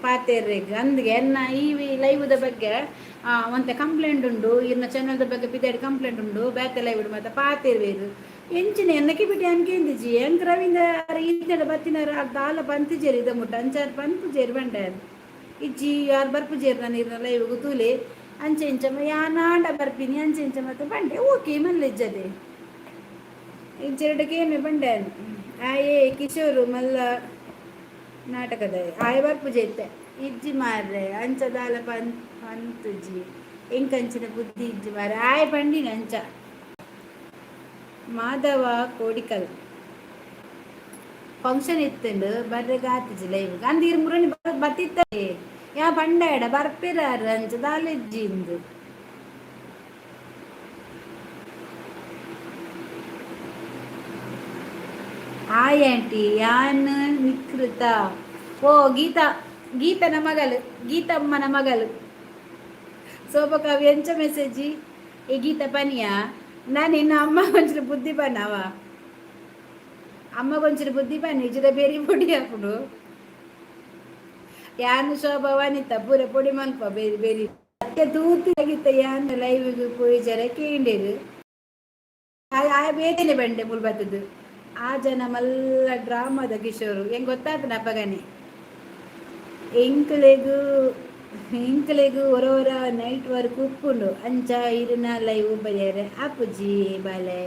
ಪಾತೇರ್ರೆಗ್ ಅಂದ್ಗೆ ಎನ್ನ ಈ ಲೈವ್ದ ಬಗ್ಗೆ ಒಂತೆ ಕಂಪ್ಲೇಂಟ್ ಉಂಡು ಇನ್ನ ಚಾನಲ್ದ ಬಗ್ಗೆ ಪಿದಾಡಿ ಕಂಪ್ಲೇಂಟ್ ಉಂಡು ಬೇತೆ ಲೈವ್ ಮತ್ತೆ ಪಾತೇರ್ವೇರು ಎಂಚಿನ ಎನ್ನಕ್ಕೆ ಬಿಟ್ಟು ಅನ್ಕೇಂದಿಜಿ ಹೆಂಗ್ ರವೀಂದ್ರ ಈತಡ ಬತ್ತಿನಾರ ದಾಲ ಪಂತುಜೇರಿ ಇದ ಮುಟ್ಟ ಅಂಚಾರ ಪನ್ಪುಜೇರಿ ಬಂಡ ಇಜ್ಜಿ ಯಾರು ಬರ್ಪುಜೇರಿ ನಾನು ಇರ್ನ ಲೈವ್ ತೂಲೆ ಅಂಚೆ ಇಂಚಮ್ಮ ಯಾನಾಂಡ ಬರ್ಪಿನಿ ಅಂಚೆ ಇಂಚ ಮತ್ತೆ ಬಂಡೆ ಓಕೆ ಮಲ್ಲ ಇಜ್ಜದೆ ಇಜ್ಜೆರಡಕ್ಕೆ ಏನೇ ಬಂಡೆ ಆಯೇ ಕಿಶೋರು ಮಲ್ಲ ನಾಟಕದ ಆಯ ಬರ್ಪುಜೆ ಇತ್ತೆ ಇಜ್ಜಿ ಮಾರ್ರೆ ಅಂಚದಾಲ ಪಂತುಜಿ ಎಂಕಂಚಿನ ಬುದ್ಧಿ ಇಜ್ಜಿ ಮಾರ್ರೆ ಆಯ ಪಂಡಿನ ಅಂಚ ಮಾಧವ ಕೋಡಿಕಲ್ ಫಂಕ್ಷನ್ ಇತ್ತಂಡು ಬರ್ರೆ ಗಾತಿಜಿ ಲೈವ್ ಅಂದಿರ್ ಮುರಣಿ ಬತ್ತಿತ್ತೆ ಯಾ ಪಂಡಾಡ ಬರ್ಪಿರಾರ ಅಂಚ ದಾಲ ಇಜ್ಜಿಂದು ಆಯ್ ಆಂಟಿ ಯಾನ್ ನಿಕೃತ ಓ ಗೀತನ ಮಗಳು ಗೀತಮ್ಮನ ಮಗಳು ಸೋಪಕಾವಿ ಎಂಚ ಮೆಸೇಜಿ ಈ ಗೀತ ಪನಿಯಾ ನಾನು ಇನ್ನು ಅಮ್ಮ ಕೊಂಚ ಬುದ್ಧಿ ಪನ್ನವ ಅಮ್ಮ ಕೊಂಚ ಬುದ್ಧಿ ಪನ್ನಿ ಇಜ್ಜದ ಬೇರೆ ಪೊಡಿ ಹಾಕುಡು ಯಾನು ಶೋಭವನಿತ ಪೂರ ಪೊಡಿ ಮಲ್ಪ ಬೇರೆ ಬೇರೆ ಅತ್ತೆ ತೂತಿ ಆಗಿತ್ತ ಯಾನ್ ಲೈವ್ಗೆ ಪೋಯಿ ಜರ ಕೇಂಡೇರು ಆಯ ಬೇತನೆ ಬಂಡೆ ಮುಲ್ಬತ್ತದು ಆ ಜನ ಮಲ್ಲ ಡ್ರಾಮಾದ ಕಿಶೋರು ಹೆಂಗೆ ಗೊತ್ತಾಗ್ತದೆ ಅಪ್ಪಗನೆ ಎಂಕ್ಲೆಗು ಹೊರ ನೈಟ್ ವರ್ಕ್ ಉಪ್ಪುಂಡು ಅಂಚ ಇರಿನ ಲೈವ್ ಬರೆಯಾರೆ ಅಪ್ಪುಜಿ ಬಾಲೆ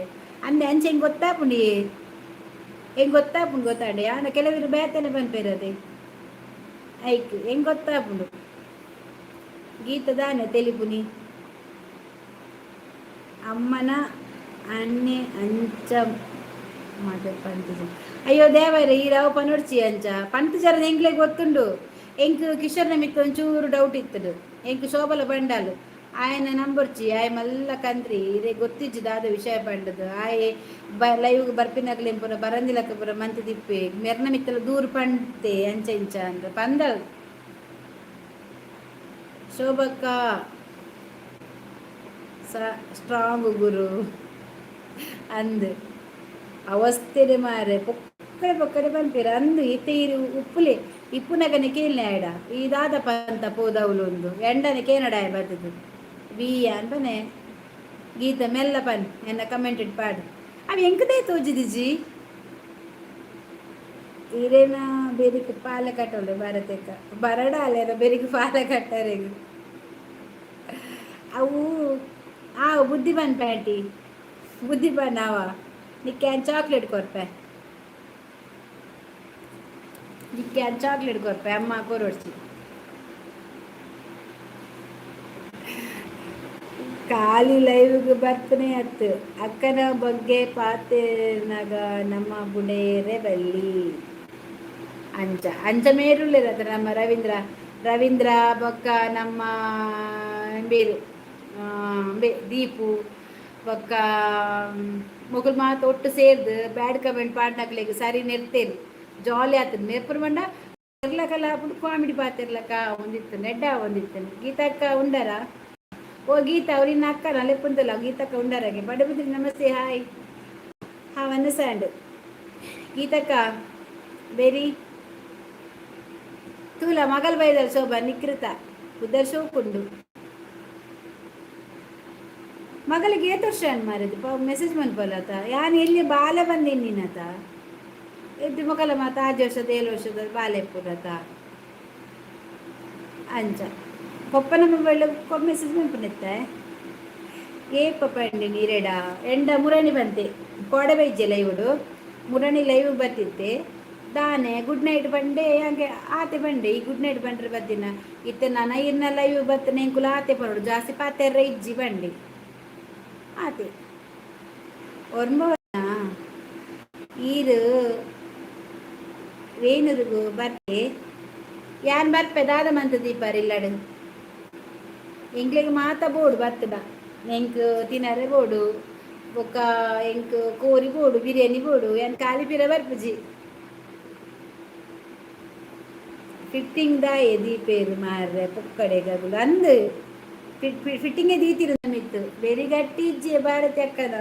ಅಂದೆ ಅಂಚೆ ಹೆಂಗೆ ಗೊತ್ತಾಪುಂಡಿ ಹೆಂಗೆ ಗೊತ್ತಾಪುಂಡು ಗೊತ್ತಾಂಡೆ ಆನ ಕೆಲವರು ಬೇತನೆ ಬಂದ್ಪೇರದೆ ಐಕ್ ಹೆಂಗೆ ಗೊತ್ತಾಪುಂಡು ಗೀತದಾನೆ ತೆಲಿಪುನಿ ಅಮ್ಮನ ಅನ್ನೆ ಅಂಚ ಮತ್ತೆ ಪಂತುಜ ಅಯ್ಯೋ ದೇವರೇ ಈ ರಾವ್ ಪನೋಡ್ಚಿ ಅಂಚ ಪಂತುಜರದ ಎಂಕ್ಲೆ ಗೊತ್ತುಂಡು ಎಂಕ್ ಕಿಶೋರ್ನ ಮಿತ್ತ ಒಂಚೂರು ಡೌಟ್ ಇತ್ತದು ಎಂಕ್ ಶೋಭಲ ಬಂಡಾಲು ಆಯನ ನಂಬರ್ಚಿ ಆಯ ಮಲ್ಲ ಕಂತ್ರಿ ಇದೇ ಗೊತ್ತಿಜ್ಜು ದಾದ ವಿಷಯ ಪಂಡದು ಆಯೆ ಲೈವ್ಗೆ ಬರ್ಪಿನಕ್ಲೆ ಪುರ ಬರಂದಿಲಕ್ಕ ಪುರ ಮಂತ್ ದಿಪ್ಪೆ ಮೆರ್ನ ಮಿತ್ತಲ ದೂರ ಪಂಡ್ತೆ ಅಂಚ ಇಂಚ ಅಂತ ಪಂದಲ್ ಶೋಭಕ್ಕ ಸ್ಟ್ರಾಂಗ್ ಗುರು ಅಂದು ಅವಸ್ಥೆಡೆ ಮಾರೆ ಪೊಕ್ಕಡೆ ಬಂತೀರ ಅಂದು ಇತ್ತೇರಿ ಉಪ್ಪುಲೆ ಇಪ್ಪುನಗನೆ ಕೇಳನೆ ಆಯ್ಡ ಈ ದಾದ ಪಂತ ಪೋದವಲು ಒಂದು ಎಂಡನೆ ಕೇನಡಾಯ ಬರ್ತದು ಬಿಯ ಅನ್ಪನೆ ಗೀತ ಮೆಲ್ಲ ಪನ್ ಎನ್ನ ಕಮೆಂಟೆಡ್ ಪಾಡು ಅವು ಎಂಕದೇ ತೋಜಿದಿಜಿ ಇರೇನ ಬೇರಿಗೆ ಪಾಲ ಕಟ್ಟೋಳೆ ಭಾರತಕ್ಕ ಬರಡ ಅಲ್ಲೇನ ಬೇರಿಗೆ ಪಾಲ ಕಟ್ಟರೆಗು ಅವು ಬುದ್ಧಿ ಬನ್ ಪ್ಯಾಂಟಿ ಬುದ್ಧಿ ಬನ್ ಅವ ನಿಕ್ಕ್ಯಾನ್ ಚಾಕ್ಲೇಟ್ ಕೊರ್ಪೆ ಅಮ್ಮ ಕೊರೊಡ್ಸಿ ಖಾಲಿ ಲೈವ್ಗೆ ಬರ್ತನೆ ಅತ್ತು ಅಕ್ಕನ ಬಗ್ಗೆ ಪಾತೆನಾಗ ನಮ್ಮ ಬುಡೇರೆ ಬಲ್ಲಿ ಅಂಚ ಮೇರುಳ್ಳಿರತ್ತ ನಮ್ಮ ರವೀಂದ್ರ ಬೊಕ್ಕ ನಮ್ಮ ಬೇರು ದೀಪು ಬೊಕ್ಕ ಮುಗುಲ್ ಮಾತು ಒಟ್ಟು ಸೇರ್ದು ಬ್ಯಾಡ್ ಕಮೆಂಟ್ ಪಾಡ್ನಕ್ಲೆಗ್ ಸರಿ ನೆರ್ತೇರು ಜಾಲಿ ಆಗ್ತದೆ ನೆರ್ಪುರ್ ಬಂಡ ಇರ್ಲಕ್ಕಲ್ಲ ಕಾಮಿಡಿ ಪಾತಿರ್ಲಕ್ಕ ಒಂದಿತ್ತು ನೆಡ್ಡ ಒಂದಿತ್ತು ಗೀತಕ್ಕ ಉಂಡರ ಓ ಗೀತಾ ಅವ್ರಿನ್ನ ಅಕ್ಕನ ಲೆಪ್ಪುಂತಲ್ಲ ಗೀತಕ್ಕ ಉಂಡರಾಗೆ ಬಡಬುದ್ರಿ ನಮಸ್ತೆ ಹಾಯ್ ವನ್ನಸ್ಯಾಂಡ್ ಗೀತಕ್ಕ ಬೇರಿ ತೂಲ ಮಗಲ್ ಬೈದಲ್ ಶೋಭಾ ನಿಕೃತ ಉದ್ದರ್ ಶೋಕುಂಡು ಮಗಳಿಗೆ ಏತು ವರ್ಷ ಮಾರಿದ್ದು ಮೆಸೇಜ್ ಮನ್ಪಲ್ಲತ್ತ ಯಾನು ಎಲ್ಲಿ ಬಾಲೆ ಬಂದೇನಿ ನೀನತ ಎದ್ದು ಮಕ್ಕಳ ಮಾತ 6 ವರ್ಷದ 7 ವರ್ಷದ ಬಾಲೆ ಪುರತ ಅಂಚ ಪಪ್ಪನ ಮೊಬೈಲ್ ಮೆಸೇಜ್ ಮನ್ಪುನೆತ್ತ ಏ ಪಪ್ಪ ಅಂಡಿ ನೀರೆಡ ಎಂಡ ಮುರಣಿ ಬಂತೆ ಕೋಡೆ ಬೈಜೆ ಲೈವ್ಡು ಮುರಣಿ ಲೈವ್ ಬರ್ತಿತ್ತೆ ದಾನೆ ಗುಡ್ ನೈಟ್ ಬಂಡೆ ಹಂಗೆ ಆತೆ ಬಂಡೆ ಈ ಗುಡ್ ನೈಟ್ ಬಂಡ್ರೆ ಬದ್ದಿನ ಇತ್ತೆ ನಾನು ಇನ್ನ ಲೈವ್ ಬರ್ತನೆ ಎಂಕುಲ ಆತೆ ಪರೋಡು ಜಾಸ್ತಿ ಪಾತೆರ್ರ ಇಜ್ಜಿ ಬಂಡಿ ಆತೆ ಒರ್ಮವನ ಈರು ವೇಣುರುಗು ಬರ್ತೆ ಯಾನ್ ಬರ್ಪೆ ದಾದ ಮಂತ ದೀಪಾರ ಇಲ್ಲಡು ಎಂಕ್ಲೆಗ್ ಮಾತ ಬೋಡು ಬರ್ತದ ಎಂಕ್ ತಿನ್ನರೆ ಬೋಡು ಬೊಕ್ಕ ಎಂಕ್ ಕೋರಿ ಬೋಡು ಬಿರಿಯಾನಿ ಬೋಡು ಯಾನ್ ಖಾಲಿ ಪಿರ ಬರ್ಪುಜಿ ಫಿಟ್ಟಿಂಗ್ ದಾಯೆ ದೀಪೇರು ಮಾರ್ರೆ ಪೊಕ್ಕಡೆಗಗಳು ಅಂದು ಫಿಟ್ಟಿಂಗೇ ದೀತಿರು ನಮಿತ್ತು ಬೇರೆ ಗಟ್ಟಿ ಇಜ್ಜಿ ಭಾರತ ಅಕ್ಕನ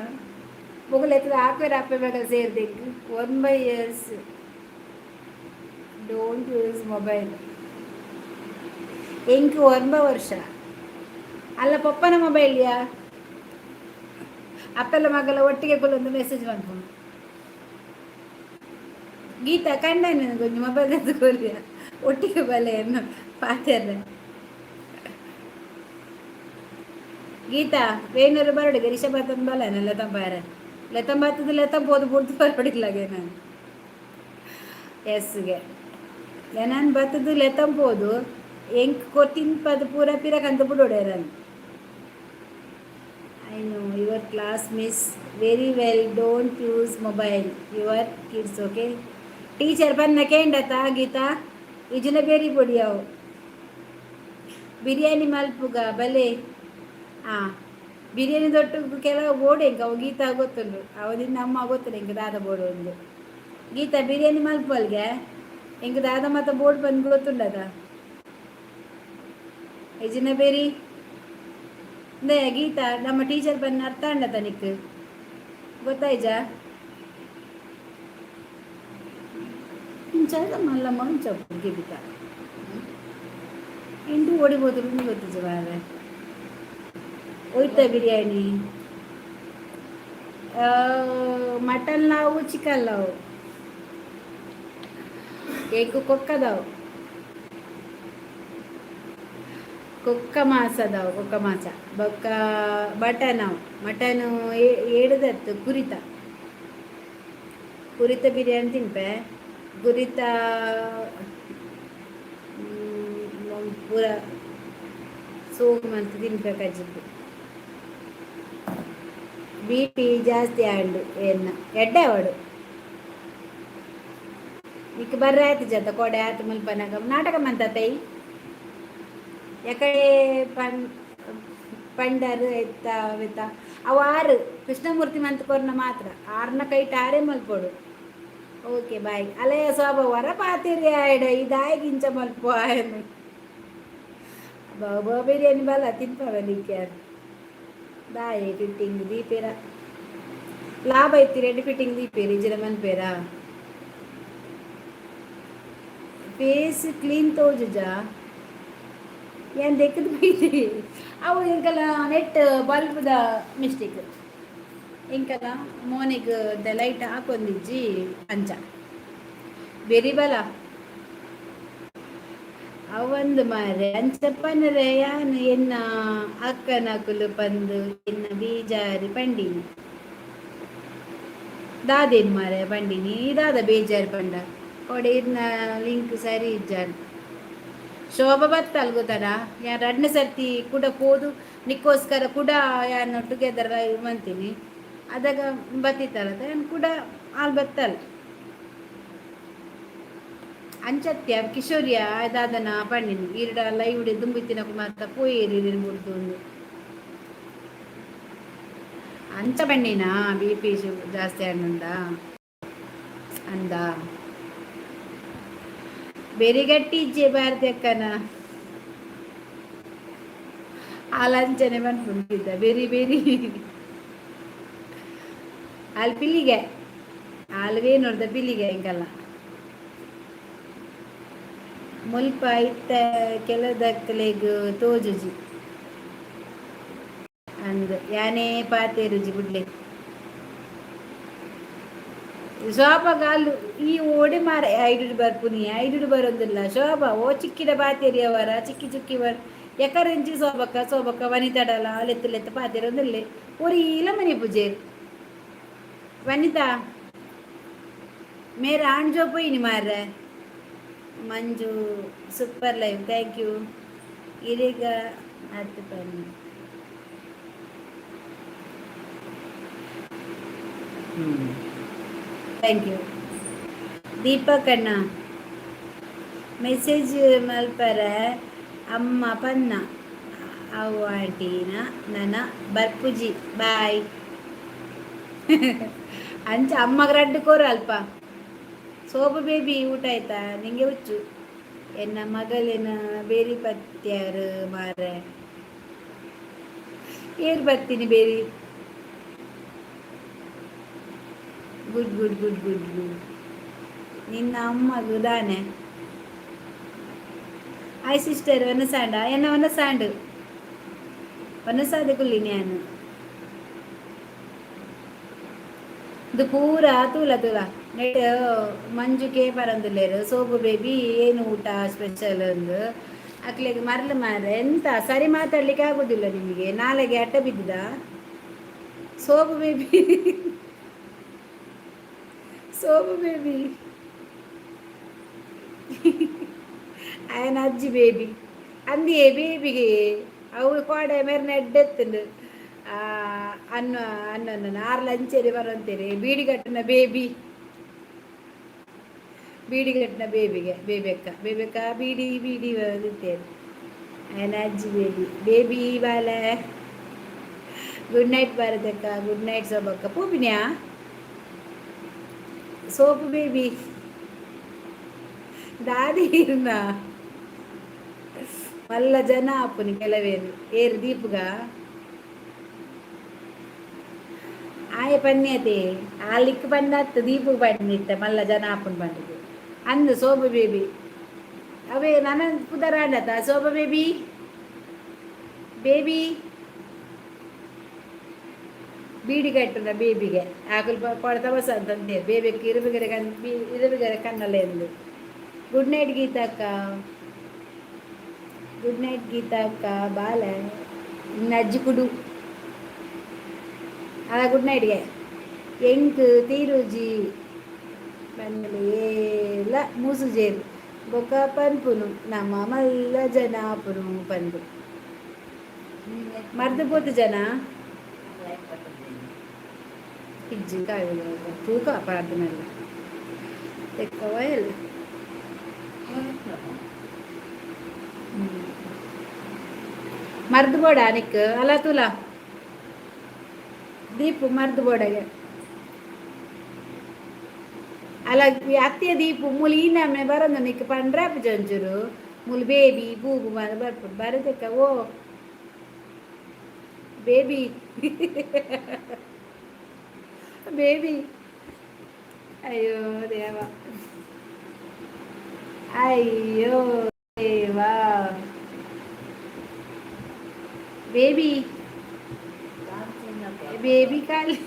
ಬೊಗಲ ಎತ್ತದ ಹಾಕ್ವೇರ್ ಹಾಪೆ ಬೇಗ ಸೇರ್ದೆಕ್ 1 years ಡೋಂಟ್ ಯೂಸ್ ಮೊಬೈಲ್ ಎಂಕ್ 1 ವರ್ಷ ಅಲ್ಲ ಪಪ್ಪನ ಮೊಬೈಲ್ ಯಾ ಅಪ್ಪೆಲ್ಲ ಮಗಲ ಒಟ್ಟಿಗೆ ಕೊಲ್ಲೊಂದು ಮೆಸೇಜ್ ಬಂತು ಗೀತಾ ಕಂಡ ನನಗೊಂದು ಮೊಬೈಲ್ ಎತ್ಕೊಳ್ಲಿಯ ಒಟ್ಟಿಗೆ ಬಲೆಯನ್ನು ಪಾತ್ರೆ ಗೀತಾ ವೇಣೂರು ಬರಡಿಗೆ ರಿಷಭತನ ಬಲನ ಲತಂಬಾರ ಲತಂಬತ್ತದ ಲತಂಬೋದು ಬುಡ್ದು ಬರಡಿಲ್ಲಾಗೆ ನಾನು ಎಸ್ಗೆ ನಾನು ಬತ್ತದು ಲೆತಂಬೋದು ಎಂಕ್ ಕೊಟ್ಟಿನ್ಪದು ಪೂರ ಪಿರಕಂತ ಬಿಡೋಡೆ ನಾನು I know your class miss very well. Don't use mobile. Your kids, okay? Teacher ಬಂದ ಕೇಂಡತ ಗೀತಾ ಇಜುನ ಬೇರಿ ಪೊಡಿಯಾವು ಬಿರಿಯಾನಿ ಮಲ್ಪುಗ ಬಲೆ ಬಿರಿಯಾನಿ ದೊಟ್ಟು ಕೆಲವು ಬೋರ್ಡ್ ಎಂಕ ಅವು ಗೀತಾ ಗೊತ್ತುಂಡು ಅವದಿಂದ ಅಮ್ಮ ಗೊತ್ತಿಲ್ಲ ಎಂಕ ದಾದ ಬೋರ್ಡ್ ಒಂದು ಗೀತಾ ಬಿರಿಯಾನಿ ಮಲ್ಪಲ್ಗೆ ಎಂಕ ದಾದ ಮತ್ತ ಬೋರ್ಡ್ ಬಂದು ಗೊತ್ತುಂಡದ ಇಜುನ ಬೇರಿ ದೇ ಗೀತಾ ನಮ್ಮ ಟೀಚರ್ ಬಂದು ಅರ್ಥ ಅಂಡ ತನಿಕ್ ಗೊತ್ತಾಯ್ಜ ಇಂಚದ ಮಲ್ಲ ಮಂಚ ಗೀತಾ ಇಂಟು ಓಡಿಬೋದು ಗೊತ್ತಿಜ ಬಾರೆ ಹೋಯ್ತ ಬಿರಿಯಾನಿ ಮಟನ್ ಲಾವು ಚಿಕನ್ ಲಾವು ಏಕು ಕೊಕ್ಕದಾವು ಕೊಕ್ಕ ಮಾಸ ಅದಾವು ಕೊಕ್ಕ ಮಾಸ ಬೊಕ್ಕ ಮಟನು ಏಡದತ್ತು ಕುರಿತ ಬಿರಿಯಾನಿ ತಿನ್ಪೆ ಕುರಿತ ಪೂರ ಸೋಮು ಅಂತ ತಿನ್ಬೇಕಾಗಿತ್ತು BP ಜಾಸ್ತಿ ಆಂಡು ಏನು ಎಡ್ಡೆ ಅವಡು ನಿಕ್ ಬರ್ರೆ ಆಯ್ತು ಜತ ಕೊಡೆ ಆಯ್ತು ಮುಲ್ಪನಾಗ ನಾಟಕ ಮಂತೈ ಯಾಕಡೆ ಪಂಡರು ಎತ್ತ ಅವು 6 ಕೃಷ್ಣಮೂರ್ತಿ ಮಂತ್ಕೊರ್ನ ಮಾತ್ರ 6ನ ಕೈಟ್ 6 ಮಲ್ಪೋಡು ಓಕೆ ಬಾಯ್ ಅಲೆಯ ಸ್ವಭಾವರ ಪಾತಿರಿ ಆಯ್ಡ ಇದಾಯ ಗಿಂಚ ಮಲ್ಪೋ ಆಯನು ಬಾಬಾ ಬಿರಿಯಾನಿ ಬಲ ತಿನ್ಪವಲಿಕ್ಕೆ ದಾಯ ಫಿಟ್ಟಿಂಗ್ ದೀಪೇರ ಲಾಭ ಐತಿ ರೆಡಿ ಫಿಟ್ಟಿಂಗ್ ದೀಪೇರಿ ಜನ ಮನ್ಪೇರ ಫೇಸ್ ಕ್ಲೀನ್ ತೋಜುಜಾ ಏನು ದೆಕ್ಕದು ಬೈತಿ ಅವು ಇಂಕಲ್ಲ ನೆಟ್ ಬಲ್ಬ್ದ ಮಿಸ್ಟೇಕ್ ಇಂಕಲ್ಲ ಮೋನಿಗೆ ದ ಲೈಟ್ ಹಾಕೊಂದಿಜ್ಜಿ ಅಂಚ ಬೆರಿ ಬಲ ಅವಂದು ಮಾರೆ ಅಂಚಪ್ಪನರೆ ಯಾನು ಎನ್ನ ಅಕ್ಕನಕುಲು ಪಂದು ಎನ್ನ ಬೀಜಾರಿ ಪಂಡಿನಿ ದಾದೇನು ಮಾರೆ ಪಂಡಿನಿ ದಾದ ಬೇಜಾರು ಪಂಡ ಕೊಡೆ ಇನ್ನ ಲಿಂಕ್ ಸರಿ ಇಜ್ಜಾನು ಶೋಭ ಬತ್ತಲ್ ಗೊತ್ತಾರ ಯಾರು 2 ಸರ್ತಿ ಕೂಡ ಹೋದು ನಿಕ್ಕೋಸ್ಕರ ಕೂಡ ಯಾನು ಟುಗೆದರ್ ಮಂತೀನಿ ಅದಾಗ ಬತ್ತಿತ್ತಲ್ಲ ಏನು ಕೂಡ ಅಲ್ಲಿ ಬತ್ತಲ್ಲ ಅಂಚತ್ಯ ಕಿಶೋರಿಯ ಅದಾದನ ಪಣ್ಣಿನಿ ಈರಡ ಲೈವ್ಡೆ ದುಂಬಿತ್ತಿನಕು ಮಾತ ಪೋಯೇರಿ ಬಿಡ್ತು ಒಂದು ಅಂಚ ಪಣ್ಣಿನ BP ಜಾಸ್ತಿ ಅನ್ನುಂಡ ಅಂದ ಬೇರೆ ಗಟ್ಟಿ ಇಜ್ಜೆ ಭಾರತಿ ಅಕ್ಕನ ಆಲಂಚನೆ ಬಂದ್ಬಿಟ್ಟಿದ್ದ ಬೇರಿ ಅಲ್ಲಿ ಪಿಲ್ಲಿಗೆ ಆಲ್ವೇ ನೋಡ್ದ ಪಿಲ್ಲಿಗೆ ಹೆಂಗಲ್ಲ ಮುಲ್ಪ ಇತ್ತ ಕೆಲದಕ್ಕಲೆಗ್ ತೋಜುಜಿ ಅಂದು ಯಾನೇ ಪಾತೆ ರುಜಿ ಬಿಡ್ಲಿ ಶೋಭಾ ಗಾಲು ಈ ಓಡಿ ಮಾರ ಐದು ಬರ್ಪುನಿ ಐದು ಬರೋದಿಲ್ಲ ಶೋಭಾ ಓ ಚಿಕ್ಕಿದ ಪಾತೇರಿ ಅವರ ಚಿಕ್ಕಿ ಚಿಕ್ಕಿ ಬರ್ ಎಕರೆಂಚಿ ಸೋಬಕ್ಕ ವನಿತಾಡಲ್ಲ ಲೆತ್ತು ಪಾತಿರೋದಿಲ್ಲ ஒரு இளமணி பூஜை வனிதா मेरा आन जो போய் நீ मार रहा है Manju super live thank you इरेगा आते पन्नी थैंक यू दीपक अन्ना ಮೆಸೇಜ್ ಮಲ್ಪರ ಅಮ್ಮ ಪನ್ನ ಅವು ಆಂಟಿನ ನನ್ನ ಬರ್ಪುಜಿ ಬಾಯ್ ಅಂಚ ಅಮ್ಮಗ ರಡ್ಡು ಕೋರು ಅಲ್ಪ ಸೋಪು ಬೇಬಿ ಊಟ ಆಯ್ತಾ ನಿಂಗೆ ಹುಚ್ಚು ಎನ್ನ ಮಗಳಿನ ಬೇರಿ ಪತ್ಯಾರು ಮಾರೆ ಏರ್ ಬರ್ತೀನಿ very good good good good good ನಿನ್ನ ಅಮ್ಮಗು ದಾನೆ ಆಯ್ ಸಿಸ್ಟರ್ ಒನಸಾಂಡ ಎನ್ನ ಒನಸಾಂಡು ಒನಸಾದ ಕುಲ್ಲಿ ನಾನು ಇದು ಪೂರ ತೂಲ ನೆಟ್ ಮಂಜುಗೆ ಬರಂದಿಲ್ಲೇರು ಸೋಪು ಬೇಬಿ ಏನು ಊಟ ಸ್ಪೆಷಲ್ ಒಂದು ಅಕ್ಲೆಗೆ ಮರಳು ಮಾರೆ ಎಂತ ಸರಿ ಮಾತಾಡ್ಲಿಕ್ಕೆ ಆಗೋದಿಲ್ಲ ನಿಮಗೆ ನಾಳೆಗೆ ಅಟ್ಟ ಬಿದ್ದಿದ ಸೋಪು ಬೇಬಿ ಸೋಪು ಬೇಬಿ ఆయన అజ్జి బేబీ అంది బేబీకి ಅವಳು ಕೋಡೆ ಮೇರ್ನ ಎಡ್ಡೆತ್ತಂದು ಅನ್ನ ಆರ್ಲ ಅಂಚೇರಿ ಬರಂತೀರಿ ಬೀಡಿಗಟ್ಟಿನ ಬೇಬಿಗೆ ಬೀಡಿ ಇರ್ತೇನೆ ఆయన ಅಜ್ಜಿ ಬೇಬಿ ಬಾಲ ಗುಡ್ ನೈಟ್ ಬಾರದಕ್ಕ ಗುಡ್ ನೈಟ್ ಸೋಬಕ್ಕ ಪೂಪಿನ್ಯಾ ಸೋಪು ಬೇಬಿ ದಾದಿ ಇರ್ನ ಮಲ್ಲ ಜನ ಅಪ್ಪನಿ ಕೆಲವೇನು ಏರು ದೀಪಗ ಆಯ ಪನ್ಯತೆ ಆ ಲಿಕ್ ಬಂದತ್ತ ದೀಪಗ ಬಂದಿತ್ತ ಮಲ್ಲ ಜನ ಅಪ್ಪನ ಬಂದಿದ್ದು ಅಂದು ಸೋಬ ಬೇಬಿ ಅವೇ ನನ್ನ ಪುದರ ಅಂಡತ ಸೋಬ ಬೇಬಿ ಬೀಡಿ ಕಟ್ಟುನ ಬೇಬಿಗೆ ಆಕಲ್ ಕೊಡ್ತ ಬಸ ಅಂತಂದೆ ಬೇಬಿಗೆ ಇರುಬಿಗರೆ ಕಣ್ಣಲ್ಲ ಎಂದು ಗುಡ್ ನೈಟ್ ಗೀತಕ್ಕ ಗುಡ್ ನೈಟ್ ಗೀತಕ್ಕ ಬಾಲ ಇನ್ನು ಅಜ್ಜಿ ಕುಡು ಅದ ಗುಡ್ ನೈಟ್ಗೆ ಎಂಕ್ ತೀರುಜಿ ಬಂದಲಿ ಎಲ್ಲ ಮೂಸುಜೇರು ಬೊಕ್ಕ ಪನ್ಪುನು ನಮ್ಮ ಮಲ್ಲ ಜನ ಪುನು ಪಂದು ಮರ್ದು ಪೋತು ಜನ ಇಜ್ಜಿ ಕಾಯಿ ತೂಕ ಪ್ರಾರ್ಥನೆಲ್ಲ ತೆಕ್ಕವ ಎಲ್ಲ ಮರ್ದು ಬೋಡ ನಿಕ್ ಅಲ್ಲ ತುಲ ದೀಪು ಮರ್ದು ಬೋಡಗೆ ಅಲ್ಲ ಅತ್ತೆಯ ದೀಪು ಮುಲ್ ಈ ನಮ್ಮನೆ ಬರೋದು ನಿಕ್ ಪಂಡ್ರಾಪ ಜಂಜುರು ಮುಲ್ ಬೇಬಿ ಬೂಬು ಮರ ಬರ್ಪುಡು ಬರದಕ್ಕ ಓ ಬೇಬಿ ಅಯ್ಯೋ ದೇವ ಬೇಬಿ ಕಾಲಿ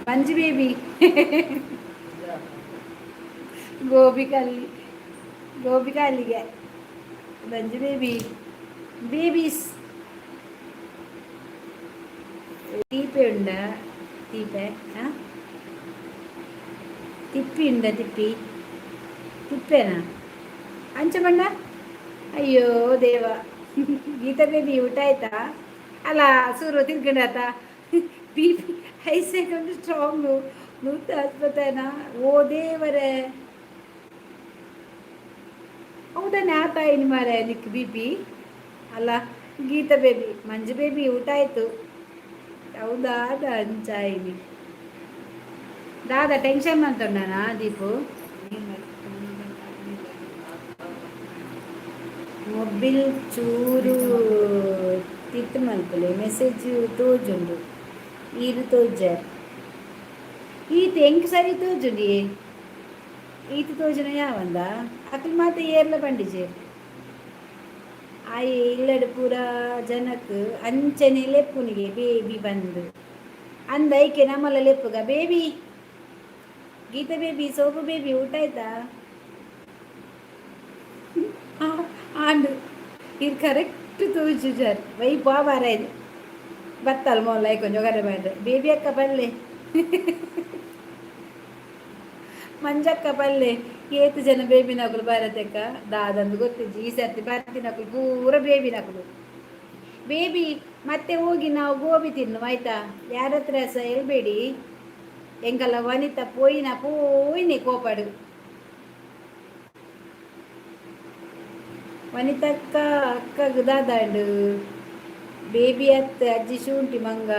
ಮಂಜು ಬೇಬಿ ಗೋಬಿ ಕಾಲಿಗೆ ಮಂಜು ಬೇಬೀಸ್ തീപ്പ ഉണ്ട് ತಿಪ್ಪೇನಾ ಅಂಚ ಬಣ್ಣ ಅಯ್ಯೋ ದೇವ ಗೀತಾ ಬೇಬಿ ಊಟ ಆಯ್ತಾ ಅಲ್ಲ ಸೂರು ತಿನ್ಕೊಂಡಾತ ಬಿ ಪಿ ಐಸೆಕೊಂಡು ಸ್ಟ್ರಾಂಗು ನೂತ ಆಸ್ಪತ್ರೆನಾ ಓ ದೇವರೇ ಹೌದಾನೆ ಆತ ಇನ್ನು ಮಾರೆ ನಿಕ್ ಬಿ ಪಿ ಅಲ್ಲ ಗೀತಾ ಬೇಬಿ ಮಂಜು ಬೇಬಿ ಊಟ ಆಯ್ತು ಹೌದಾ ಅದ ಅಂಚಾಯಿನಿ ದಾದಾ ಟೆನ್ಷನ್ ಮಾಡ್ಕೊಂಡನಾ ದೀಪು ಮೊಬೈಲ್ ಚೂರು ತಿತ್ತು ಮಲ್ಪಲೆ ಮೆಸೇಜ್ ತೋಜುಂಡು ಈರು ತೋಜ ಈತ ಹೆಂಗೆ ಸರಿ ತೋಜುಂಡಿ ಈತ ತೋಜನ ಯಾವಂದ ಅಕ್ಲು ಮಾತ ಏರ್ಲ ಬಂಡಿಜೆ ಆಯೆ ಇಲ್ಲಡು ಪೂರ ಜನಕ್ ಅಂಚನೆ ಲೆಪ್ಪುನಿಗೆ ಬೇಬಿ ಬಂದು ಅಂದ ಐಕೆ ನಮ್ಮಲ್ಲ ಲೆಪ್ಪುಗ ಬೇಬಿ ಗೀತಾ ಬೇಬಿ ಸೋಪು ಬೇಬಿ ಊಟ ಆಯ್ತಾ ಆಂಡು ಇದು ಕರೆಕ್ಟ್ ತೂಜುಜರ್ ವೈ ಪಾವಾರ ಇದು ಬತ್ತಲ್ ಮೊಲ್ಲ ಕೊಂಚ ಜೊಗರೆ ಬೇಡ ಬೇಬಿ ಅಕ್ಕ ಬಲ್ಲೆ ಮಂಜಕ್ಕ ಬಲ್ಲೆ ಏತು ಜನ ಬೇಬಿ ನಕಲು ಬರತಕ್ಕ ದಾದಂದು ಗೊತ್ತಿಜ್ಜಿ ಈ ಸರ್ತಿ ಬರ್ತಿ ನಕಲು ಪೂರ ಬೇಬಿ ನಕಲು ಬೇಬಿ ಮತ್ತೆ ಹೋಗಿ ನಾವು ಗೋಬಿ ತಿನ್ನು ಆಯ್ತಾ ಯಾರ ಹತ್ರ ಸಹ ಹೇಳ್ಬೇಡಿ ಎಂಕಲ್ಲ ವನಿತಾ ಪೋಯಿನಿ ಕೋಪಾಡು ವನಿತಕ್ಕ ಅಕ್ಕಗ ದಾದಾಂಡು ಬೇಬಿ ಅತ್ತ ಅಜ್ಜಿ ಶೂಂಟಿ ಮಂಗ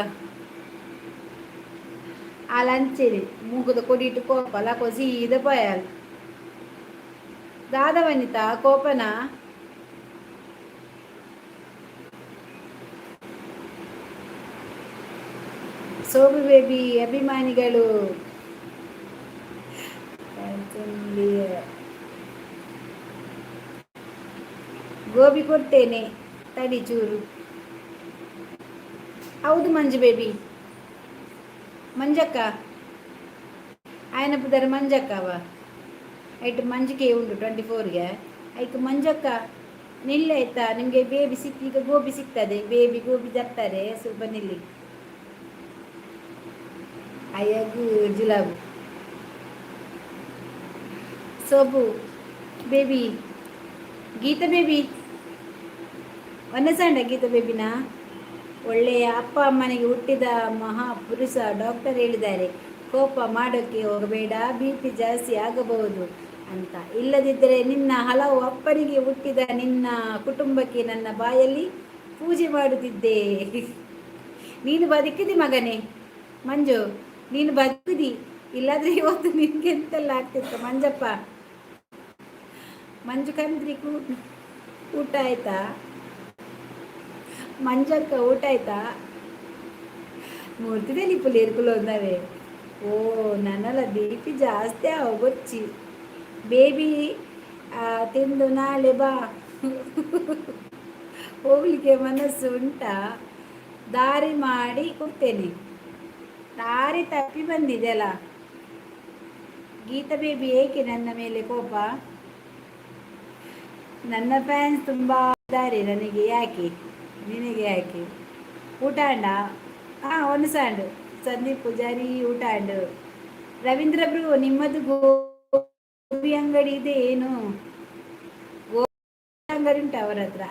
ಆ ಲಂಚೇರಿ ಮೂಗುದ ಕೊಡಿಟ್ಟು ಕೋಪಲ ಸೀದ ಪಯಾಲ್ ದಾದ ವನಿತಾ ಕೋಪನ ಸೋಬು ಬೇಬಿ ಅಭಿಮಾನಿಗಳು ಗೋಬಿ ಕೊಡ್ತೇನೆ ತಡಿ ಚೂರು ಹೌದು ಮಂಜು ಬೇಬಿ ಮಂಜಕ್ಕ ఆయన ಪುದರ್ ಮಂಜಕ್ಕವ ಐಟ್ ಮಂಜಿಗೆ ಉಂಟು 24ಗೆ ಐಕ್ ಮಂಜಕ್ಕ ನಿಲ್ಲಿ ಆಯ್ತಾ ನಿಮಗೆ ಬೇಬಿ ಈಗ ಗೋಬಿ ಸಿಗ್ತದೆ ಬೇಬಿ ಗೋಬಿ ತರ್ತಾರೆ ಸ್ವಲ್ಪ ನಿಲ್ಲಿ ಅಯ್ಯಗು ಜುಲಾಬು ಸೋಬು ಬೇಬಿ ಗೀತಾ ಬೇಬಿ ಒನ್ನಸಾಂಡ ಗೀತಾ ಬೇಬಿನ ಒಳ್ಳೆಯ ಅಪ್ಪ ಅಮ್ಮನಿಗೆ ಹುಟ್ಟಿದ ಮಹಾಪುರುಷ ಡಾಕ್ಟರ್ ಹೇಳಿದ್ದಾರೆ ಕೋಪ ಮಾಡೋಕ್ಕೆ ಹೋಗಬೇಡ BP ಜಾಸ್ತಿ ಆಗಬಹುದು ಅಂತ ಇಲ್ಲದಿದ್ದರೆ ನಿನ್ನ ಹಲವು ಅಪ್ಪನಿಗೆ ಹುಟ್ಟಿದ ನಿನ್ನ ಕುಟುಂಬಕ್ಕೆ ನನ್ನ ಬಾಯಲ್ಲಿ ಪೂಜೆ ಮಾಡುತ್ತಿದ್ದೆ ನೀನು ಬದುಕಿದಿ ಮಗನೇ ಮಂಜು ನೀನು ಬದುಕಿದಿ ಇಲ್ಲಾದ್ರೆ ಇವತ್ತು ನಿನ್ಗೆ ಎಂತೆಲ್ಲ ಆಗ್ತಿತ್ತು ಮಂಜಪ್ಪ ಮಂಜು ಕಂದ್ರಿ ಊಟ ಆಯ್ತಾ ಮಂಜಕ್ಕ ಊಟ ಆಯ್ತಾ ಮೂರ್ತಿದಲ್ಲಿ ಪುಲಿಯರ್ಕುಲು ಒಂದವೆ ಓ ನನ್ನಲ್ಲ BP ಜಾಸ್ತಿ ಗೊಚ್ಚಿ ಬೇಬಿ ತಿಂದು ನಾಳೆ ಬಾ ಹೋಗ್ಲಿಕ್ಕೆ ಮನಸ್ಸು ಉಂಟಾ ದಾರಿ ಮಾಡಿ ಕೊಡ್ತೇನೆ ದಾರಿ ತಪ್ಪಿ ಬಂದಿದೆ ಅಲ್ಲ ಗೀತಾ ಬೇಬಿ ಏಕೆ ನನ್ನ ಮೇಲೆ ಕೋಪ ನನ್ನ ಫ್ಯಾನ್ಸ್ ತುಂಬ ಇದ್ದಾರೆ ನನಗೆ ಯಾಕೆ ನಿನಗೆ ಯಾಕೆ ಊಟ ಅಂಡ ಒಂದು ಸಾಂಡು ಸಂದೀಪ್ ಪೂಜಾರಿ ಊಟ ಅಂಡು ರವೀಂದ್ರ ಬ್ರೂ ನಿಮ್ಮದು ಗೋಬಿ ಅಂಗಡಿ ಇದೆ ಏನು ಗೋಬಿ ಅಂಗಡಿ ಉಂಟು ಅವರ ಹತ್ರ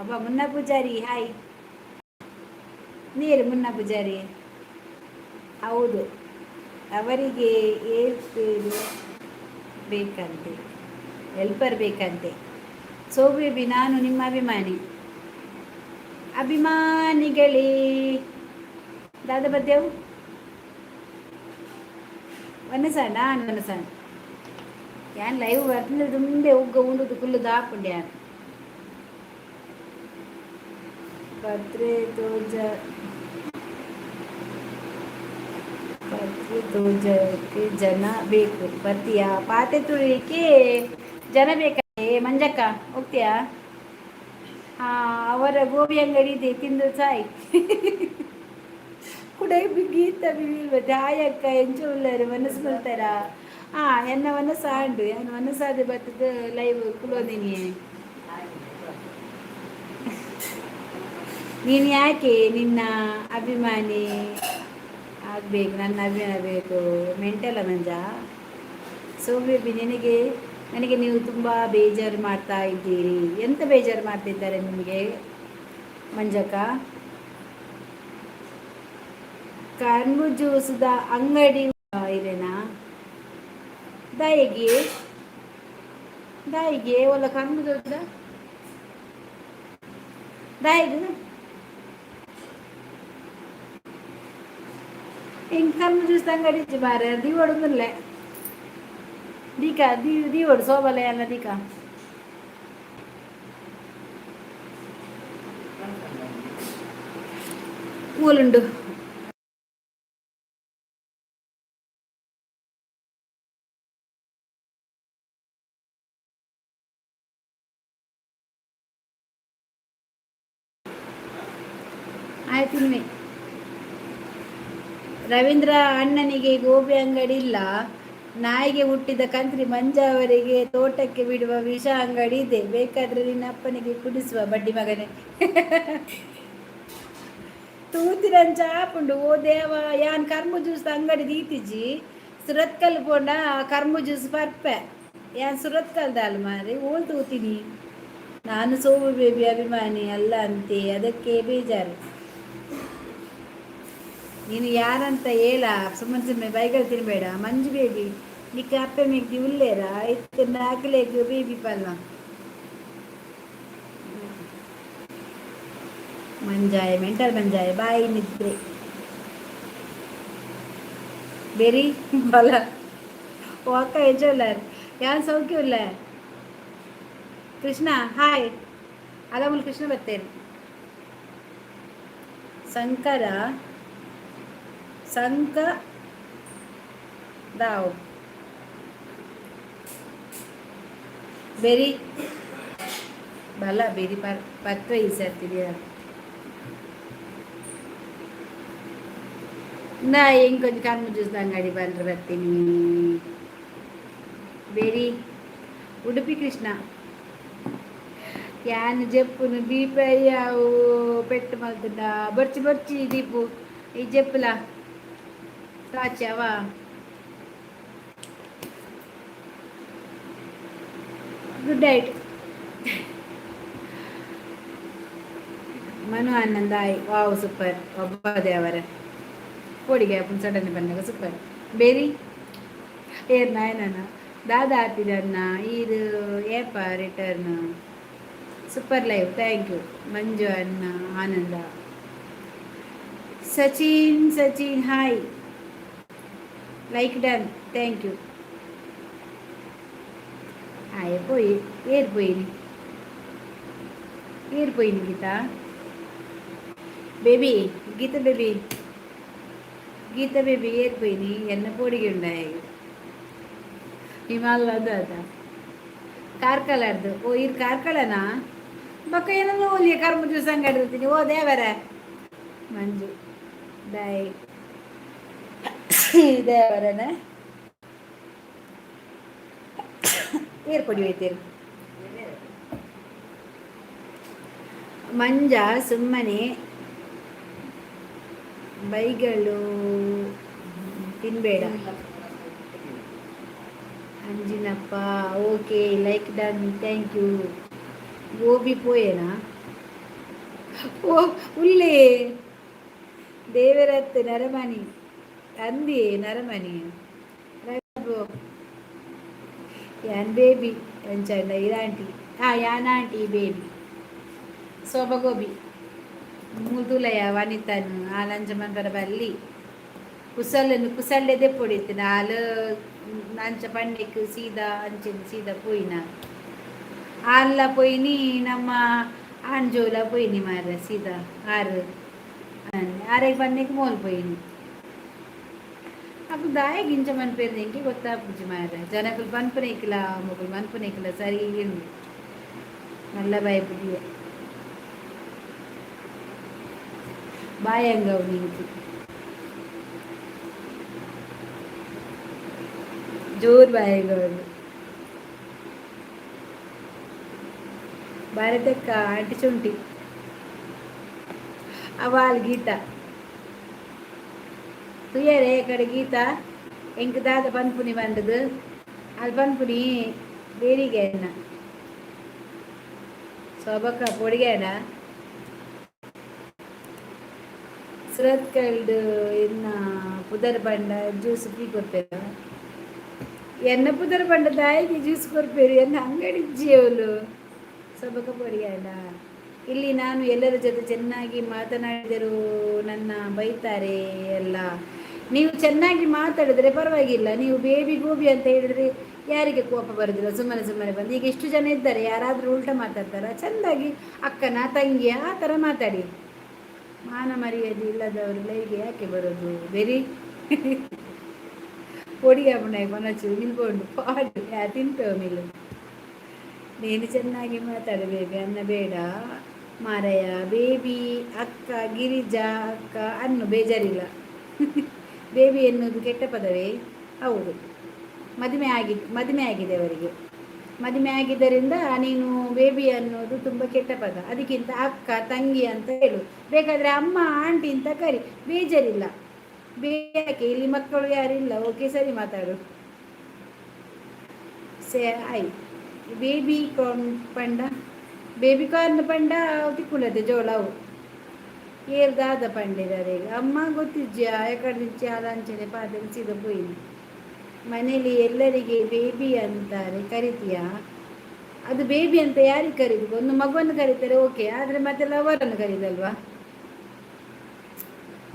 ಅಬ್ಬ ಮುನ್ನ ಪೂಜಾರಿ ಹಾಯ್ ನೀರು ಮುನ್ನ ಪೂಜಾರಿ ಹೌದು ಅವರಿಗೆ ಏರ್ಪೇರು ಬೇಕಂತೆ ಹೆಲ್ಪರ್ ಬೇಕಂತೆ ಸೋಬೇಬಿ ನಾನು ನಿಮ್ಮ ಅಭಿಮಾನಿಗಳೇ ದಾದ ಬದ್ದೇವು ಒನ್ನಸಣ್ಣ ಒನ್ನಸಣ್ಣ ಯಾನ್ ಲೈವ್ ಬರ್ತಿದ್ರೆ ದುಂಬೆ ಉಗ್ಗ ಉಂಡುದು ಕುಲ್ಲು ದಾಪುಂಡು ಯಾನ್ ಪತ್ರೆ ತೋಜಕ್ಕೆ ಜನ ಬೇಕು ಬರ್ತೀಯಾ ಪಾತೆ ತುಳಿಲಿಕ್ಕೆ ಜನ ಬೇಕಾ ಮಂಜಕ್ಕ ಹೋಗ್ತೀಯಾ ಅವರ ಗೋಬಿ ಅಂಗಡಿ ಇದೆ ತಿಂದು ಸಾಯ್ ಕುಡೈ ಗೀತ ಬಿಲ್ವತ್ತೆ ಆಯಕ್ಕ ಎಂಚು ಉಳ್ಳರು ಮನಸ್ಸು ಬರ್ತಾರ ಎನ್ನ ಮನಸ್ಸು ಆಂಡು ಏನು ಮನಸ್ಸಾದ ಬರ್ತದ ಲೈವ್ ಕುಲೋದಿನಿ ನೀನು ಯಾಕೆ ನಿನ್ನ ಅಭಿಮಾನಿ ಆಗಬೇಕು ನನ್ನ ಅಭಿಮಾನ ಬೇಕು ಮೆಂಟಲ ಮಂಜ ಸೋಬೇಬಿ ನನಗೆ ನೀವು ತುಂಬ ಬೇಜಾರು ಮಾಡ್ತಾ ಇದ್ದೀರಿ ಎಂತ ಬೇಜಾರು ಮಾಡ್ತಿದ್ದಾರೆ ನಿಮಗೆ ಮಂಜಕ್ಕ ಕರ್ಮು ಜ್ಯೂಸ್ದ ಅಂಗಡಿ ಇದೇನಾ ದಾಯಿಗೆ ಒಲ್ಲ ಕರ್ಮು ಜ್ಯೂಸ್ದ ದಾಯಿಗೆ ಹಿಂಗೆ ಕರ್ಮು ಜ್ಯೂಸ್ ಅಂಗಡಿ ಬಾರ ದೀವೊಡದಲ್ಲೇ ದೀಕಾ ದೀವೋಡು ಸೋಬಲೆ ಅಲ್ಲ ದೀಕಾ ಕೂಲುಂಡು ಆಯ್ತು ತಿನ್ನಿ. ರವೀಂದ್ರ ಅಣ್ಣನಿಗೆ ಗೋಬಿ ಅಂಗಡಿ ಇಲ್ಲ, ನಾಯಿಗೆ ಹುಟ್ಟಿದ ಕಂತ್ರಿ ಮಂಜಾವರಿಗೆ ತೋಟಕ್ಕೆ ಬಿಡುವ ವಿಷ ಅಂಗಡಿ ಇದೆ, ಬೇಕಾದ್ರೆ ನಿನ್ನ ಅಪ್ಪನಿಗೆ ಕುಡಿಸುವ ಬಡ್ಡಿ ಮಗನೇ. ತೂತಿರಂಚ ಆಪುಂಡು ಓ ದೇವ. ಯಾನ್ ಕರ್ಮು ಜ್ಯೂಸ್ ಅಂಗಡಿ ದೀತಿಜಿ ಸುರತ್ ಕಲ್ಪೊಂಡ ಕರ್ಮು ಜ್ಯೂಸ್ ಪರ್ಪೆ ಯಾನ್ ಸುರತ್ ಕಲ್ದಾಲ್ ಮಾರಿ ಓಲ್ ತೂತೀನಿ. ನಾನು ಸೋಮು ಬೇಬಿ ಅಭಿಮಾನಿ ಅಲ್ಲ ಅಂತೆ, ಅದಕ್ಕೆ ಬೇಜಾರು. ನೀನು ಯಾರಂತ ಹೇಳ, ಸುಮ್ಮನೆ ಬೈಗಳು ತಿನ್ಬೇಡ. ಮಂಜು ಬೇಬಿ ನಿಕ್ಕ ಅಪ್ಪೆ ಮಿಗ್ದಿ ಉಲ್ಲೇರ ಇತ್ತು ನಾಗಲೇಗ ಬೇಬಿ ಪಲ್ವ ಮಂಜಾಯ ಮೆಂಟಲ್ ಮಂಜಾಯ ಬಾಯಿ ನಿದ್ರೆ ಬೇರಿ ಬಲ ಒಕ್ಕ ಹೆಜ್ಜೊಲ್ಲಾರ ಯಾನ್ ಸೌಖ್ಯ ಇಲ್ಲ. ಕೃಷ್ಣ ಹಾಯ್ ಅಲಮುಲ್ ಕೃಷ್ಣ ಬರ್ತೇನೆ. ಶಂಕರ ಸಂಕ ದಾವ್ ಬೇರಿ ಬಲ ಬೇರಿ ಪತ್ವ ಈಸರ್ತಿದೆಯಾ ನಾ ಹೆಂಗೆ ಕೊಂಚ ಕರ್ಮು ಜ್ಯೂಸ್ ಅಂಗಡಿ ಬಂದ್ರೆ ಬರ್ತೀನಿ. ಬೇರಿ ಉಡುಪಿ ಕೃಷ್ಣ ಯಾನ್ ಜಪ್ಪುನು ದೀಪ ಯಾವು ಪೆಟ್ಟು ಮಲ್ತದ ಬರ್ಚಿ ಬರ್ಚಿ ದೀಪು ಈ ಜಪ್ಪುಲ ಸಾಚವ ಗುಡ್ ನೈಟ್. ಮನು ಆನಂದ್ ಆಯ್ ವಾವ್ ಸೂಪರ್ ಒಬ್ಬ ದೇವರ ಕೋಡಿಗೆ ಅಪ್ಪನ ಸಡನ್ ಬಂದಾಗ ಸೂಪರ್. ಬೇರಿ ಏರ್ ನಾಯನ ದಾದಾ ಆತಿದನ್ನ ಇದು ಏಪ return super live thank you. Manju ಅನ್ನ Ananda Sachin hi like done thank you. ಆಯ పోయి ఏరిపోయింది గీత బేబీ గీత బేబీ ఏరిపోయింది ఎన్న పొడిగి ఉన్నాయి ಹಿಮಾಲಯ ಅದ ಕಾರ್ಕಳದ್ದು ಓ ಇದು ಕಾರ್ಕಳನಾ ಬಕ್ಕ ಏನೋ ಓಲಿ ಕರ್ಮ ಜ್ಯೂಸ್ ಅಂಗಡಿ ಇರ್ತೀನಿ ಓ ದೇವರ ಮಂಜು ಡೈ ದೇವರನ ಏರ್ಪಡಿ ಹೋಯ್ತೀರಿ ಮಂಜ ಸುಮ್ಮನೆ ಬೈಗಳು ತಿನ್ಬೇಡ. Anjinappa okay like done thank you. ಗೋಬಿ ಪೋಯೇನಾ ಓ ಉಲ್ಲೇ ದೇವರತ್ ನರಮಣಿ ಅಂದಿ ನರಮಣಿ ಯಾನ್ ಬೇಬಿ ಎಂಚಂಡ ಇರಾಂಟಿ ಯಾನ್ ಆಂಟಿ ಬೇಬಿ ಶೋಭ ಗೋಬಿ ಮುದುಲಯ ವನಿತನು ಆಲಂಜ ಮಂಗರ ಬಲ್ಲಿ ಕುಸಲ್ಲೆದೆ ಪೊಡಿತು ನಾಲು ಅಂಚ ಪಂಡೆಕ್ ಸೀದಾ ಅಂಚಿನ ಸೀದಾ ಪೋಯಿನ ಆಲ್ಲ ಪೋಯಿನಿ ನಮ್ಮ ಆಂಜೋಲ ಪೋಯಿನಿ ಮಾರ ಸೀದಾ ಆರೆಗೆ ಪಂಡೆಕ್ ಮೋಲ್ ಪೋಯಿನಿ అప్పుడు దాయ గింజమని పేరు ఇంటి కొత్త పుజ్జి మార జనకులు పనుపునేకిలా మొక్కలు పనుపునేకిలా సరిగ్గా నల్ల భయపుడి బాయంగా ఉంది ఇంటి జోరు బాయంగా ఉంది. భారతక్క ఆంటి చుంటి అవాల్ గీత ತುಯ್ಯರೆ ಕಡೆ ಗೀತ ಎಂಕ್ ದಾದ ಪನ್ಪುನಿ ಬಂದದು ಅಲ್ಲಿ ಪನ್ಪುನಿ ಬೇರಿಗೆ ಅಣ್ಣ ಸೊಬಕ್ಕ ಪೊಡಿಗೆ ಅಣ್ಣ ಸುರತ್ ಕಲ್ಡು ಇನ್ನ ಪುದರ್ ಬಂಡ ಜ್ಯೂಸ್ ಫ್ರೀ ಕೊಡ್ಪೇರು ಎನ್ನ ಪುದರ್ ಬಂಡ ದಾಯಿಗೆ ಜ್ಯೂಸ್ ಕೊಡ್ಪೇರು ಎನ್ನ ಅಂಗಡಿ ಜೀವಲು ಸೊಬಕ್ಕ ಪೊಡಿಗೆ ಅಣ್ಣ. ಇಲ್ಲಿ ನಾನು ಎಲ್ಲರ ಜೊತೆ ಚೆನ್ನಾಗಿ ಮಾತನಾಡಿದರು ನನ್ನ ಬೈತಾರೆ ಎಲ್ಲ. ನೀವು ಚೆನ್ನಾಗಿ ಮಾತಾಡಿದ್ರೆ ಪರವಾಗಿಲ್ಲ, ನೀವು ಬೇಬಿ ಗೋಬಿ ಅಂತ ಹೇಳಿದ್ರೆ ಯಾರಿಗೆ ಕೋಪ ಬರೋದಿಲ್ಲ, ಸುಮ್ಮನೆ ಬಂದು. ಈಗ ಎಷ್ಟು ಜನ ಇದ್ದಾರೆ, ಯಾರಾದರೂ ಉಲ್ಟಾ ಮಾತಾಡ್ತಾರ? ಚೆಂದಾಗಿ ಅಕ್ಕನ ತಂಗಿಯ ಆ ಥರ ಮಾತಾಡಿ. ಮಾನ ಮರ್ಯಾದೆ ಇಲ್ಲದವರು ಲೈಗೆ ಯಾಕೆ ಬರೋದು? ಬೇರೆ పొడిగా ఉన్నాయి కొనొచ్చు నిల్కోండు పాడు తింటావు మీరు. నేను ಚೆನ್ನಾಗಿ ಮಾತಾಡಬೇಕು ಅನ್ನ ಬೇಡ ಮಾರಯ್ಯ ಬೇಬಿ ಅಕ್ಕ ಗಿರಿಜಾ ಅಕ್ಕ ಅನ್ನು ಬೇಜಾರಿಲ್ಲ. ಬೇಬಿ ಎನ್ನುವುದು ಕೆಟ್ಟ ಪದವೇ? ಹೌದು, ಮದುವೆ ಆಗಿದೆ ಅವರಿಗೆ. ಮದುವೆ ಆಗಿದ್ದರಿಂದ ನೀನು ಬೇಬಿ ಅನ್ನೋದು ತುಂಬ ಕೆಟ್ಟ ಪದ. ಅದಕ್ಕಿಂತ ಅಕ್ಕ ತಂಗಿ ಅಂತ ಹೇಳು. ಬೇಕಾದರೆ ಅಮ್ಮ ಆಂಟಿ ಅಂತ ಕರಿ, ಬೇಜಾರಿಲ್ಲ. ಬೇಕೆ ಇಲ್ಲಿ ಮಕ್ಕಳು ಯಾರಿಲ್ಲ. ಓಕೆ, ಸರಿ, ಮಾತಾಡು. ಸೇ ಆಯ್ ಬೇಬಿ ಕಾರ್ನ್ ಪಂಡ, ಬೇಬಿ ಕಾರ್ನ್ ಪಂಡ ತಿಕ್ಕುಳದೆ ಜೋಳವು ಏರ್ದಾದ ಪಂಡಿದರೆ ಅಮ್ಮ ಗೊತ್ತಿಜ್ಜಾ ಯಾಕಡೆ ಆಲಾಂಚನೆ ಪಾದಲಿಸಿದ ಪೋಯಿ. ಮನೇಲಿ ಎಲ್ಲರಿಗೆ ಬೇಬಿ ಅಂತಾರೆ, ಕರಿತೀಯಾ? ಅದು ಬೇಬಿ ಅಂತ ಯಾರಿಗೆ ಕರೀದು? ಒಂದು ಮಗುವನ್ನು ಕರೀತಾರೆ, ಓಕೆ, ಆದರೆ ಮತ್ತೆ ಲವರನ್ನು ಕರೀದಲ್ವಾ?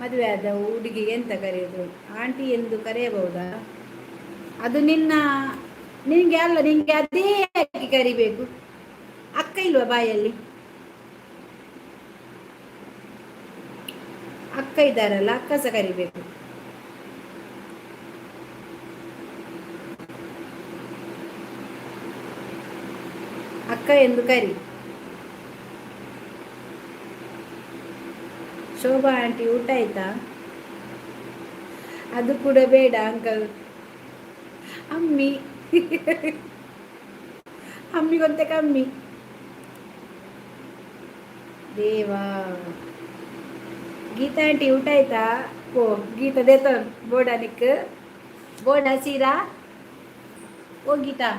ಮದುವೆ ಆದ ಹುಡುಗಿಗೆ ಎಂತ ಕರೆಯೋದು? ಆಂಟಿ ಎಂದು ಕರೆಯಬಹುದಾ? ಅದು ನಿನಗೆ ಅಲ್ಲ, ನಿನಗೆ ಅದೇ ಯಾಕೆ ಕರಿಬೇಕು? ಅಕ್ಕ ಇಲ್ವಾ ಬಾಯಲ್ಲಿ? ಅಕ್ಕ ಇದ್ದಾರಲ್ಲ, ಅಕ್ಕ ಸಹ ಕರಿಬೇಕು. ಅಕ್ಕ ಎಂದು ಕರಿ. ಶೋಭಾ ಆಂಟಿ ಊಟ ಆಯ್ತಾ? ಅದು ಕೂಡ ಬೇಡ ಅಂಕಲ್. ಅಮ್ಮಿ ಅಮ್ಮಿಗೊಂತೆ ಕಮ್ಮಿ. ದೇವಾ. ಗೀತಾ ಆಂಟಿ ಊಟ ಆಯ್ತಾ? ಓ ಗೀತಾ ದೇತ ಬೋಡ ನಿಕ್ ಬೋಡ ಸೀರಾ. ಓ ಗೀತಾ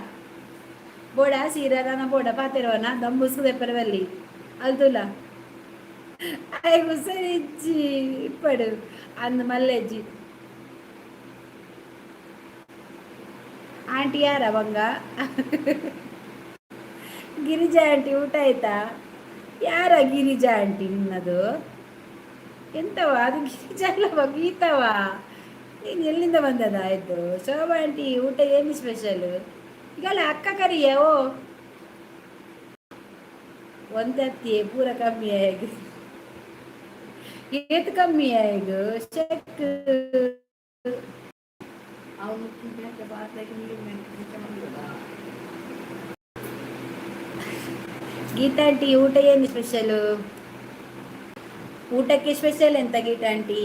ಬೋಡ ಸೀರಾ ನನ್ನ ಬೋಡ ಪಾತೆರವನ ದಮ್ಮುಸ್ಕು ದೆಪ್ಪರವಲ್ಲಿ ಅಲ್ದುಲ್ಲ ಆಯ್ಗು ಸರಿ ಇಜ್ಜಿ ಇಪ್ಪಡು ಅಂದು ಮಲ್ಲೆಜ್ಜಿ. ಆಂಟಿ ಯಾರ ಬಂಗ? ಗಿರಿಜಾ ಆಂಟಿ ಊಟ ಆಯ್ತಾ? ಯಾರ ಗಿರಿಜಾ ಆಂಟಿ ನಿನ್ನದು? ಎಂತವ ಅದು? ಗಿರಿಜಾ ಅಲ್ಲವ, ಗೀತವ. ನೀನು ಎಲ್ಲಿಂದ ಬಂದದ? ಆಯ್ತು. ಶೋಭಾ ಆಂಟಿ ಊಟ ಏನು ಸ್ಪೆಷಲ್? ಈಗಲ್ಲ ಅಕ್ಕ ಕರಿಯ. ಓ ಒಂದತ್ತಿ ಪೂರ ಕಮ್ಮಿ ಆಗಿ ಏತು ಕಮ್ಮಿ ಆಯ್ತು ಚೆಕ್. ಗೀತಾ ಆಂಟಿ ಊಟ ಏನು ಸ್ಪೆಷಲು? ಊಟಕ್ಕೆ ಸ್ಪೆಷಲ್ ಎಂತ Geeta aunty?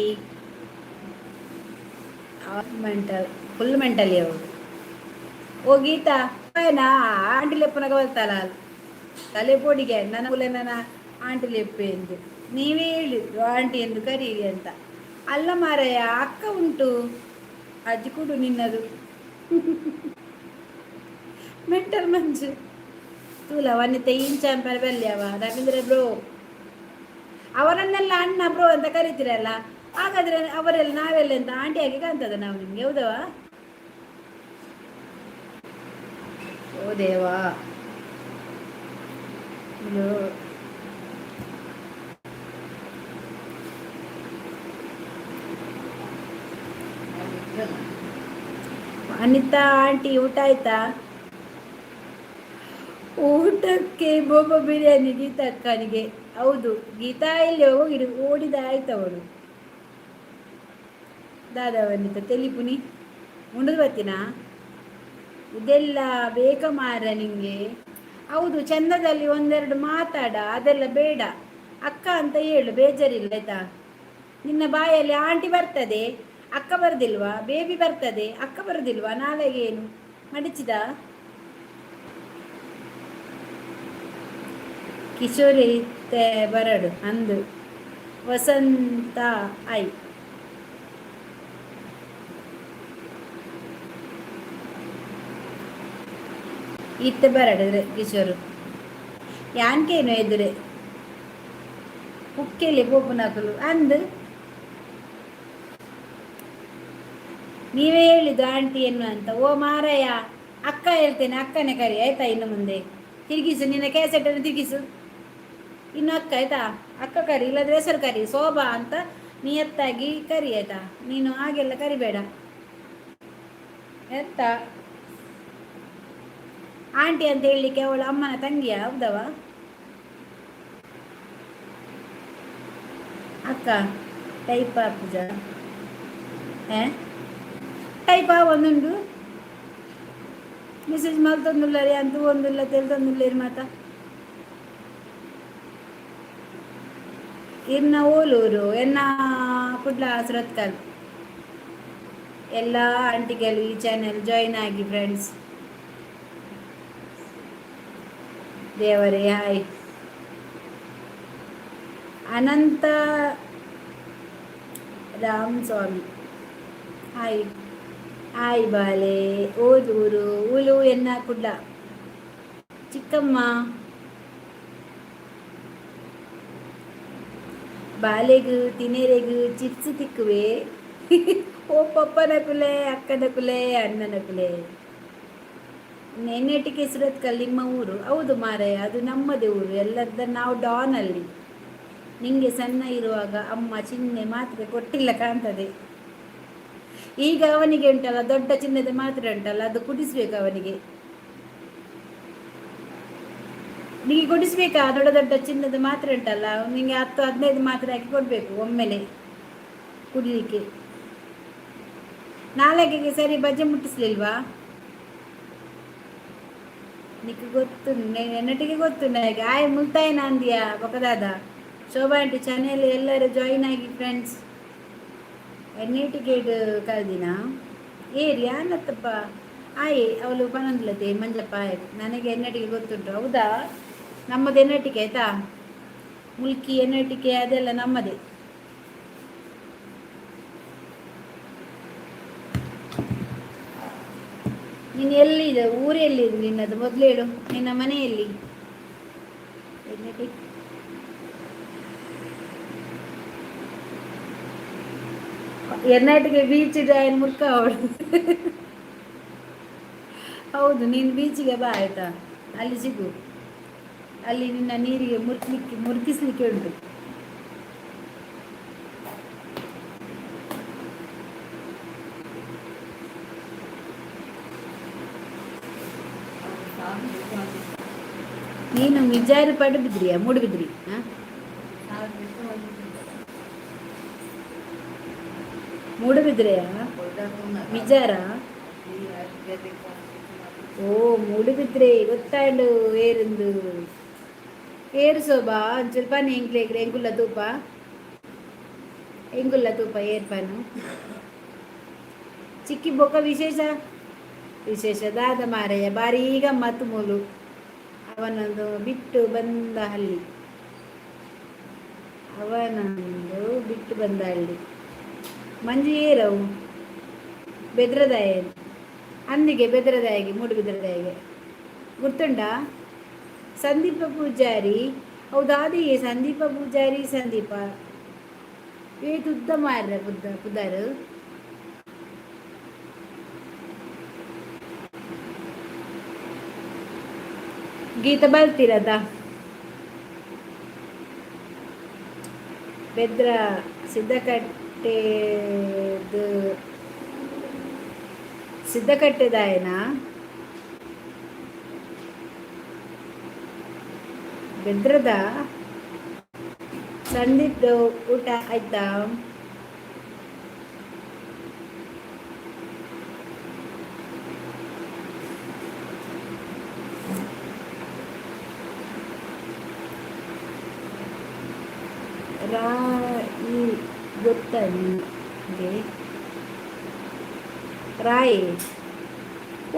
Mental, full mentally ಅವರು. ಓ ಗೀತಾ ನಾ ಆಂಟಿ ಲೆಪ್ಪನಾಗ ಬರ್ತಲ್ಲ ತಲೆ ಪೋಡಿಗೆ ನನ್ನ ಆಂಟಿ ಲೆಪ್ಪೆ ಎಂದು ನೀವೇ ಹೇಳಿದ್ರು ಆಂಟಿ ಎಂದು ಕರೀರಿ ಅಂತ. ಅಲ್ಲ ಮಾರಯ್ಯ, ಅಕ್ಕ ಉಂಟು, ಅಜ್ಜಿ ಕೊಡು ನಿನ್ನದು. ಮೆಂಟಲ್ ಮಂಜು ತೂಲ ವನಿತ ಇಂಚಾಂಪರ್ ಬಲ್ಯವ ರವೀಂದ್ರ ಬ್ರೋ. ಅವರನ್ನೆಲ್ಲ ಅಣ್ಣ ಬ್ರೋ ಅಂತ ಕರಿತೀರಲ್ಲ, ಹಾಗಾದ್ರೆ ಅವರೆಲ್ಲ ನಾವೆಲ್ಲ ಅಂತ ಆಂಟಿ ಆಗಿ ಕಾಣ್ತದ ನಾವು ನಿಮ್ಗೆ? ಹೌದವಾ? ಓ ದೇವಾ. ಅನಿತಾ ಆಂಟಿ ಊಟ ಆಯ್ತಾ? ಊಟಕ್ಕೆ ಬೋಬ ಬಿರಿಯಾನಿ ಗೀತಾ ಅಕ್ಕನಿಗೆ. ಹೌದು, ಗೀತಾ ಇಲ್ಲಿ ಹೋಗಿಡು ಓಡಿದ ಆಯ್ತವಳು. ದಾದವನಿತ ತೆಲಿಪುನಿ ಉಂಡು ಬರ್ತೀನಾ? ಇದೆಲ್ಲ ಬೇಕ ಮಾರ ನಿಂಗೆ. ಹೌದು, ಚಂದದಲ್ಲಿ ಒಂದೆರಡು ಮಾತಾಡ, ಅದೆಲ್ಲ ಬೇಡ. ಅಕ್ಕ ಅಂತ ಹೇಳು, ಬೇಜಾರಿಲ್ಲ ಆಯ್ತಾ? ನಿನ್ನ ಬಾಯಲ್ಲಿ ಆಂಟಿ ಬರ್ತದೆ, ಅಕ್ಕ ಬರುದಿಲ್ವಾ? ಬೇಬಿ ಬರ್ತದೆ, ಅಕ್ಕ ಬರುದಿಲ್ವಾ? ನಾಳೆಗೆ ಏನು ಮಡಿಚಿದ? ಕಿಶೋರಿ ಬರಡು ಅಂದು ವಸಂತ ಐ ಇತ್ತ ಬರಡು ಕಿಶೋರು ಯಾನ್ಕೇನು ಎದುರೆ ಕುಕ್ಕೆಲಿ ಬೋಪುನಕಲು ಅಂದು ನೀವೇ ಹೇಳಿದ್ದು ಆಂಟಿಯನ್ನು ಅಂತ. ಓ ಮಾರಯ್ಯ, ಅಕ್ಕ ಹೇಳ್ತೇನೆ, ಅಕ್ಕನೇ ಕರಿ ಆಯ್ತಾ? ಇನ್ನು ಮುಂದೆ ತಿರುಗಿಸು, ನಿನ್ನ ಕ್ಯಾಸೆಟನ್ನು ತಿರುಗಿಸು. ಇನ್ನು ಅಕ್ಕ ಆಯ್ತಾ? ಅಕ್ಕ ಕರಿ, ಇಲ್ಲದ್ರೆ ಹೆಸರು ಕರಿ, ಶೋಭಾ ಅಂತ ನಿಯತ್ತಾಗಿ ಕರಿ ಆಯ್ತಾ? ನೀನು ಹಾಗೆಲ್ಲ ಕರಿಬೇಡ. ಎಂತ ಆಂಟಿ ಅಂತ ಹೇಳಲಿಕ್ಕೆ ಅವಳು ಅಮ್ಮನ ತಂಗಿಯ? ಹೌದವ? ಅಕ್ಕ ಟೈಪ್ ಪೂಜ ಟೈಪ್ ಒಂದುಂಡು ಮೆಸೇಜ್ ಮಲ್ತೊಂದುಲ್ಲರಿ ಅಂತೂ ಒಂದಿಲ್ಲ ತೆಲ್ತೊಂದುಲ್ಲೇರಿ ಮಾತಾ ಇರ್ನ ಓಲೂರು ಎನ್ನ ಕುಡ್ಲ ಸುರತ್ಕಲ್. ಎಲ್ಲ ಆಂಟಿಗಳು ಈ ಚಾನೆಲ್ ಜಾಯಿನ್ ಆಗಿ ಫ್ರೆಂಡ್ಸ್. ದೇವರೇ ಹಾಯ್. ಅನಂತ ರಾಮ್ ಸ್ವಾಮಿ ಹಾಯ್. ಹಾಯ್ ಬಾಲೆ ಓದೂರು ಉಲು ಎನ್ನ ಕುಡ್ಲ ಚಿಕ್ಕಮ್ಮ ಬಾಲೆಗು ತಿನೇರೆಗು ಚಿಪ್ಸ್ ತಿಕ್ಕುವೆ. ಓ ಪಪ್ಪನ ಕುಲೆ ಅಕ್ಕನ ಕುಲೆ ಅಣ್ಣನ ಕುಲೆ. ನೆನ್ನೆಟಿಗೆ ಸುರತ್ಕಲ್ ನಿಮ್ಮ ಊರು? ಹೌದು ಮಾರಯ್ಯ, ಅದು ನಮ್ಮದೇ ಊರು. ಎಲ್ಲದ ನಾವು ಡಾನ್ ಅಲ್ಲಿ. ನಿಂಗೆ ಸಣ್ಣ ಇರುವಾಗ ಅಮ್ಮ ಚಿಹ್ನೆ ಮಾತ್ರ ಕೊಟ್ಟಿಲ್ಲ ಕಾಣ್ತದೆ. ಈಗ ಅವನಿಗೆ ಉಂಟಲ್ಲ ದೊಡ್ಡ ಚಿನ್ನದ ಮಾತ್ರ ಉಂಟಲ್ಲ, ಅದು ಕುಡಿಸ್ಬೇಕು ಅವನಿಗೆ. ನಿಮಗೆ ಕೊಡಿಸ್ಬೇಕಾ? ದೊಡ್ಡ ದೊಡ್ಡ ಚಿನ್ನದ ಮಾತ್ರ ಉಂಟಲ್ಲ, ನಿಂಗೆ 10-15 ಮಾತ್ರ ಹಾಕಿ ಕೊಡಬೇಕು ಒಮ್ಮೆಲೆ ಕುಡಿಲಿಕ್ಕೆ. ನಾಳೆಗೆ ಸರಿ ಬಜೆ ಮುಟ್ಟಿಸ್ಲಿಲ್ವಾ? ನಿಕ್ಕೆ ಗೊತ್ತು, ನೆಟ್ಟಿಗೆ ಗೊತ್ತು ನನಗೆ. ಆಯ್ ಮುಲ್ತಾಯ ನಾಂದಿಯಾ ಬಕದಾದ ಶೋಭಾ ಆಂಟಿ ಚಾನೆಲ್ ಎಲ್ಲರೂ ಜಾಯಿನ್ ಆಗಿ ಫ್ರೆಂಡ್ಸ್. ಎಣ್ಣೆ ಟಿಕೆಟ್ ಕಲ್ದಿನ ಏರಿ ಅನ್ನತ್ತಪ್ಪ ಆಯ್ ಅವಳು ಪನಂದ್ಲತೆ ಮಂಜಪ್ಪ ಆಯ್ತು. ನನಗೆ ಎಣ್ಣೆಟಿಗೆ ಗೊತ್ತುಂಟು. ಹೌದಾ? ನಮ್ಮದು ಎಣ್ಣೆಟಿಕೆ ಆಯ್ತಾ? ಮುಲ್ಕಿ ಎಣ್ಣೆಟಿಕೆ ಅದೆಲ್ಲ ನಮ್ಮದೇ. ನೀನು ಎಲ್ಲಿದೆ? ಊರೆಲ್ಲಿದೆ ನಿನ್ನದು ಮೊದಲು ಹೇಳು. ನಿನ್ನ ಮನೆಯಲ್ಲಿ ಎರ್ನಾಟಿಗೆ ಬೀಚ್ ಇದೆ ಮುರ್ಕ ಅವಳು. ಹೌದು, ನೀನು ಬೀಚಿಗೆ ಬಾ ಆಯ್ತಾ, ಅಲ್ಲಿ ಸಿಗು. ಅಲ್ಲಿ ನಿನ್ನ ನೀರಿಗೆ ಮುರ್ಕಿಸ್ಲಿಕ್ಕೆ ಉಂಟು. ನೀನು ಮಿಜಾರು ಪಡುಬಿದ್ರಿಯಾ ಮೂಡುಬಿದ್ರಿ? ಮೂಡುಬಿದ್ರೆಯಾ ಮಿಜಾರ? ಓ ಮೂಡುಬಿದ್ರೆ ಗೊತ್ತಾಂಡು ಏರಿಂದು ಏರು ಶೋಭಾ ಸ್ವಲ್ಪ ಎಂಗ್ಲೇಗ್ರೆ ಎಂಗುಲ್ಲ ತೂಪ ಏರ್ಪಾನು ಚಿಕ್ಕಿ ಬೊಕ್ಕ ವಿಶೇಷ ದಾದ ಮಾರಯ್ಯ ಬಾರಿ ಈಗ ಮತ್ತು ಮೂಲು ಅವನೊಂದು ಬಿಟ್ಟು ಬಂದ ಹಳ್ಳಿ. ಮಂಜು ಏರವು ಬೆದ್ರದಾಯ ಅಂದಿಗೆ ಬೆದ್ರದಾಯಿಗೆ ಮೂಡು ಬೆದ್ರದಾಯಿಗೆ ಗುರ್ತುಂಡ ಸಂದೀಪ ಪೂಜಾರಿ. ಹೌದಾದಿಯೇ ಸಂದೀಪ ಪೂಜಾರಿ ಸಂದೀಪ ತುದ್ದ ಮಾರ್ರ ಪುದಾರು ಗೀತ ಬರ್ತಿರದ ಬೆದ್ರ ಸಿದ್ಧಕಟ್ಟೆದಾಯನ ಬೆದ್ರದ ಸಂದೀಪ್ ಊಟ ಆಯ್ತಾ? ರಾಯಿ ಗೊತ್ತ ನಿಮಗೆ? ರಾಯಿ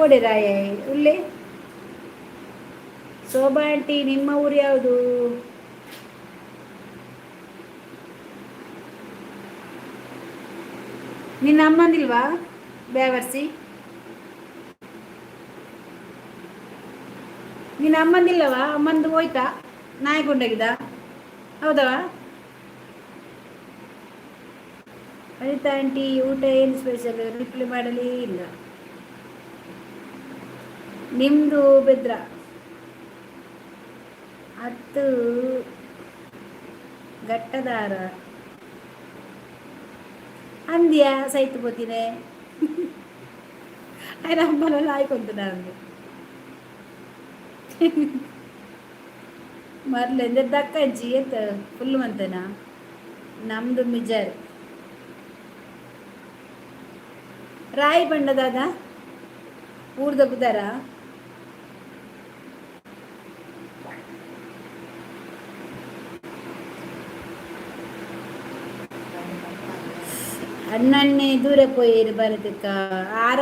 ಓಡೆ ರಾಯ ಉಳ್ಳೆ. ಶೋಭಾ ಆಂಟಿ ನಿಮ್ಮ ಊರು ಯಾವುದು? ನಿನ್ನ ಅಮ್ಮಂದಿಲ್ವಾ ಬ್ಯಾವರ್ಸಿ? ನಿನ್ನ ಅಮ್ಮಂದಿಲ್ಲವಾ? ಅಮ್ಮಂದು ಹೋಯ್ತಾ ನಾಯಿಗೊಂಡಾಗಿದ್ದ? ಹೌದವಾ? ಅನಿತಾ ಆಂಟಿ ಊಟ ಏನು ಸ್ಪೆಷಲ್? ರಿಪ್ಲೈ ಮಾಡಲೇ ಇಲ್ಲ. ನಿಮ್ಮದು ಬೆದ್ರ 10 ಗಟ್ಟದಾರ ಅಂದ್ಯಾ ಸೈತು పోతీనే ఆయన అమ్మలలో ఆయికొంటున్నాను ಮರ್ಲೆ ಎಂದ ದಕ್ಕಂಚಿ ಎತ್ತ ಫುಲ್ ಮಂತನ ನಮ್ದು ಮಿಜರ್ ರಾಯಿ ಬಣ್ಣದಾದ ಊರ್ದ ಬುದಾರ ಅಣ್ಣನ್ನೇ ದೂರ ಪೋಯಿರು ಬರದಕ್ಕ ಆರ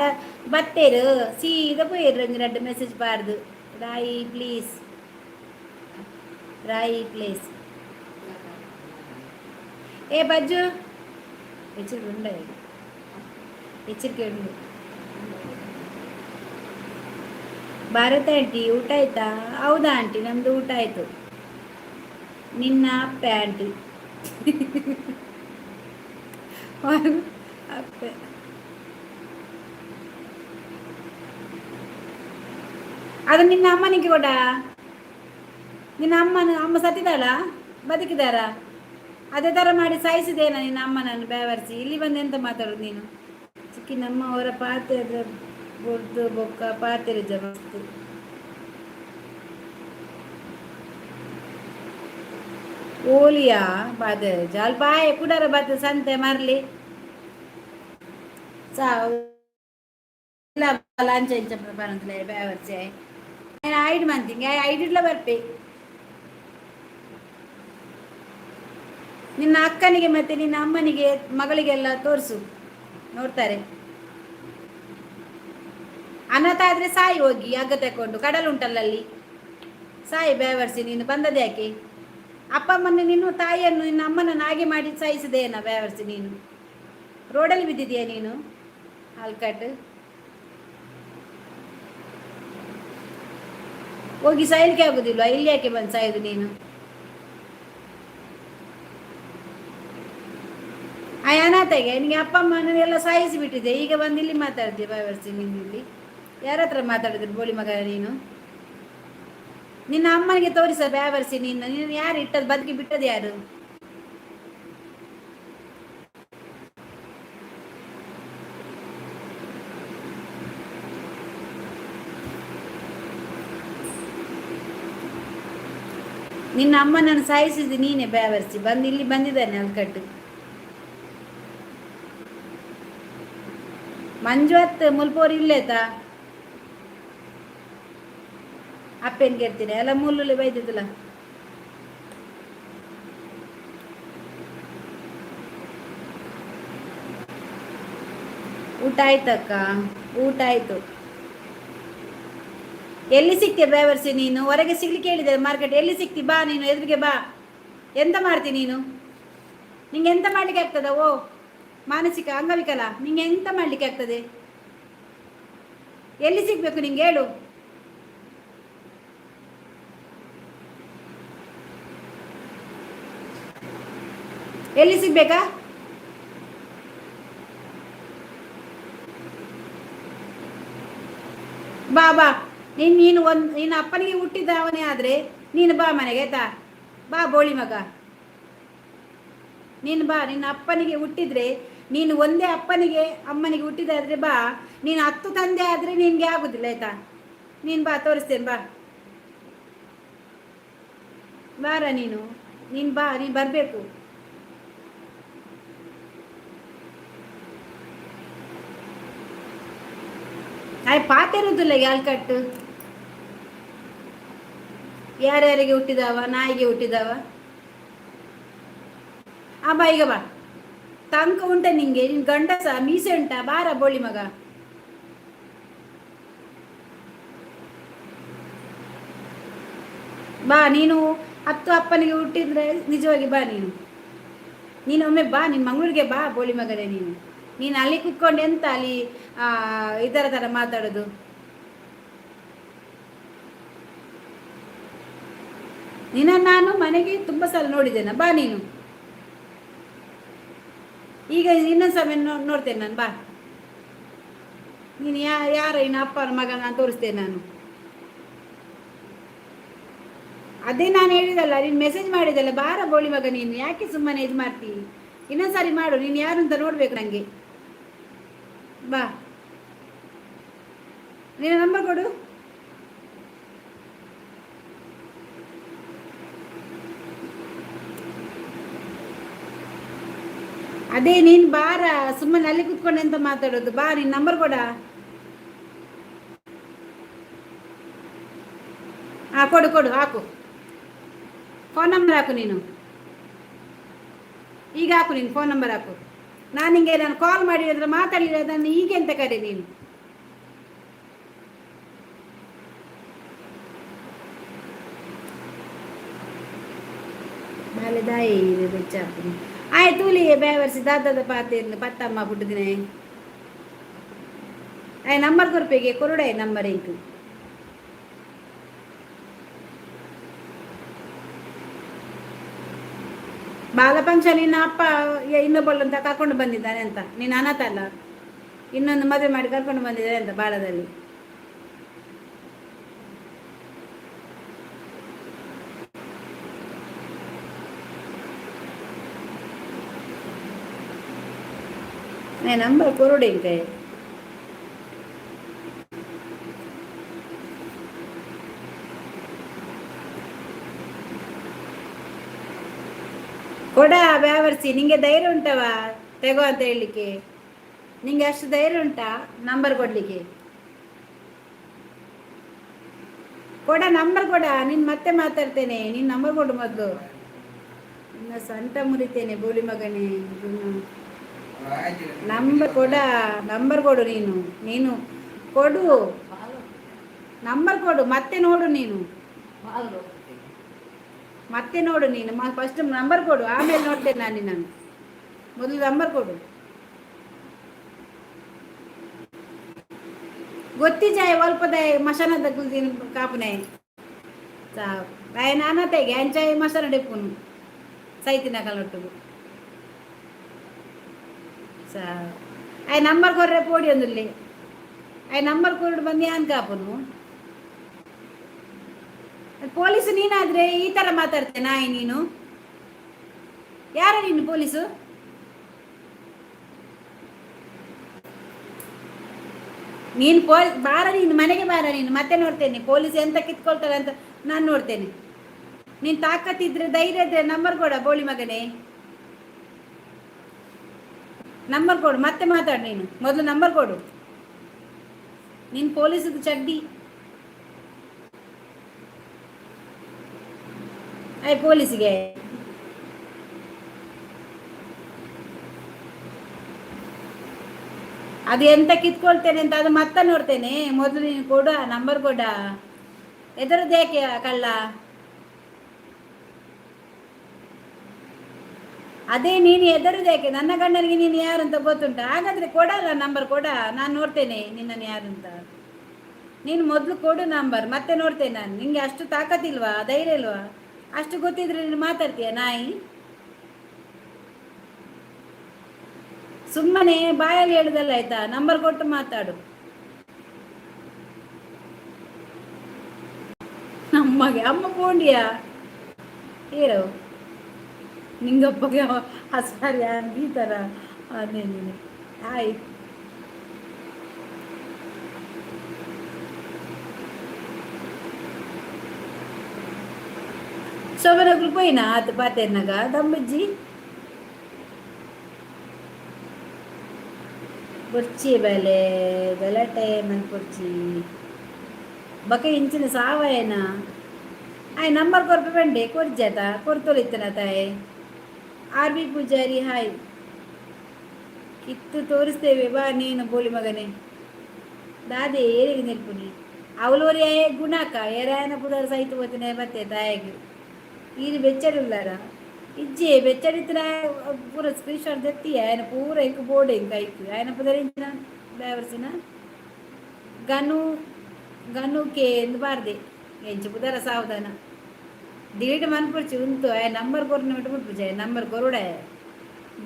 ಬತ್ತೇರು ಸೀದಾ ಪೋಯಿರು ಒಂದು 2 ಮೆಸೇಜ್ ಬಾರ್ದು ರಾಯಿ ಪ್ಲೀಸ್ ರಾಯಿ ಪ್ಲೀಸ್ ಏ ಬಜ್ಜು ಹೆಚ್ಚಿಗೆ ಉಂಡ ಹೆಚ್ಚಿಗೆ ಉಂಡು ಭಾರತ ಆಂಟಿ ಊಟ ಆಯ್ತಾ ಹೌದಾ ಆಂಟಿ ನಮ್ದು ಊಟ ಆಯ್ತು ನಿನ್ನ ಅಪ್ಪೆ ಆಂಟಿ ಅಪ್ಪೆ ಅದು ನಿನ್ನ ಅಮ್ಮನಿಗೆ ಕೊಡ ನಿನ್ನ ಅಮ್ಮ ಸತ್ತಿದಾಳ ಬದುಕಿದಾರ ಅದೇ ಥರ ಮಾಡಿ ಸಾಯಿಸಿದೇನ ನಿನ್ನ ಅಮ್ಮನನ್ನು ಬೇವರಿಸಿ ಇಲ್ಲಿ ಬಂದು ಎಂತ ಮಾತಾಡೋದು ನೀನು ಚಿಕ್ಕಿನಮ್ಮ ಅವರ ಪಾತ್ರೆ ಬೊಡ್ದು ಬೊಕ್ಕ ಪಾತ್ರೆ ಮಸ್ತ್ ಓಲಿಯಾ ಬಾದ ಜಾಲ್ ಬಾಯ್ ಕುಡಾರ ಬಾತ ಸಂತೆ ಮರ್ಲಿ ಲಾಂಚ ಇಂಚ ಬರಂತಲೇ ಬೇವರ್ಸೆ ನಾನು ಐಡ್ ಮಂತಿಂಗೆ ಐಡಿಡ್ಲ ಬರ್ಪೆ ನಿನ್ನ ಅಕ್ಕನಿಗೆ ಮತ್ತೆ ನಿನ್ನ ಅಮ್ಮನಿಗೆ ಮಗಳಿಗೆಲ್ಲ ತೋರಿಸು ನೋಡ್ತಾರೆ ಅನಾಥ ಆದ್ರೆ ಸಾಯಿ ಹೋಗಿ ಹಗ್ಗ ತಕೊಂಡು ಕಡಲುಂಟಲ್ಲಲ್ಲಿ ಸಾಯಿ ಬೇವರ್ಸಿ ನೀನು ಬಂದದ ಯಾಕೆ ಅಪ್ಪ ಅಮ್ಮನ ನಿನ್ನ ತಾಯಿಯನ್ನು ನಿನ್ನ ಅಮ್ಮನನ್ನು ಹಾಗೆ ಮಾಡಿ ಸಾಯಿಸಿದೆಯೇನ ಬೇವರ್ಸಿ ನೀನು ರೋಡಲ್ಲಿ ಬಿದ್ದಿದೆಯಾ ನೀನು ಆಲ್ಕಟ್ ಹೋಗಿ ಸಾಯಲಿಕ್ಕೆ ಆಗುದಿಲ್ವಾ ಇಲ್ಲಿ ಯಾಕೆ ಬಂದು ಸಾಯೋದು ನೀನು ಆ ಅನಾಥಗೆ ನಿನಗೆ ಅಪ್ಪ ಅಮ್ಮನೆಲ್ಲ ಸಾಯಿಸಿ ಬಿಟ್ಟಿದೆ ಈಗ ಬಂದು ಇಲ್ಲಿ ಮಾತಾಡ್ತೀಯ ಬೇವರ್ಸಿ ನೀನು ಇಲ್ಲಿ ಯಾರ ಹತ್ರ ಮಾತಾಡಿದ್ರು ಬೋಳಿ ಮಗ ನೀನು ನಿನ್ನ ಅಮ್ಮನಿಗೆ ತೋರಿಸ ಬೇವರ್ಸಿ ನೀನು ಯಾರು ಇಟ್ಟದ್ದು ಬದುಕಿ ಬಿಟ್ಟದ್ದು ಯಾರು ನಿನ್ನ ಅಮ್ಮನನ್ನು ಸಾಯಿಸಿದ್ದು ನೀನೇ ಬೇವರ್ಸಿ ಬಂದು ಇಲ್ಲಿ ಬಂದಿದ್ದಾನೆ ಅಲ್ಕಟ್ಟು ಮಂಜುವತ್ ಮುಲ್ಪೋರು ಇಲ್ಲೇತಾ ಅಪ್ಪೇನು ಕೇಳ್ತೀನಿ ಎಲ್ಲ ಮುಳ್ಳುಲ್ಲಿ ಬೈದಿದ್ದಲ್ಲ ಊಟ ಆಯ್ತಕ್ಕ ಊಟ ಆಯ್ತು ಎಲ್ಲಿ ಸಿಕ್ತೀಯ ಬೇವರ್ಸಿ ನೀನು ಹೊರಗೆ ಸಿಗ್ಲಿಕ್ಕೆ ಹೇಳಿದೆ ಮಾರ್ಕೆಟ್ ಎಲ್ಲಿ ಸಿಕ್ತಿ ಬಾ ನೀನು ಎದುರಿಗೆ ಬಾ ಎಂತ ಮಾಡ್ತೀನಿ ನೀನು ನಿಂಗೆ ಎಂತ ಮಾಡ್ಲಿಕ್ಕೆ ಆಗ್ತದ ಓ ಮಾನಸಿಕ ಅಂಗವಿಕಲ ನಿಂಗೆ ಎಂತ ಮಾಡ್ಲಿಕ್ಕೆ ಆಗ್ತದೆ ಎಲ್ಲಿ ಸಿಗ್ಬೇಕು ನಿಂಗೆ ಹೇಳು ಎಲ್ಲಿ ಸಿಗ್ಬೇಕಾ ಬಾ ಬಾ ನೀನು ನಿನ್ನ ಅಪ್ಪನಿಗೆ ಹುಟ್ಟಿದವನೇ ಆದ್ರೆ ನೀನು ಬಾ ಮನೆಗೆ ಆಯ್ತಾ ಬಾ ಬೋಳಿ ಮಗ ನೀನು ಬಾ ನಿನ್ನ ಅಪ್ಪನಿಗೆ ಹುಟ್ಟಿದ್ರೆ ನೀನು ಒಂದೇ ಅಪ್ಪನಿಗೆ ಅಮ್ಮನಿಗೆ ಹುಟ್ಟಿದಾದ್ರೆ ಬಾ ನೀನು 10 ತಂದೆ ಆದ್ರೆ ನಿನ್ಗೆ ಆಗುದಿಲ್ಲ ಆಯ್ತಾ ನೀನು ಬಾ ತೋರಿಸ್ತೇನೆ ಬಾ ಬಾರ ನೀನು ಬಾ ನೀನು ಬರಬೇಕು ಪಾತೆ ಇರುದಿಲ್ಲ ಯಾಲ್ಕಟ್ಟು ಯಾರ್ಯಾರಿಗೆ ಹುಟ್ಟಿದಾವ ನಾಯಿಗೆ ಹುಟ್ಟಿದಾವ ಬಾ ಈಗ ಬಾ ತಂಕ ಉಂಟ ನಿಂಗೆ ನಿನ್ ಗಂಡಸ ಮೀಸೆ ಉಂಟಾ ಬಾರ ಬೋಳಿ ಮಗ ಬಾ ನೀನು 10 ಅಪ್ಪನಿಗೆ ಹುಟ್ಟಿದ್ರೆ ನಿಜವಾಗಿ ಬಾ ನೀನು ಒಮ್ಮೆ ಬಾ ನಿನ್ನ ಮಂಗಳೂರಿಗೆ ಬಾ ಬೋಳಿ ಮಗನೇ ನೀನು ಅಲ್ಲಿ ಕುತ್ಕೊಂಡು ಎಂತ ಅಲ್ಲಿ ಇದರ ಥರ ಮಾತಾಡೋದು ನಾನು ಮನೆಗೆ ತುಂಬ ಸಲ ನೋಡಿದ್ದೇನೆ ಬಾ ನೀನು ಈಗ ಇನ್ನೊಂದು ಸಮಯ ನೋಡ್ತೇನೆ ನಾನು ಬಾ ನೀನು ಯಾರ ಇನ್ನು ಅಪ್ಪನ ಮಗ ನಾನು ತೋರಿಸ್ತೇನೆ ನಾನು ಅದೇ ನಾನು ಹೇಳಿದಲ್ಲ ನೀನು ಮೆಸೇಜ್ ಮಾಡಿದಲ್ಲ ಬಾರ ಬೋಳಿ ಮಗ ನೀನು ಯಾಕೆ ಸುಮ್ಮನೆ ಇದು ಮಾಡ್ತೀವಿ ಇನ್ನೊಂದ್ಸಾರಿ ಮಾಡು ನೀನು ಯಾರು ಅಂತ ನೋಡ್ಬೇಕು ನನಗೆ ಬಾ ನಿನ್ನ ನಂಬರ್ ಕೊಡು ಅದೇ ನೀನು ಬಾರ ಸುಮ್ಮನೆ ಅಲ್ಲಿ ಕುತ್ಕೊಂಡು ಎಂತ ಮಾತಾಡೋದು ಬಾ ನಿನ್ನ ನಂಬರ್ ಕೊಡ ಕೊಡು ಹಾಕು ಫೋನ್ ನಂಬರ್ ಹಾಕು ನೀನು ಈಗ ಹಾಕು ನೀನು ಫೋನ್ ನಂಬರ್ ಹಾಕು ನಾನು ಕಾಲ್ ಮಾಡಿ ಅಂದ್ರೆ ಮಾತಾಡಲಿಲ್ಲ ಅದನ್ನು ಹೀಗೆ ಅಂತ ಕರೆ ನೀನು. ಬಾಲೆದಾಯಿ ಬೆಚ್ಚಾಪುನಿ ಆಯ್ತು ತೂಲಿಗೆ ಬೇವರ್ಸಿ ದಾದದ ಪಾತೆರ್ನು ಪತ್ತಮ್ಮ ಪುಟ್ಟದಿನೇ ಆಯ್ ನಂಬರ್ ಕೊರ್ಪೆಗೆ ಕೊರುಡೆ ನಂಬರ್ ಇಂಕು ಬಾಲ ಫಂಕ್ಷನ್ ಇನ್ನು ಅಪ್ಪ ಇನ್ನೊಬ್ಬಳಂತ ಕರ್ಕೊಂಡು ಬಂದಿದ್ದಾನೆ ಅಂತ. ನೀನು ಅನಾಥ ಅಲ್ಲ, ಇನ್ನೊಂದು ಮದುವೆ ಮಾಡಿ ಕರ್ಕೊಂಡು ಬಂದಿದ್ದಾರೆ ಅಂತ ಬಾಳದಲ್ಲಿ. ನಂಬರ್ ಕೊರುಡೆ ಇಂಕೈ ಕೊಡ ಬ್ಯಾವರ್ಸಿ. ನಿಂಗೆ ಧೈರ್ಯ ಉಂಟವಾ ತೆಗೋ ಅಂತ ಹೇಳಲಿಕ್ಕೆ? ನಿಂಗೆ ಅಷ್ಟು ಧೈರ್ಯ ಉಂಟಾ ನಂಬರ್ ಕೊಡ್ಲಿಕ್ಕೆ? ಕೊಡ ನಂಬರ್ ಕೊಡ, ನೀನು ಮತ್ತೆ ಮಾತಾಡ್ತೇನೆ. ನೀನು ನಂಬರ್ ಕೊಡು ಮೊದಲು. ಇನ್ನು ಸೊಂಟ ಮುರಿತೇನೆ ಬೋಳಿ ಮಗನೇ. ನಂಬರ್ ಕೊಡ, ನಂಬರ್ ಕೊಡು. ನೀನು ನೀನು ಕೊಡು, ನಂಬರ್ ಕೊಡು. ಮತ್ತೆ ನೋಡು ನೀನು, ಮತ್ತೆ ನೋಡು ನೀನು. ಫಸ್ಟ್ ನಂಬರ್ ಕೊಡು, ಆಮೇಲೆ ನೋಡ್ತೇನೆ ನಾನು ನಿನ್ನನ್ನು. ಮೊದಲು ನಂಬರ್ ಕೊಡು. ಗೊತ್ತಿಜಾಯ ಒಲ್ಪದಾಯ ಮಶಾನದ ಕುಲ್ದಿನ ಕಾಪುನೆ ನಾನತೆಗೆ ಅಂಚಾಯ ಮಸಾಲ ಡೆಪ್ಪುನು ಸೈತಿನ ಕಲೊಟ್ಟು ಆಯ್ ನಂಬರ್ ಕೊರ್ರೆ ಪೋಡಿ ಒಂದುಲ್ಲಿ ಆಯ್ ನಂಬರ್ ಕೊರಡು ಬಂದು ಯಾನ್ ಕಾಪುನು. ಪೊಲೀಸು ನೀನಾದ್ರೆ ಈ ತರ ಮಾತಾಡ್ತೆ ನಾಯಿ? ನೀನು ಯಾರ? ನೀನು ಪೊಲೀಸು? ನೀನು ಬಾರ, ನೀನು ಮನೆಗೆ ಬಾರ. ನೀನು ಮತ್ತೆ ನೋಡ್ತೇನೆ ಪೊಲೀಸ್ ಎಂತ ಕಿತ್ಕೊಳ್ತಾರೆ ಅಂತ ನಾನು ನೋಡ್ತೇನೆ. ನೀನು ತಾಕತ್ತಿದ್ರೆ ಧೈರ್ಯ ಇದ್ರೆ ನಂಬರ್ ಕೊಡ ಬೋಳಿ ಮಗನೇ. ನಂಬರ್ ಕೊಡು, ಮತ್ತೆ ಮಾತಾಡು. ನೀನು ಮೊದಲು ನಂಬರ್ ಕೊಡು. ನೀನು ಪೊಲೀಸದು ಚಡ್ಡಿ. ಆಯ್ ಪೊಲೀಸಿಗೆ ಅದು ಎಂತ ಕಿತ್ಕೊಳ್ತೇನೆ ಅಂತ ಅದು ಮತ್ತೆ ನೋಡ್ತೇನೆ. ಮೊದಲು ನೀನು ಕೊಡ ನಂಬರ್ ಕೊಡ. ಎದರದೇಕೆ ಕಳ್ಳ? ಅದೇ ನೀನು ಎದರದೇಕೆ? ನನ್ನ ಗಂಡನಿಗೆ ನೀನು ಯಾರಂತ ಗೊತ್ತುಂಟ? ಹಾಗಾದ್ರೆ ಕೊಡಲ್ಲ ನಂಬರ್ ಕೊಡ, ನಾನು ನೋಡ್ತೇನೆ ನಿನ್ನನ್ನು ಯಾರಂತ. ನೀನು ಮೊದಲು ಕೊಡು ನಂಬರ್, ಮತ್ತೆ ನೋಡ್ತೇನೆ ನಾನು. ನಿಂಗೆ ಅಷ್ಟು ತಾಕತ್ತಿಲ್ವಾ, ಧೈರ್ಯ ಇಲ್ವಾ? ಅಷ್ಟು ಗೊತ್ತಿದ್ರೆ ನೀನು ಮಾತಾಡ್ತೀಯ ನಾಯಿ? ಸುಮ್ಮನೆ ಬಾಯಲ್ಲಿ ಹೇಳುದಲ್ಲ ಆಯ್ತಾ? ನಂಬರ್ ಕೊಟ್ಟು ಮಾತಾಡು. ಅಮ್ಮಗೆ ಅಮ್ಮ ಪೋಂಡಿಯಾ ಹೇಳು. ನಿಂಗಪ್ಪಗೆ ಹಸಾರಿ ಈ ಥರ ಅದೇ ನೀನು. ಆಯ್ತು, ಶೋಭನಗಳು ಪೋಯಿನಾ ಆತ ಪಾತೇರ್ನಾಗ ದಮ್ಮಜ್ಜಿ ಕೊರ್ಚಿ ಬೆಲೆ ಗಲಾಟೆ ಮನ್ ಕೊರ್ಚಿ ಬಕ ಇಂಚಿನ ಸಾವಯನ ಆಯ್ ನಂಬರ್ ಕೊರ್ಪೆ ಬಂಡೆ ಕೊರ್ಜಾತ ಕೊರ್ತೊಲಿತ್ತನ ತಾಯಿ. ಆರ್ ಬಿ ಪೂಜಾರಿ ಹಾಯ್ ಕಿತ್ತು ತೋರಿಸ್ತೇವೆ ಬಾ. ನೀನು ಬೋಳಿ ಮಗನೇ ದಾದೆ ಏರಿಗೆ ನೆಲ್ಪುನಿ ಅವಳವರಿ ಗುಣಾಕ ಎರಾಯನ ಪುದರ್ ಸಹಿತ ಹೋಗ್ತೀನಿ ಮತ್ತೆ ತಾಯಿಗೆ ಈರು ಬೆಚ್ಚಡಿಲ್ಲಾರ ಇಜ್ಜೆ ಬೆಚ್ಚಡಿತ್ರ ಪೂರ ಸ್ಕ್ರೀನ್ ಶಾಟ್ ತೆತ್ತಿ ఆయన ಪೂರ ಇಂಕ ಬೋರ್ಡ್ ಇಂಕ ಐಕು ఆయన ಪುದರಿಂಚಿನ ಡ್ರೈವರ್ಸಿನ ಗನುಕೆ ಎಂದು ಬಾರ್ದೆ ಎಂಚು ಪುದರ ಸಾವಧಾನ ಡಿಲೀಟ್ ಮನ್ಪುರ್ಚಿ ಉಂಟು ಆಯ ನಂಬರ್ ಕೊರ್ನ ಬಿಟ್ಬಿಟ್ಪುಜೆ ನಂಬರ್ ಕೊರುಡ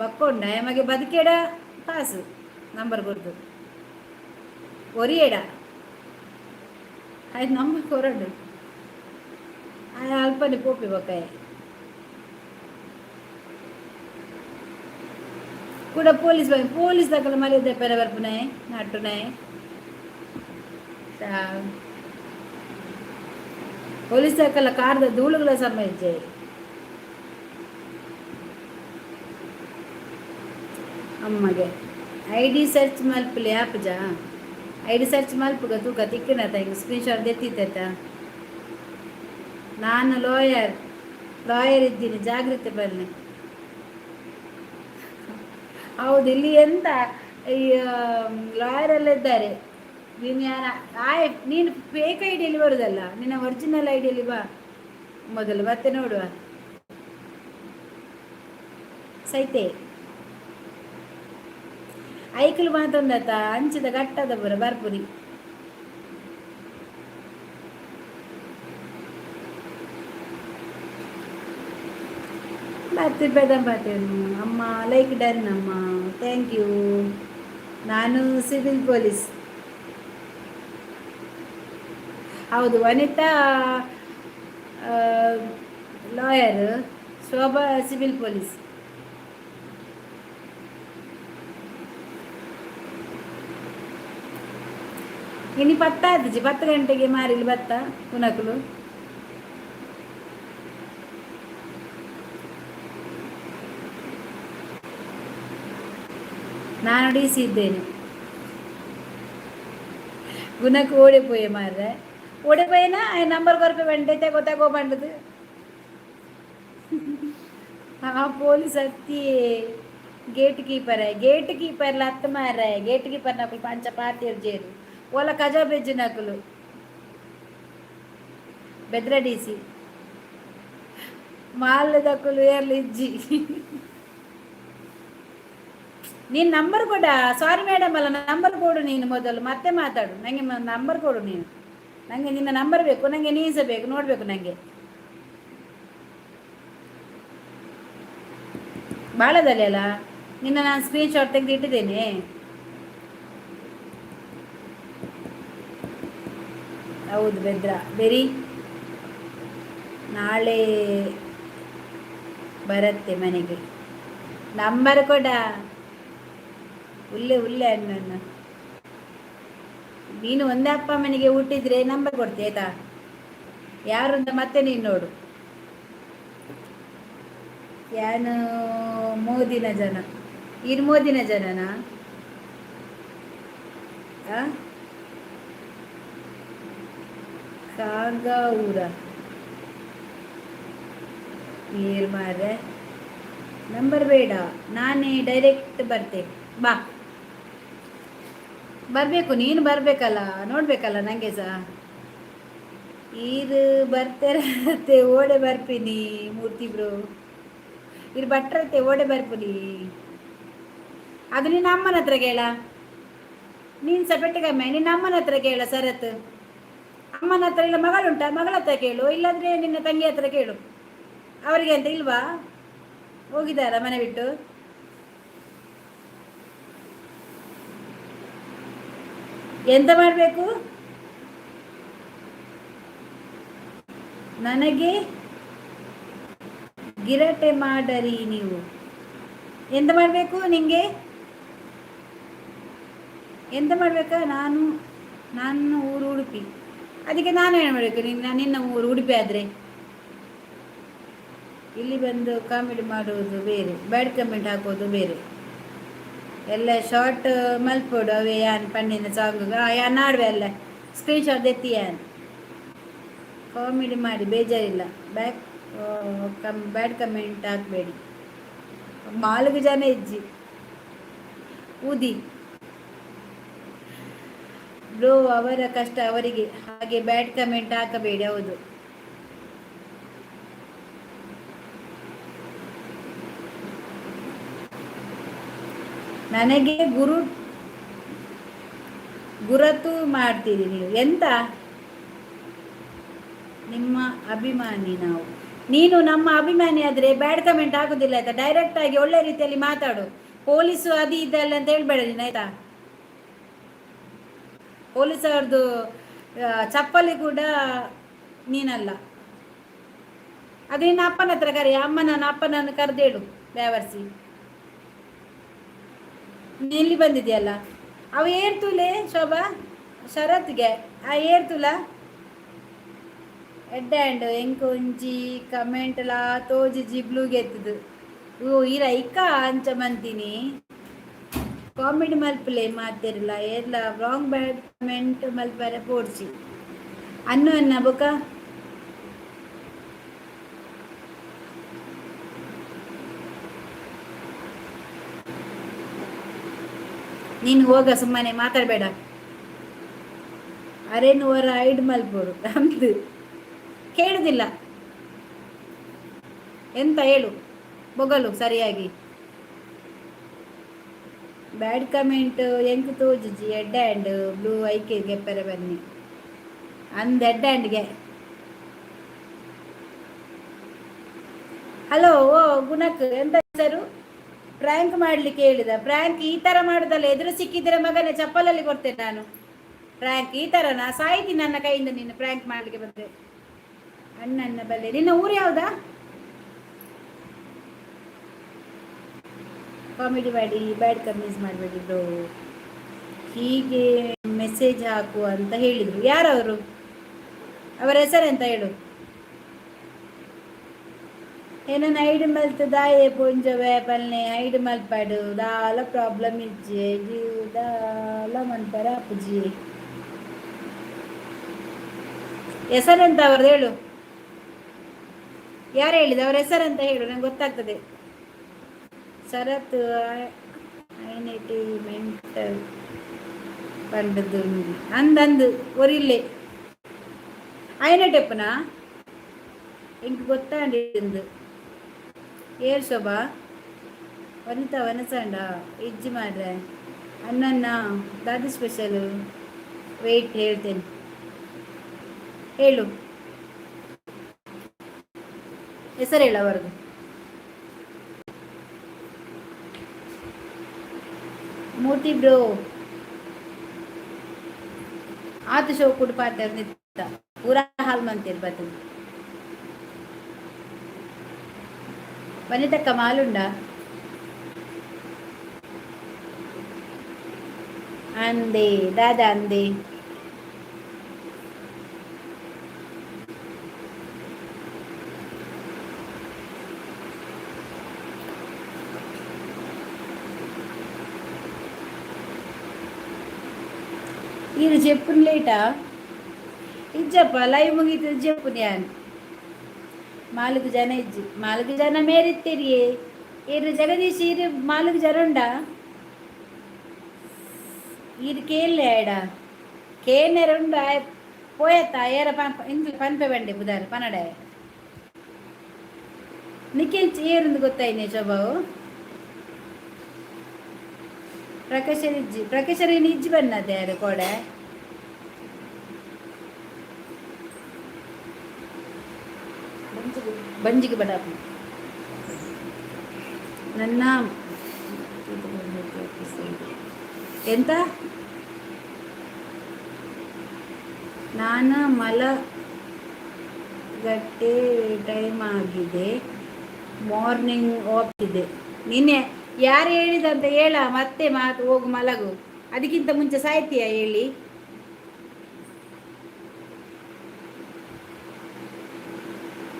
ಬಕ್ಕೊಂಡ ಮಗೆ ಬದುಕೇಡ ಪಾಸು ನಂಬರ್ ಕೊರ್ದು ಒರಿಯೇಡ ಆಯ್ತು ನಂಬರ್ ಕೊರಡು ಆಯ ಅಲ್ಪನೆ ಪೋಪಿ ಬಕ್ಕಾಯ ಕೂಡ ಪೊಲೀಸ್ దగ్గర మరి దెబ్బల వరపునాయి నట్టునాయి పోలీస్ దగ్గర కార్ದ ಧೂಳುಗಳ ಸಂಬಂಧಿಸಿ ಅಮ್ಮಗೆ ಐಡಿ ಸರ್ಚ್ ಮಲ್ಪಲಿ ಆಪಜ ಐಡಿ ಸರ್ಚ್ ಮಲ್ಪಗ ತೂಕ ತಿಕ್ಕಿನತ ಹಿಂಗೆ ಸ್ಕ್ರೀನ್ ಶಾಟ್ ಎತ್ತಿತ್ತ. ನಾನು ಲಾಯರ್ ಇದ್ದೀನಿ ಜಾಗ್ರತೆ ಬನ್ನಿ. ಹೌದು, ಇಲ್ಲಿ ಎಂತ ಈ ಲಾಯರ್ ಎಲ್ಲ ಇದ್ದಾರೆ. ನೀನು ಯಾರ ನೀನು ಫೇಕ್ ಐಡಿಯಲ್ಲಿ ಬರುದಲ್ಲ, ನಿನ್ನ ಒರಿಜಿನಲ್ ಐಡಿಯಲ್ಲಿ ಬಾ ಮೊದಲು, ಮತ್ತೆ ನೋಡುವ. ಸೈತೆ ಐಕಲ್ ಮಾತೊಂದತ್ತ ಅಂಚಿದ ಗಟ್ಟದ ಬರ ಬರ್ಪುರಿ. ಬರ್ತಿ ಬೆದಂಬತ್ತೇನು ಅಮ್ಮ, ಲೈಕ್ ಡನ್ ಅಮ್ಮ, ಥ್ಯಾಂಕ್ ಯು. ನಾನು ಸಿವಿಲ್ ಪೊಲೀಸ್. ಹೌದು, ವನಿತಾ ಲಾಯರ್, ಶೋಭಾ ಸಿವಿಲ್ ಪೊಲೀಸ್. ಇನ್ನು 10 ಗಂಟೆಗೆ ಮಾರಿಲಿ ಬತ್ತ ಕುನಕಲು. ನಾನು ಡಿ ಸಿ ಇದ್ದೇನೆ. ಗುಣಕ್ಕೆ ಓಡಿಪೋಯೆ ಮಾರ್ರೆ, ಓಡಿಪೋಯೇನಾ ನಂಬರ್ ಕೊರಪೆ ಬಂಡೈತೆ ಗೊತ್ತಾಗೋ ಬಂಡದು. ಪೊಲೀಸ್ ಹತ್ತಿ ಗೇಟ್ ಕೀಪರ್ ಲತ್ತ ಮಾರ, ಗೇಟ್ ಕೀಪರ್ ನಕಲು ಪಂಚ ಪಾತಿರ್ ಜೇರು ಓಲ ಕಜಾ ಬೆಜ್ಜು ನಕಲು ಬೆದ್ರ ಡಿ ಸಿ ಮಾಲ್ ದಕ್ಕಲು ಏರ್ಲಿ ಇಜ್ಜಿ. ನೀನು ನಂಬರ್ ಕೊಡ. ಸಾರಿ ಮೇಡಮ್ ಅಲ್ಲ, ನಂಬರ್ ಕೊಡು ನೀನು ಮೊದಲು, ಮತ್ತೆ ಮಾತಾಡು. ನನಗೆ ನಂಬರ್ ಕೊಡು ನೀನು. ನನಗೆ ನಿನ್ನ ನಂಬರ್ ಬೇಕು, ನನಗೆ ನೀಸ ಬೇಕು, ನೋಡಬೇಕು ನನಗೆ. ಬಾಳದಲ್ಲಿ ಅಲ್ಲ ನಿನ್ನ ನಾನು ಸ್ಕ್ರೀನ್ಶಾಟ್ ತೆಗೆದು ಇಟ್ಟಿದ್ದೇನೆ. ಹೌದು ಬೆದ್ರ ಬೆರಿ, ನಾಳೆ ಬರುತ್ತೆ ಮನೆಗೆ. ನಂಬರ್ ಕೊಡ. ಉಲ್ಲೆ ಅನ್ನ ನೀನು ಒಂದೇ ಅಪ್ಪ ಅಮ್ಮನಿಗೆ ಹುಟ್ಟಿದ್ರೆ ನಂಬರ್ ಕೊಡ್ತೀಯ ಆಯ್ತಾ? ಯಾರು ಅಂತ ಮತ್ತೆ ನೀನು ನೋಡು. ಯಾನು ಮೋದಿನ ಜನ, ಇನ್ನು ಮೋದಿನ ಜನನಾ? ಕಾಗ ಊರ ನೀರು ಮಾರ್ರೆ, ನಂಬರ್ ಬೇಡ, ನಾನೇ ಡೈರೆಕ್ಟ್ ಬರ್ತೇನೆ. ಬಾ, ಬರಬೇಕು, ನೀನು ಬರಬೇಕಲ್ಲ, ನೋಡಬೇಕಲ್ಲ ನನಗೆ ಸಹ. ಇದು ಬರ್ತಾರತ್ತೆ ಓಡೆ ಬರ್ತೀನಿ ಮೂರ್ತಿ ಬ್ರೋ, ಇದು ಬಟ್ರತ್ತೆ ಓಡೆ ಬರ್ತೀನಿ. ಅದು ನಿನ್ನ ಅಮ್ಮನ ಹತ್ರ ಕೇಳ, ನೀನು ಸಹ ಪೆಟ್ಟಗಮ್ಮೆ, ನಿನ್ನ ಅಮ್ಮನ ಹತ್ರ ಕೇಳ ಸರತ್. ಅಮ್ಮನ ಹತ್ರ ಇಲ್ಲ, ಮಗಳುಂಟ, ಮಗಳ ಹತ್ರ ಕೇಳು, ಇಲ್ಲಾಂದರೆ ನಿನ್ನ ತಂಗಿ ಹತ್ರ ಕೇಳು. ಅವರಿಗೆ ಅಂತ ಇಲ್ವಾ, ಹೋಗಿದ್ದಾರ ಮನೆ ಬಿಟ್ಟು? ಎಂತ ಮಾಡಬೇಕು ನನಗೆ? ಗಿರಟೆ ಮಾಡರಿ ನೀವು. ಎಂತ ಮಾಡಬೇಕು ನಿಂಗೆ? ಎಂತ ಮಾಡಬೇಕಾ? ನನ್ನ ಊರು ಉಡುಪಿ, ಅದಕ್ಕೆ ನಾನು ಏನು ಮಾಡಬೇಕು? ನಿನ್ನ ಊರು ಉಡುಪಿ ಆದರೆ ಇಲ್ಲಿ ಬಂದು ಕಾಮಿಡಿ ಮಾಡುವುದು ಬೇರೆ, ಬ್ಯಾಡ್ ಕಮೆಂಟ್ ಹಾಕೋದು ಬೇರೆ. ಎಲ್ಲ ಶಾರ್ಟ್ ಮಲ್ಪೋಡು ಅವೇ ಯಾನ್ ಪಣ್ಣಿನ ಸಾಂಗ್ ಯಾನ್ ಆಡುವೆ ಅಲ್ಲ, ಸ್ಕ್ರೀನ್ಶಾಟ್ ಎತ್ತಿ ಯಾನ್ ಕಾಮಿಡಿ ಮಾಡಿ ಬೇಜಾರಿಲ್ಲ. ಬ್ಯಾಡ್ ಕಮೆಂಟ್ ಹಾಕಬೇಡಿ. ಮಾಲ್ಗೆ ಜನ ಇಜ್ಜಿ ಊದಿ ಬ್ರೋ, ಅವರ ಕಷ್ಟ ಅವರಿಗೆ, ಹಾಗೆ ಬ್ಯಾಡ್ ಕಮೆಂಟ್ ಹಾಕಬೇಡಿ. ಹೌದು, ನನಗೆ ಗುರುತು ಮಾಡ್ತೀರಿ ನೀವು. ಎಂತ ನಿಮ್ಮ ಅಭಿಮಾನಿ ನಾವು. ನೀನು ನಮ್ಮ ಅಭಿಮಾನಿ ಆದರೆ ಬ್ಯಾಡ್ ಕಮೆಂಟ್ ಆಗೋದಿಲ್ಲ ಆಯ್ತಾ? ಡೈರೆಕ್ಟ್ ಆಗಿ ಒಳ್ಳೆ ರೀತಿಯಲ್ಲಿ ಮಾತಾಡು. ಪೊಲೀಸು ಅದು ಇದಲ್ಲ ಅಂತ ಹೇಳ್ಬೇಡ ನೀನು ಆಯ್ತಾ? ಪೊಲೀಸವ್ರದ್ದು ಚಪ್ಪಲಿ ಕೂಡ ನೀನಲ್ಲ. ಅದು ನಿನ್ನ ಅಪ್ಪನ ಹತ್ರ ಕರಿ, ಅಪ್ಪನನ್ನು ಕರೆದೇಳು ಬೇವರ್ಸಿ. ಇಲ್ಲಿ ಬಂದಿದೆಯಲ್ಲ, ಅವ ಏರ್ತುಲೆ ಶೋಭಾ ಶರತ್ಗೆ ಏರ್ತುಲ ಎಡ್ಡ ಹ್ಯಾಂಡ್ ಎಂಕೊಂಜಿ ಕಮೆಂಟ್ಲ ತೋಜಿ ಜಿಬ್ಲುಗೆ ಎತ್ತದು. ಇರ ಇಕ್ಕ ಅಂಚ ಮಂತೀನಿ ಕಾಮಿಡಿ ಮಲ್ಪಲೆ ಮಾತಿರಲ್ಲ ಎಲ್ಲ ರಾಂಗ್ ಬ್ಯಾಡ್ ಕಮೆಂಟ್ ಮಲ್ಪರೆ ಪೋಡ್ಸಿ ಅನ್ನ ಬೊಕ ನೀನು ಹೋಗ, ಸುಮ್ಮನೆ ಮಾತಾಡಬೇಡ. ಅರೇನು ಅವರ ಐಡ್ ಮಲ್ಪೋರು ನಮ್ದು ಕೇಳುದಿಲ್ಲ. ಎಂತ ಹೇಳು ಬೊಗಲು ಸರಿಯಾಗಿ. ಬ್ಯಾಡ್ ಕಮೆಂಟ್ ಎಂಕ್ ತೋಜುಜಿ ಎಡ್ ಹ್ಯಾಂಡ್ ಬ್ಲೂ ಐಕೆ ಗೆಪ್ಪರೆ ಬನ್ನಿ ಅಂದ್ ಎಡ್ ಹ್ಯಾಂಡ್ಗೆ. ಹಲೋ ಓ ಗುಣಕ್ ಎಂತ ಹೆಸರು? ಪ್ರ್ಯಾಂಕ್ ಮಾಡ್ಲಿಕ್ಕೆ ಹೇಳಿದ. ಪ್ರ್ಯಾಂಕ್ ಈ ತರ ಮಾಡುದಲ್ಲ, ಎದುರು ಸಿಕ್ಕಿದ್ರೆ ಮಗನೇ ಚಪ್ಪಲಲ್ಲಿ ಕೊಡ್ತೇನೆ ನಾನು. ಪ್ರ್ಯಾಂಕ್ ಈ ತರ ನಾ ಸಾಯ್ತೀನಿ ನನ್ನ ಕೈಯಿಂದ ನೀನು ಪ್ರ್ಯಾಂಕ್ ಮಾಡ್ಲಿಕ್ಕೆ ಬಂದ್ರೆ. ಅಣ್ಣನ ಬಲ್ಲೆ. ನಿನ್ನ ಊರು ಯಾವ್ದಾ? ಕಾಮಿಡಿ ಮಾಡಿ, ಬ್ಯಾಡ್ ಕಮೆಂಟ್ಸ್ ಮಾಡಬೇಡಿ ಬ್ರೋ. ಹೀಗೆ ಮೆಸೇಜ್ ಹಾಕು ಅಂತ ಹೇಳಿದ್ರು. ಯಾರವರು? ಅವರ ಹೆಸರೆಂತ ಹೇಳು. ಏನೋ ಐಡ್ ಮಲ್ತು ದಾಯೆ ಪೊಂಜವೆ ಪಲ್ನೆ ಐಡ್ ಮಲ್ಪಾಡು ದಾಲ ಪ್ರಾಬ್ಲಮ್ ಇಜ್ಜೆ ದಾಲ ಮಂತರ ಅಪ್ಪುಜಿ. ಹೆಸರೆಂತ ಅವ್ರದ್ದು ಹೇಳು. ಯಾರು ಹೇಳಿದ ಅವರ ಹೆಸರಂತ ಹೇಳು, ನಂಗೆ ಗೊತ್ತಾಗ್ತದೆ. ಶರತ್ ಐನೆಟಿ ಮೆಂಟಲ್ ಪಂಡದು ಅಂದಂದು ಒರಿಲ್ಲೆ ಐನೆಟೆಪ್ಪನಾ ಎಂಕ್ ಗೊತ್ತಾಂಡಿಂದು ಏರ್ ಶೋಭಾ ವನಿತಾ ವನಸಂಡ ಇಜ್ಜಿ ಮಾಡ್ರೆ ಅಣ್ಣನ್ನ ದಾದಿ ಸ್ಪೆಷಲು. ವೆಯ್ಟ್ ಹೇಳ್ತೇನೆ, ಹೇಳು ಹೆಸರು ಹೇಳು ಅವರದು. ಮೂರ್ತಿ ಬ್ರೋ ಆತು ಶೋ ಕುಡ್ ಪಾತ್ರ ನಿತ್ತ ಪೂರಾ ಹಾಲ್ ಮಂತೀರ್ ಬರ್ತದೆ. ವನಿತಕ್ಕ ಮಾಲುಂಡ ಅಂದೆ ದಾದಾ ಅಂದೆ. ఈయన చెప్పును లేటా ఇది చెప్ప లైವ್ ಮುಗೀತು చెప్పు ನಾನು 4 ಜನ ಇಜ್ಜಿ 4 ಜನ ಮೇರಿತ್ತೀರಿ ಇರು ಜಗದೀಶ್ ಇರು 4 ಜನ ಉಂಡ ಇರು ಕೇಳಲೆ ಆಡ ಕೇನೆರುಂಡ ಪೋಯತ್ತ ಏರ ಇಂದು ಪನ್ಪೆ ಬಂಡೆ ಬುಧಾರ ಪನಡೆ ನಿಖಿಲ್ ಏರುಂದು ಗೊತ್ತಾಯ್ನೆ ಶೋಭಾವು ಪ್ರಕಾಶನ ಇಜ್ಜಿ ಬನ್ನದೆ ಯಾರು ಕೋಡೆ ಬಂಜಿಗೆ ಬಡಾಪ ನನ್ನ ಎಂತ ನಾನು ಮಲಗಟ್ಟೆ ಟೈಮ್ ಆಗಿದೆ ಮಾರ್ನಿಂಗ್ ಹೋಗ್ತಿದ್ದೆ ನಿನ್ನೆ ಯಾರು ಹೇಳಿದಂತ ಹೇಳ ಮತ್ತೆ ಮಾತು ಹೋಗು ಮಲಗು ಅದಕ್ಕಿಂತ ಮುಂಚೆ ಸಾಯ್ತೀಯ ಹೇಳಿ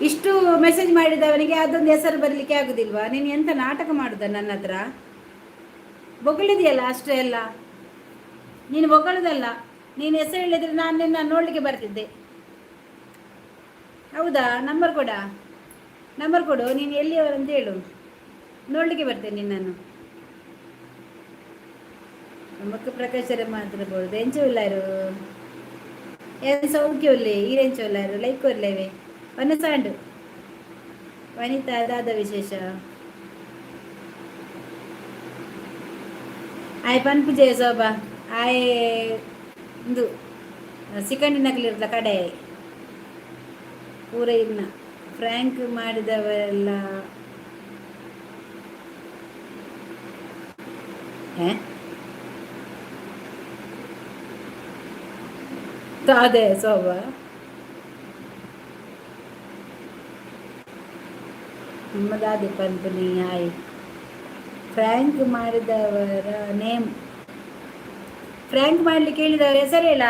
ಇಷ್ಟು ಮೆಸೇಜ್ ಮಾಡಿದವನಿಗೆ ಅದೊಂದು ಹೆಸರು ಬರಲಿಕ್ಕೆ ಆಗುದಿಲ್ವಾ ನೀನು ಎಂತ ನಾಟಕ ಮಾಡುದ ನನ್ನ ಹತ್ರ ಬೊಗಳಿದೆಯಲ್ಲ ಅಷ್ಟೇ ಎಲ್ಲ ನೀನು ಬೊಗಳದಲ್ಲ ನೀನು ಹೆಸರು ಹೇಳಿದ್ರೆ ನಾನು ನಿನ್ನ ನೋಡ್ಲಿಕ್ಕೆ ಬರ್ತಿದ್ದೆ ಹೌದಾ ನಂಬರ್ ಕೊಡು ನೀನು ಎಲ್ಲಿಯವರಂತ ಹೇಳು ನೋಡ್ಲಿಕ್ಕೆ ಬರ್ತೇನೆ ನಿನ್ನನ್ನು നമുക്ക് പ്രകാശരെ മാത്രമേ പോയത് എഞ്ചുള്ളാരു സൗഖ്യമില്ലേ ഈ എഞ്ചുള്ളാരു ലൈക്കല്ലേ വനസാണ്ട് വനിത അതാದ ವಿಶೇಷ ಆಯ್ ಪನ್ಪು ಜಯ ಶೋಭಾ ಆಯ್ ಇದು ಸಿಕಂಡಿನಗಲಿರ್ಲ ಕಡೆ ಪೂರ ಇನ್ನ ಫ್ರ್ಯಾಂಕ್ ಮಾಡಿದವೆಲ್ಲ ಅದೇ ಶೋಭಾ ನಮ್ಮದಾದೆ ಪಂಪನಿ ಆಯ್ ಫ್ರ್ಯಾಂಕ್ ಮಾಡಿದವರ ನೇಮ್ ಫ್ರ್ಯಾಂಕ್ ಮಾಡ್ಲಿಕ್ಕೆ ಹೇಳಿದವರ ಹೆಸರು ಹೇಳ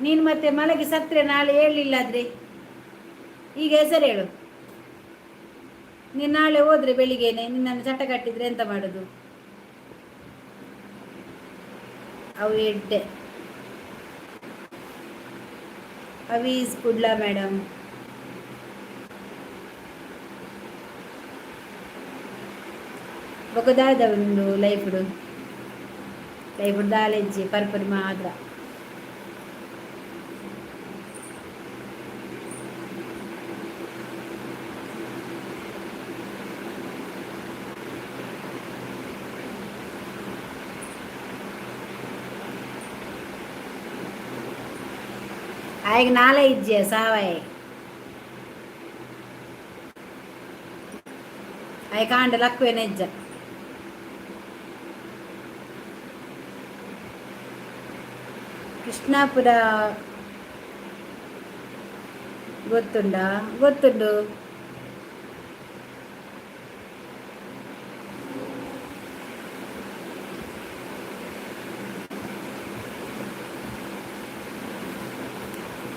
ನೀನು ಮತ್ತೆ ಮಲಗಿ ಸತ್ರೆ ನಾಳೆ ಹೇಳಿಲ್ಲಾದ್ರೆ ಈಗ ಹೆಸರು ಹೇಳು ನೀನು ನಾಳೆ ಹೋದ್ರೆ ಬೆಳಿಗ್ಗೆನೆ ನಿನ್ನನ್ನು ಚಟ ಕಟ್ಟಿದ್ರೆ ಎಂತ ಮಾಡೋದು ಅವು ಎಡ್ಡೆ ಅವೀಸ್ ಕುಡ್ಲಾ ಮೇಡಮ್ ಬೊಗದಾದ ಒಂದು ಲೈಫ್ಡು ఇప్పుడు దాలించి పరుపుని మాత్ర ಆಯ್ಗೆ ನಾಳೆ ಇಜ್ಜೆ ಸಾವಾಯ್ ಆಯ್ ಕಾಂಡ ಲಕ್ವೇನ ಇಜ್ಜ ಕೃಷ್ಣಾಪುರ ಗೊತ್ತುಂಡಾ ಗೊತ್ತುಂಡು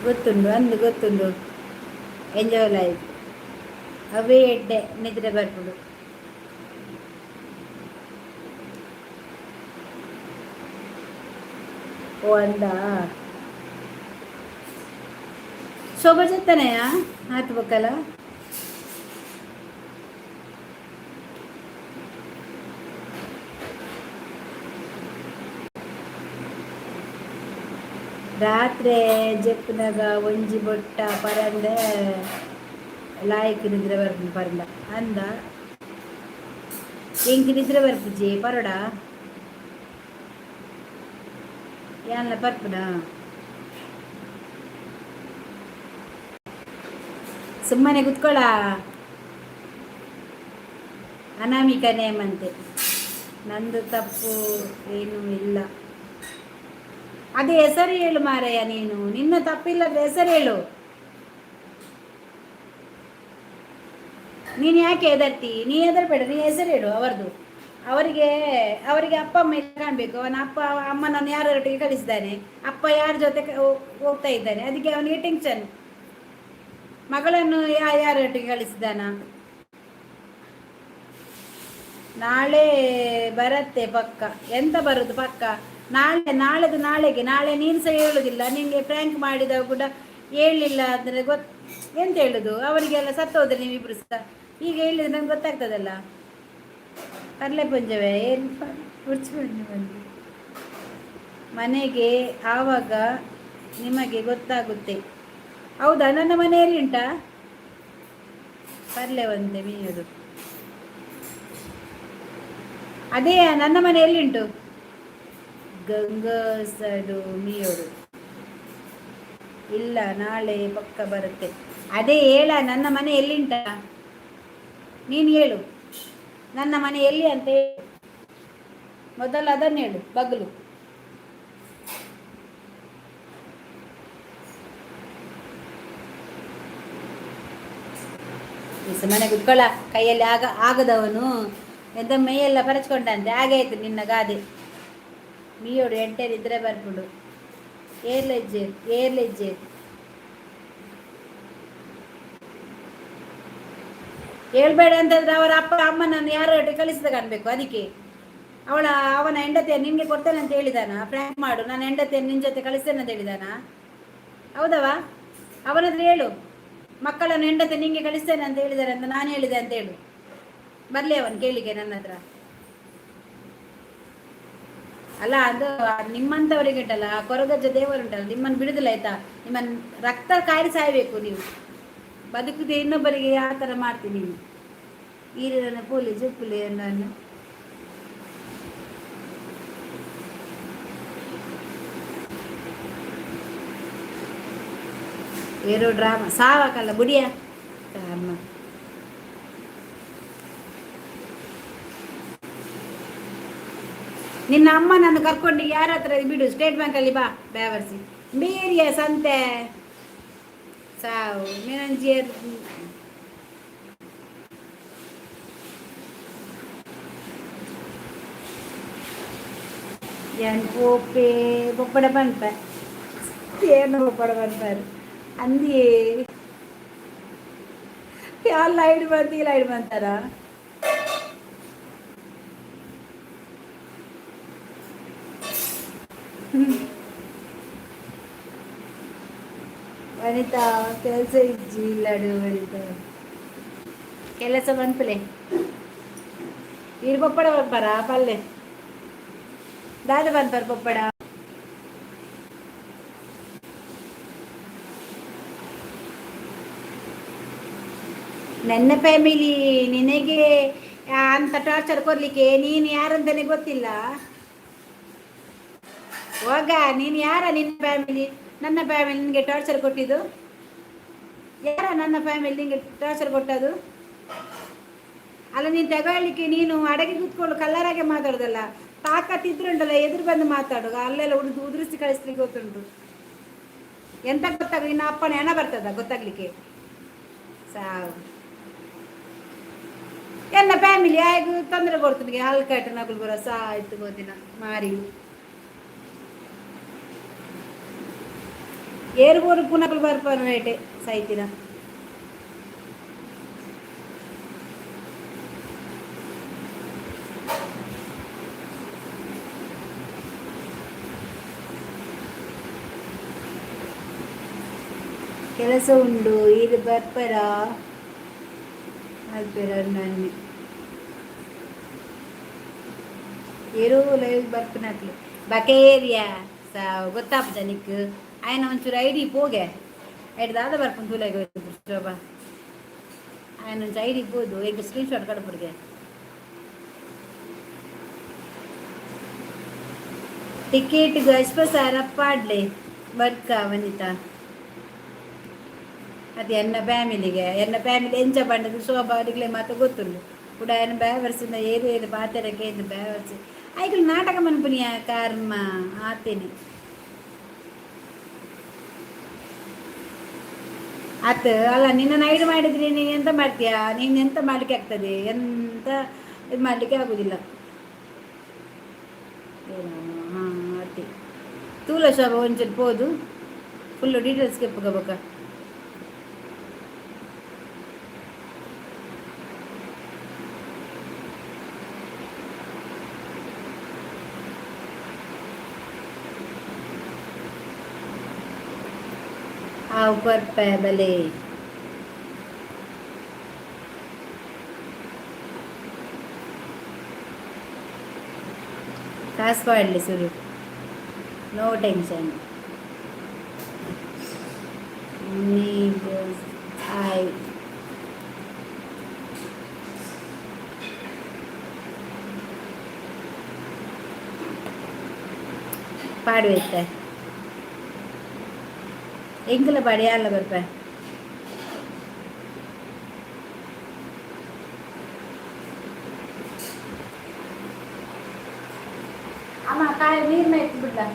ಗೊತ್ತುಂಡು ಅಂದು ಗೊತ್ತುಂಡು ಎಂಜಾಯ್ ಲೈಫ್ ಅವೇ ಎಡ್ಡೆ ನಿದ್ರೆ ಬರ್ಬಿಡು ಓ ಅಂದ ಶೋಭಾ ಜೊತೆನೆಯಾ ಹಾಕ್ಬೇಕಲ್ಲ ರಾತ್ರಿ ಜಪ್ಪನಾಗ ಒಂಜಿ ಬೊಟ್ಟ ಪರಂದ ಲಾಯಕ್ ನಿದ್ರೆ ಬರ್ಪು ಪರಂದ ಅಂದ ಎಂಕಿ ನಿದ್ರೆ ಬರ್ಪುಜಿ ಪರೋಡ ಯಾನ್ಲ ಪರ್ಪುಡ ಸುಮ್ಮನೆ ಕುತ್ಕೊಳ ಅನಾಮಿಕ ನೇಮಂತೆ ನಂದು ತಪ್ಪು ಏನೂ ಇಲ್ಲ ಅದೇ ಹೆಸರು ಹೇಳು ಮಾರಯ್ಯ ನೀನು ನಿನ್ನ ತಪ್ಪಿಲ್ಲದ ಹೆಸರು ಹೇಳು ನೀನು ಯಾಕೆ ಹೆದರ್ತಿ ನೀ ಹೆದರ್ಬೇಡ ನೀ ಹೆಸರು ಹೇಳು ಅವರದು ಅವರಿಗೆ ಅಪ್ಪ ಅಮ್ಮ ಇಲ್ಲ ಕಾಣಬೇಕು ಅವನ ಅಪ್ಪ ಅಮ್ಮನನ್ನು ಯಾರೊಟ್ಟಿಗೆ ಕಳಿಸಿದ್ದಾನೆ ಅಪ್ಪ ಯಾರ ಜೊತೆ ಹೋಗ್ತಾ ಇದ್ದಾನೆ ಅದಕ್ಕೆ ಅವನಿಗೆ ಟೆನ್ಷನ್ ಮಗಳನ್ನು ಯಾರೊಟ್ಟಿಗೆ ಕಳಿಸಿದ್ದಾನ ನಾಳೆ ಬರತ್ತೆ ಪಕ್ಕ ಎಂತ ಬರುದು ಪಕ್ಕ ನಾಳೆದು ನಾಳೆ ನೀನು ಸಹ ಹೇಳುದಿಲ್ಲ ನಿನಗೆ ಪ್ರ್ಯಾಂಕ್ ಮಾಡಿದ ಕೂಡ ಹೇಳಲಿಲ್ಲ ಅಂದರೆ ಎಂತ ಹೇಳುದು ಅವರಿಗೆಲ್ಲ ಸತ್ತೋದ್ರೆ ನೀವಿಬ್ರು ಸಹ ಈಗ ಹೇಳಿದ್ರೆ ನಂಗೆ ಗೊತ್ತಾಗ್ತದಲ್ಲ ಕರ್ಲೆ ಪುಂಜವೇ ಏನು ಬಂದು ಮನೆಗೆ ಆವಾಗ ನಿಮಗೆ ಗೊತ್ತಾಗುತ್ತೆ ಹೌದಾ ನನ್ನ ಮನೆಯಲ್ಲಿ ಉಂಟಾ ಪರ್ಲೆ ಒಂದೇ ಮೀಯೋದು ಅದೇ ನನ್ನ ಮನೆಯಲ್ಲಿ ಉಂಟು ಗಂಗಸಡು ಮೀಯೋಡು ಇಲ್ಲ ನಾಳೆ ಪಕ್ಕ ಬರುತ್ತೆ ಅದೇ ಹೇಳ ನನ್ನ ಮನೆ ಎಲ್ಲಿಂಟ ನೀನು ಹೇಳು ನನ್ನ ಮನೆ ಎಲ್ಲಿ ಅಂತ ಹೇಳು ಮೊದಲು ಅದನ್ನು ಹೇಳು ಬಗಲು ಮನೆ ಕುತ್ಕೊಳ್ಳ ಕೈಯಲ್ಲಿ ಆಗದವನು ಎಂತ ಮೈಯೆಲ್ಲ ಪರಚ್ಕೊಂಡಂತೆ ಹಾಗೆ ಆಯ್ತು ನಿನ್ನ ಗಾದೆ ಮೀಯೋಡು ಎಂಟೇರಿದ್ರೆ ಬರ್ಬಿಡು ಏರ್ಲೆಜ್ಜೆ ಹೇಳ್ಬೇಡ ಅಂತಂದ್ರೆ ಅವರ ಅಪ್ಪ ಅಮ್ಮನನ್ನು ಯಾರೊಟ್ಟಿಗೆ ಕಳಿಸಿದ ಕಾಣಬೇಕು ಅದಕ್ಕೆ ಅವನ ಹೆಂಡತಿಯನ್ನು ನಿನ್ಗೆ ಕೊಡ್ತೇನೆ ಅಂತ ಹೇಳಿದಾನ ಪ್ರ್ಯಾಂಕ್ ಮಾಡು ನಾನು ಹೆಂಡತಿಯನ್ನು ನಿನ್ನ ಜೊತೆ ಕಳಿಸ್ತೇನೆ ಅಂತ ಹೇಳಿದಾನ ಹೌದವಾ ಅವನತ್ರ ಹೇಳು ಮಕ್ಕಳನ್ನು ಹೆಂಡತಿ ನಿಂಗೆ ಕಳಿಸ್ತೇನೆ ಅಂತ ಹೇಳಿದ್ದಾರೆ ಅಂತ ನಾನು ಹೇಳಿದೆ ಅಂತ ಹೇಳು ಬರ್ಲಿ ಅವನು ಕೇಳಿಗೆ ನನ್ನ ಹತ್ರ ಅಲ್ಲ ಅದು ನಿಮ್ಮಂಥವರಿಗೆ ಉಂಟಲ್ಲ ಕೊರಗಜ್ಜ ದೇವರುಂಟಲ್ಲ ನಿಮ್ಮನ್ನು ಬಿಡುದಿಲ್ಲ ಆಯ್ತಾ ನಿಮ್ಮನ್ನು ರಕ್ತ ಕಾಯಿ ಸಾಯ್ಬೇಕು ನೀವು ಬದುಕಿದೆ ಇನ್ನೊಬ್ಬರಿಗೆ ಆ ಥರ ಮಾಡ್ತೀನಿ ನೀನು ಈರಿನ ಪೂಲಿ ಜುಪ್ಪುಲಿ ನಾನು ಏರೋ ಡ್ರಾಮಾ ಸಾವಕಲ್ಲ ಬುಡಿಯ ಅಮ್ಮ ನಿನ್ನ ಅಮ್ಮ ನನ್ನ ಕರ್ಕೊಂಡು ಯಾರ ಹತ್ರ ಬಿಡು ಸ್ಟೇಟ್ ಬ್ಯಾಂಕಲ್ಲಿ ಬಾ ಬ್ಯಾವರ್ಸಿ ಬೇರಿಯ ಸಂತೆ ಸಾವು ಮೆನಂಜಿಯರ್ ಏನು ಪೋಪೆ ಬೊಪ್ಪಡ ಬಂತ ಏನು ಬೊಪ್ಪಡ ಬಂತಾರೆ ಅಂದಿ ಯಾರು ಲೈಟ್ ಬಂತು ಈ ಲೈಟ್ ಬಂತಾರ ವನಿತಾ ಕೆಲಸ ಇಜ್ಜಿ ಇಲ್ಲಡು ವನಿತಾ ಕೆಲಸ ಬಂದ್ಪಲೆ ಇರು ಬೊಪ್ಪಡ ಬರ್ಪಾರ ಪಲ್ಲೆ ದಾದ ಬಂದ್ಬಾರ ಪಪ್ಪಡ ನನ್ನ ಫ್ಯಾಮಿಲಿ ನಿನಗೆ ಅಂತ ಟಾರ್ಚರ್ ಕೊಡ್ಲಿಕ್ಕೆ ನೀನು ಯಾರಂತಾನೆ ಗೊತ್ತಿಲ್ಲ. ಹೋಗ, ನೀನು ಯಾರ? ನಿನ್ನ ಫ್ಯಾಮಿಲಿ ನನ್ನ ಫ್ಯಾಮಿಲಿ ನಿನಗೆ ಟಾರ್ಚರ್ ಕೊಟ್ಟಿದ್ದು ಯಾರ? ನನ್ನ ಫ್ಯಾಮಿಲಿ ನಿನಗೆ ಟಾರ್ಚರ್ ಕೊಟ್ಟದು ಅಲ್ಲ. ನೀನು ತಗೊಳ್ಳಿಕ್ಕೆ ನೀನು ಅಡಗಿ ಕೂತ್ಕೊಂಡು ಕಲ್ಲರಾಗೆ ಮಾತಾಡೋದಲ್ಲ. ತಾಕತ್ತಿದ್ರುಂಟಲ್ಲ ಎದುರು ಬಂದು ಮಾತಾಡು. ಅಲ್ಲೆಲ್ಲ ಉದುರಿಸಿ ಕಳಿಸ್ಲಿಕ್ಕೆ ಗೊತ್ತುಂಟು. ಎಂತ ಗೊತ್ತಾಗ ನಿನ್ನ ಅಪ್ಪನ ಹೆಣ ಬರ್ತದ ಗೊತ್ತಾಗ್ಲಿಕ್ಕೆ? ಸಾವು ಎನ್ನ ಫ್ಯಾಮಿಲಿ ಆಗ ತೊಂದರೆ ಕೊಡ್ತೀನಿ. ಹಲ್ಕಟ್ಟು ನಗಲು ಬರೋ ಸಾಯ್ತು ಗೊತ್ತಿನ ಮಾರಿ ಏರ್ಗೋರು ಪುನಕಲು ಬರ್ಪಾರ ರೇಟೆ ಸಾಯ್ತಿನ. ಕೆಲಸ ಉಂಡು ಇದು ಬರ್ಪರ ಅಲ್ಪೆರ ನನ್ನೆ ಏರೋ ಲೈವ್ ಬರ್ಪನಾಕ್ಲಿ ಬಕೇರಿಯಾ ಸಾ ಗೊತ್ತಾಗ್ತದ ನಿಕ್ ఆయన ಒಂಚೂರು ಐಡಿ పోగే ఐదు దాదా ಬರ್ಪನ್ ತೂಲೆಗೆ ಶೋಭಾ ఆయన ಒಂಚೂರು ಐಡಿ పోದು ಈಗ ಸ್ಕ್ರೀನ್ ಶಾಟ್ ಕಡಪುರ್ಗೆ ಟಿಕೆಟ್ ಎಕ್ಸ್ಪ್ರೆಸ್ ಅರಪ್ಪಾಡ್ಲೆ ಬರ್ಕ ವನಿತಾ ಅದು ಎನ್ನ ಫ್ಯಾಮಿಲಿಗೆ ಎಂಚ ಬಂಡದು ಶೋಭಾ ಅಡಿಗ್ಲೆ ಮಾತ್ರ ಗೊತ್ತುಂಡು ಕೂಡ ಏನು ಬ್ಯಾವರ್ಸಿಂದ ಏರು ಪಾತೆರಕ್ಕೆ ಇದು ಬ್ಯಾವರ್ಸಿ ಆಯ್ತು ನಾಟಕ ಮನ್ಪುನಿಯ ಕರ್ಮ ಆತೇನೆ ಆತ ಅಲ್ಲ. ನಿನ್ನ ನೈಡ್ ಮಾಡಿದ್ರಿ ನೀನು ಎಂತ ಮಾಡ್ತೀಯಾ? ನೀನು ಎಂತ ಮಾಡ್ಲಿಕ್ಕೆ ಆಗ್ತದೆ? ಎಂತ ಇದು ಮಾಡಲಿಕ್ಕೆ ಆಗೋದಿಲ್ಲ. ಹಾಂ ಅತ್ತೆ ತೂಲ ಶೋಭಾ ಒಂಚೂರು ಪೋದು ಫುಲ್ಲು ಡೀಟೇಲ್ಸ್ಗೆ ಹೋಗಬೇಕಾ? ऊपर पे भले कास पाडले सुरू नो टेंशन आई पाडवेता ಎಂಕಲ ಪಡೆಯಲ್ಲ ಬರ್ಪ ಅಮ್ಮ ಕಾಯಿ ನೀರ್ನ ಎತ್ತು ಬಿಡ್ಲ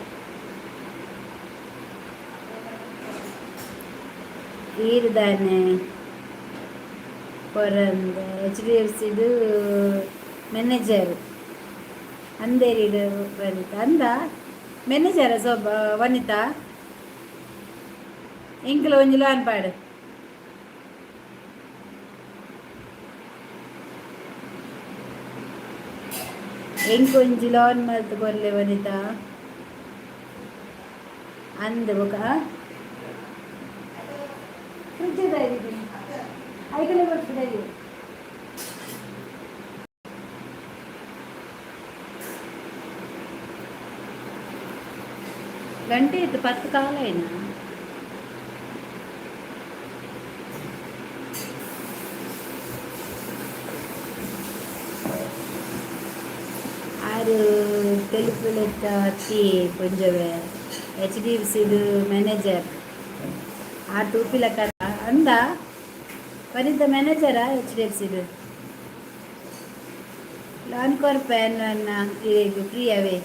ಈರ್ದಾನೆ ಪೊರಂದ HDFCದು ಮ್ಯಾನೇಜರ್ ಅಂದೇರಿಡು ವನಿತಾ ಅಂದ ಮ್ಯಾನೇಜರ ಸೊಬ್ಬ ವನಿತಾ ಎಂಕಲ ಒಂಜಿ ಲಾನ್ ಪಾಡು ಎಂಕೊಂಜಿ ಲಾನ್ ಮಲ್ತು ಕೊರ್ಲೆ ವನಿತಾ ಅಂದ ಬೊಕ ಫ್ರಿಡ್ಜ್ ಐಕಲೆ ಬರ್ತದೆ ಗಂಟೆ ಇತ್ತು 10 ಕಾಲ ಏನ తెలుపులెత్త అత్తి కొంచెమే HDFCದು ಮ್ಯಾನೇಜರ್ ಆ ಟೂಪಿಲ ಕರ ಅಂದ ವನಿತ ಮ್ಯಾನೇಜರ HDFCದು ಲಾನ್ ಕೊರ್ಪೆನ್ ಈಗ ಫ್ರೀ ಅವೇ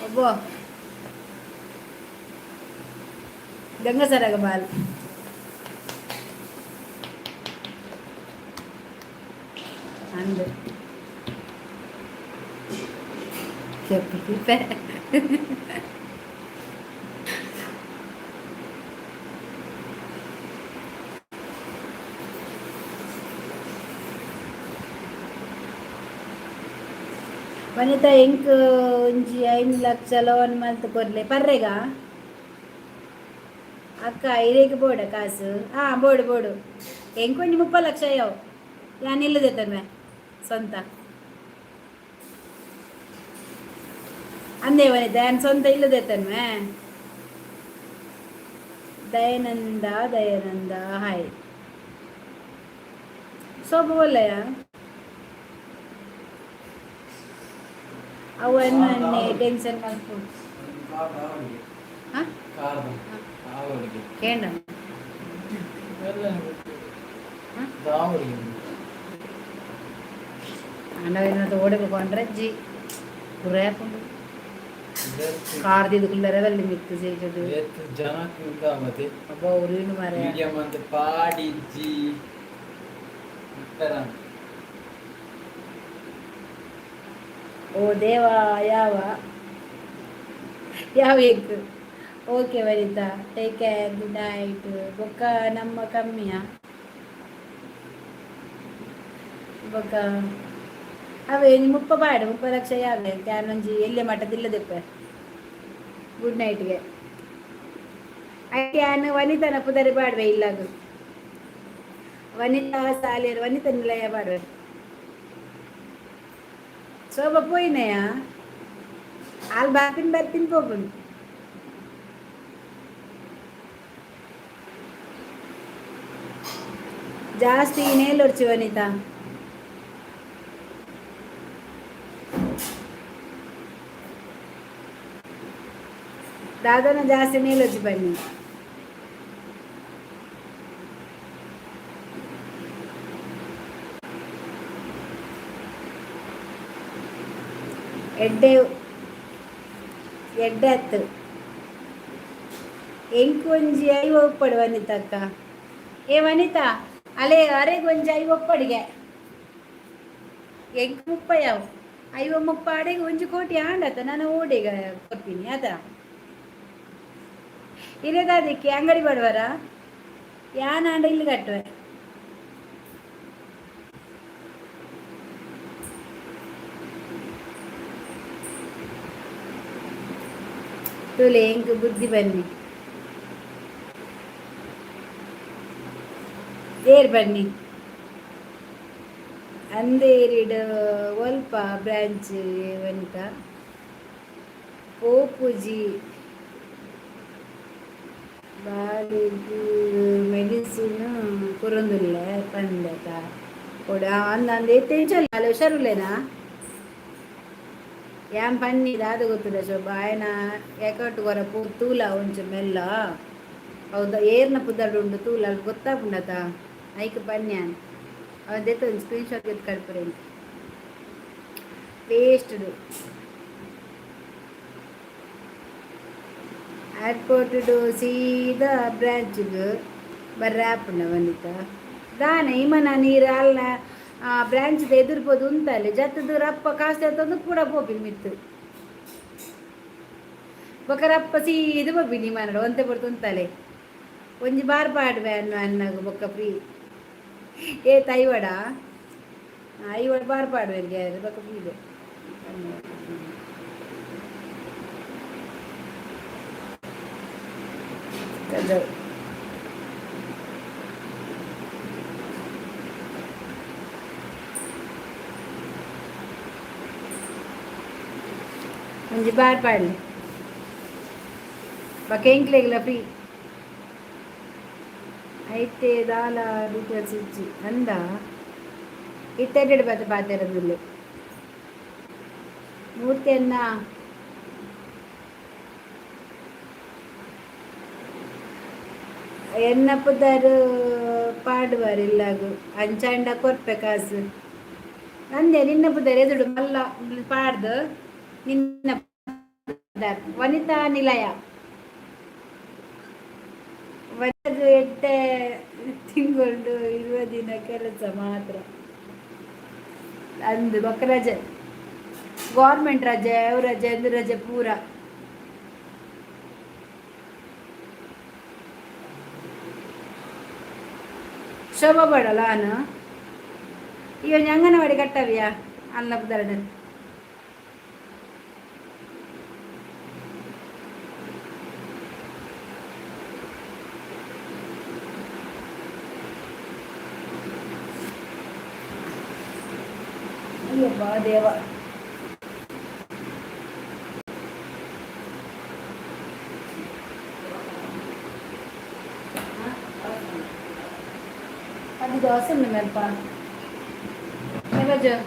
ಒಬ್ಬ ಗಂಗಸರಗ ಬಾಲ್ ಅಂದ చెప్పి ವನಿತ ಎಂಕ್ ಒಂಜಿ 5 ಲಕ್ಷ ಲೋನ್ ಮಲ್ತ್ ಕೊರ್ಲೆ ಪರ್ರೆಗ ಅಕ್ಕ ಇರೇಗೆ ಬೋಡ ಕಾಸು ಬೋಡು ಬೋಡು ಎಂಕೊಂಜಿ 30 ಲಕ್ಷ ಅಯ್ಯವು ಯಾನ್ ಇಲ್ಲದೆ ತನ್ವೆ ಸ್ವಂತ ಅಂದೇ ವನಿತಾ ನಾನು ಸ್ವಂತ ಇಲ್ಲದೆ ತನ್ವೆ ದಯಾನಂದ ದಯಾನಂದ ಹಾಯ್ ಸೋಬು ಒಳ್ಳೆಯ ಅವನ್ನ ಟೆನ್ಷನ್ ಮಾಡ್ಕೊಂಡು ಕೇಳ ಅಣ್ಣವೇನಾದ್ರು ಓಡಬೇಕು ಜಿ ಪುರ ಹಾಕೊಂಡು ಕಾರ್ದಿದ್ದು ಕುಲ್ಲರದಲ್ಲಿ ಮಿತ್ತು ಸೇರಿದ್ದು ಅಬ್ಬ ಅವ್ರೇನು ಮಾರ ಪಾಡಿಜ್ಜಿ ಓ ದೇವ ಯಾವ ಯಾವ ಎಗ್ ಓಕೆ ವನಿತಾ ಟೇಕ್ ಕೇರ್ ಗುಡ್ ನೈಟ್ ಬೊಕ್ಕ ನಮ್ಮ ಕಮ್ಮಿಯ ಬೊಕ್ಕ ಅವೇ ಮುಪ್ಪ ಬಾಡು 30 ಲಕ್ಷ ಯಾವೆ ಕ್ಯಾನೊಂಜಿ ಎಲ್ಲೇ ಮಟ್ಟದಿಲ್ಲದೆಪ್ಪೆ ಗುಡ್ ನೈಟ್ಗೆ ಕ್ಯಾನ್ ವನಿತನ ಪುದರಿ ಬಾಡ್ವೆ ಇಲ್ಲಾಗ ವನಿತಾ ಸಾಲಿಯರು ವನಿತ ನಿಲಯ ಬಾಡ್ವೆ ಶೋಭ ಪೋಯಿನಯ ಅಲ್ಲಿ ಬರ್ತೀನಿ ಹೋಗ್ಬಂದು ಜಾಸ್ತಿ ನೇಲೊಡ್ಚಿ ವನಿತಾ ದಾದನ ಜಾಸ್ತಿ ನೇಲೊಚ್ಚಿ ಬನ್ನಿ ಎಡ್ಡೆ ಹತ್ತು ಎಂಕೊಂಜಿ ಐ ಒಪ್ಪಡು ವನಿತಾ ಅಕ್ಕ ಏ ವನಿತಾ ಅಲೆ ಅರೆಗೊಂಜಿ ಐ ಒಪ್ಪಡಿಗೆ ಎಂಕ್ ಮುಪ್ಪ ಯಾವ 50 ಅಡೆಗೆ 1 ಕೋಟಿ ಆಂಡತ್ತ ನಾನು ಓಡಿಗ ಕೊಡ್ತೀನಿ ಅದ ಇಲ್ಲದ ಅದಕ್ಕೆ ಅಂಗಡಿ ಬಡವರ ಯಾನ ಆಂಡ ಇಲ್ಲಿ ಕಟ್ಟುವೆ ತುಲೆ ಎಂಕ್ ಬುದ್ಧಿ ಬನ್ನಿ ಏರ್ ಬನ್ನಿ ಅಂದೇರಿಡು ಒಲ್ಪ ಬ್ರಾಂಚ್ ವನಿತಾ ಪೋಪುಜಿ ಬಾಡಿಗೆ ಮೆಡಿಸಿನ್ ಕುರೊಂದುಲ್ಲ ಪಂಡತ ಕೊಡ ಅಂದಂದು ಎತ್ತೇಂಚಲ್ಲ ಅಲ್ಲ ಹುಷಾರುಲ್ಲೇನಾ ಯಾನ್ ಪನ್ನಿದ ಅದು ಗೊತ್ತಿಲ್ಲ ಶೋಭ ಆಯನ ಯಾಕಟ್ಟು ಹೊರ ತೂಲ ಒಂಚು ಮೆಲ್ಲ ಹೌದಾ ಏರ್ನ ಪುದ್ದಾಡು ಉಂಡು ತೂಲ ಅಲ್ಲಿ ಗೊತ್ತಾಗ್ಬಿಡತ ಐಕ್ ಪನ್ಯಾನ್ ಅವತ್ತು ಒಂದು ಸ್ಕ್ರೀನ್ ಶಾಟ್ ಎತ್ತು ಕಳ್ಪರೆ ವೇಸ್ಟ್ದು ಏರ್ಪೋರ್ಟ್ ಸೀದಾ ಬ್ರಾಂಚ್ಗೆ ಬರ್ರಾಪುಂಡ ವನಿತಾ ದಾನ ಇಮನ ನೀರು ಅಲ್ಲ ಬ್ರಾಂಚ್ದ ಎದುರ್ಬೋದು ಉಂತಲ್ಲಿ ಜತ್ತದು ರಪ್ಪ ಕಾಸು ತಂದು ಕೂಡ ಬೋಬಿಲ್ ಮಿತ್ತು ಬೊಕ್ಕ ರಪ್ಪ ಸೀದು ಬೋಬಿ ನಿಮ್ಮನ ಒಂತೆ ಬರ್ತು ಉಂತಲೆ ಒಂಜಿ ಬಾರ್ ಪಾಡ್ವೆ ಅನ್ನಗ ಬೊಕ್ಕ ಫ್ರೀ ಏ ಐವಡ ಬಾರ್ ಪಾಡ್ವೆ ಬೊಕ್ಕ ಫ್ರೀದೆ ಒಂಜಿ ಬಾರ್ ಪಾಡ್ಲಿ ಬೊಕ್ಕ ಎಂಕ್ಲೆಗ್ಲ ಫ್ರೀ ಐತೆ ದಾಲ ಡೀಟೇಲ್ಸ್ ಇಚ್ಚಿ ಅಂದ ಇತ್ತೆರಡು ಬತ್ತ ಪಾತೆರದಿಲ್ಲ ಮೂರ್ತಿ ಅನ್ನ ಎನ್ನ ಪುದಾರು ಪಾಡುವಾರು ಇಲ್ಲಾಗು ಅಂಚಾಂಡ ಕೊರ್ಪೆ ಕಾಸು ಅಂದೆ ನಿನ್ನ ಪುದಾರು ಎದುಡು ಮಲ್ಲ ಪಾಡ್ದು ನಿನ್ನ ವನಿತಾ ನಿಲಯ ವನಿತದು 8 ತಿಂಗಳು 20 ದಿನ ಕೆಲಸ ಮಾತ್ರ ಅಂದು ಬೊಕ್ಕ ರಜೆ ಗೌರ್ಮೆಂಟ್ ರಜೆ ಅವ್ರ ರಜೆ ಅಂದು ರಜೆ ಪೂರ ಶೋಭಾ ಬಡಲ್ಲ ನಾನು ಇವ ಅಂಗನವಾಡಿ ಕಟ್ಟವಿಯಾ ಅಲ್ಲ ಪುದಾರ್ಡು ಅಯ್ಯಪ್ಪ ದೇವ అది దోశ ఉంది మెల్ప ఎవరు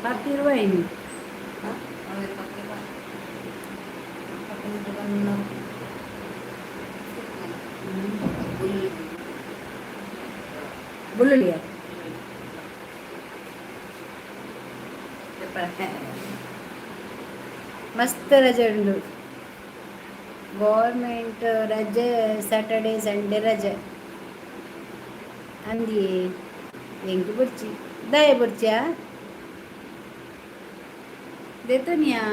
ಹತ್ತು ಇರುವ ಏನು ಬುಳ್ಳುಳ್ಳಿಯ ಮಸ್ತ್ ರಜೆ ಉಂಟು ಗೌರ್ಮೆಂಟ್ ರಜೆ ಸ್ಯಾಟರ್ಡೇ ಸಂಡೇ ರಜೆ ಅಂದಿ ಹೆಂಗೆ ಬರ್ಚಿ ದಯ ಬರ್ಚಿಯಾ ದೇತನಿಯಾ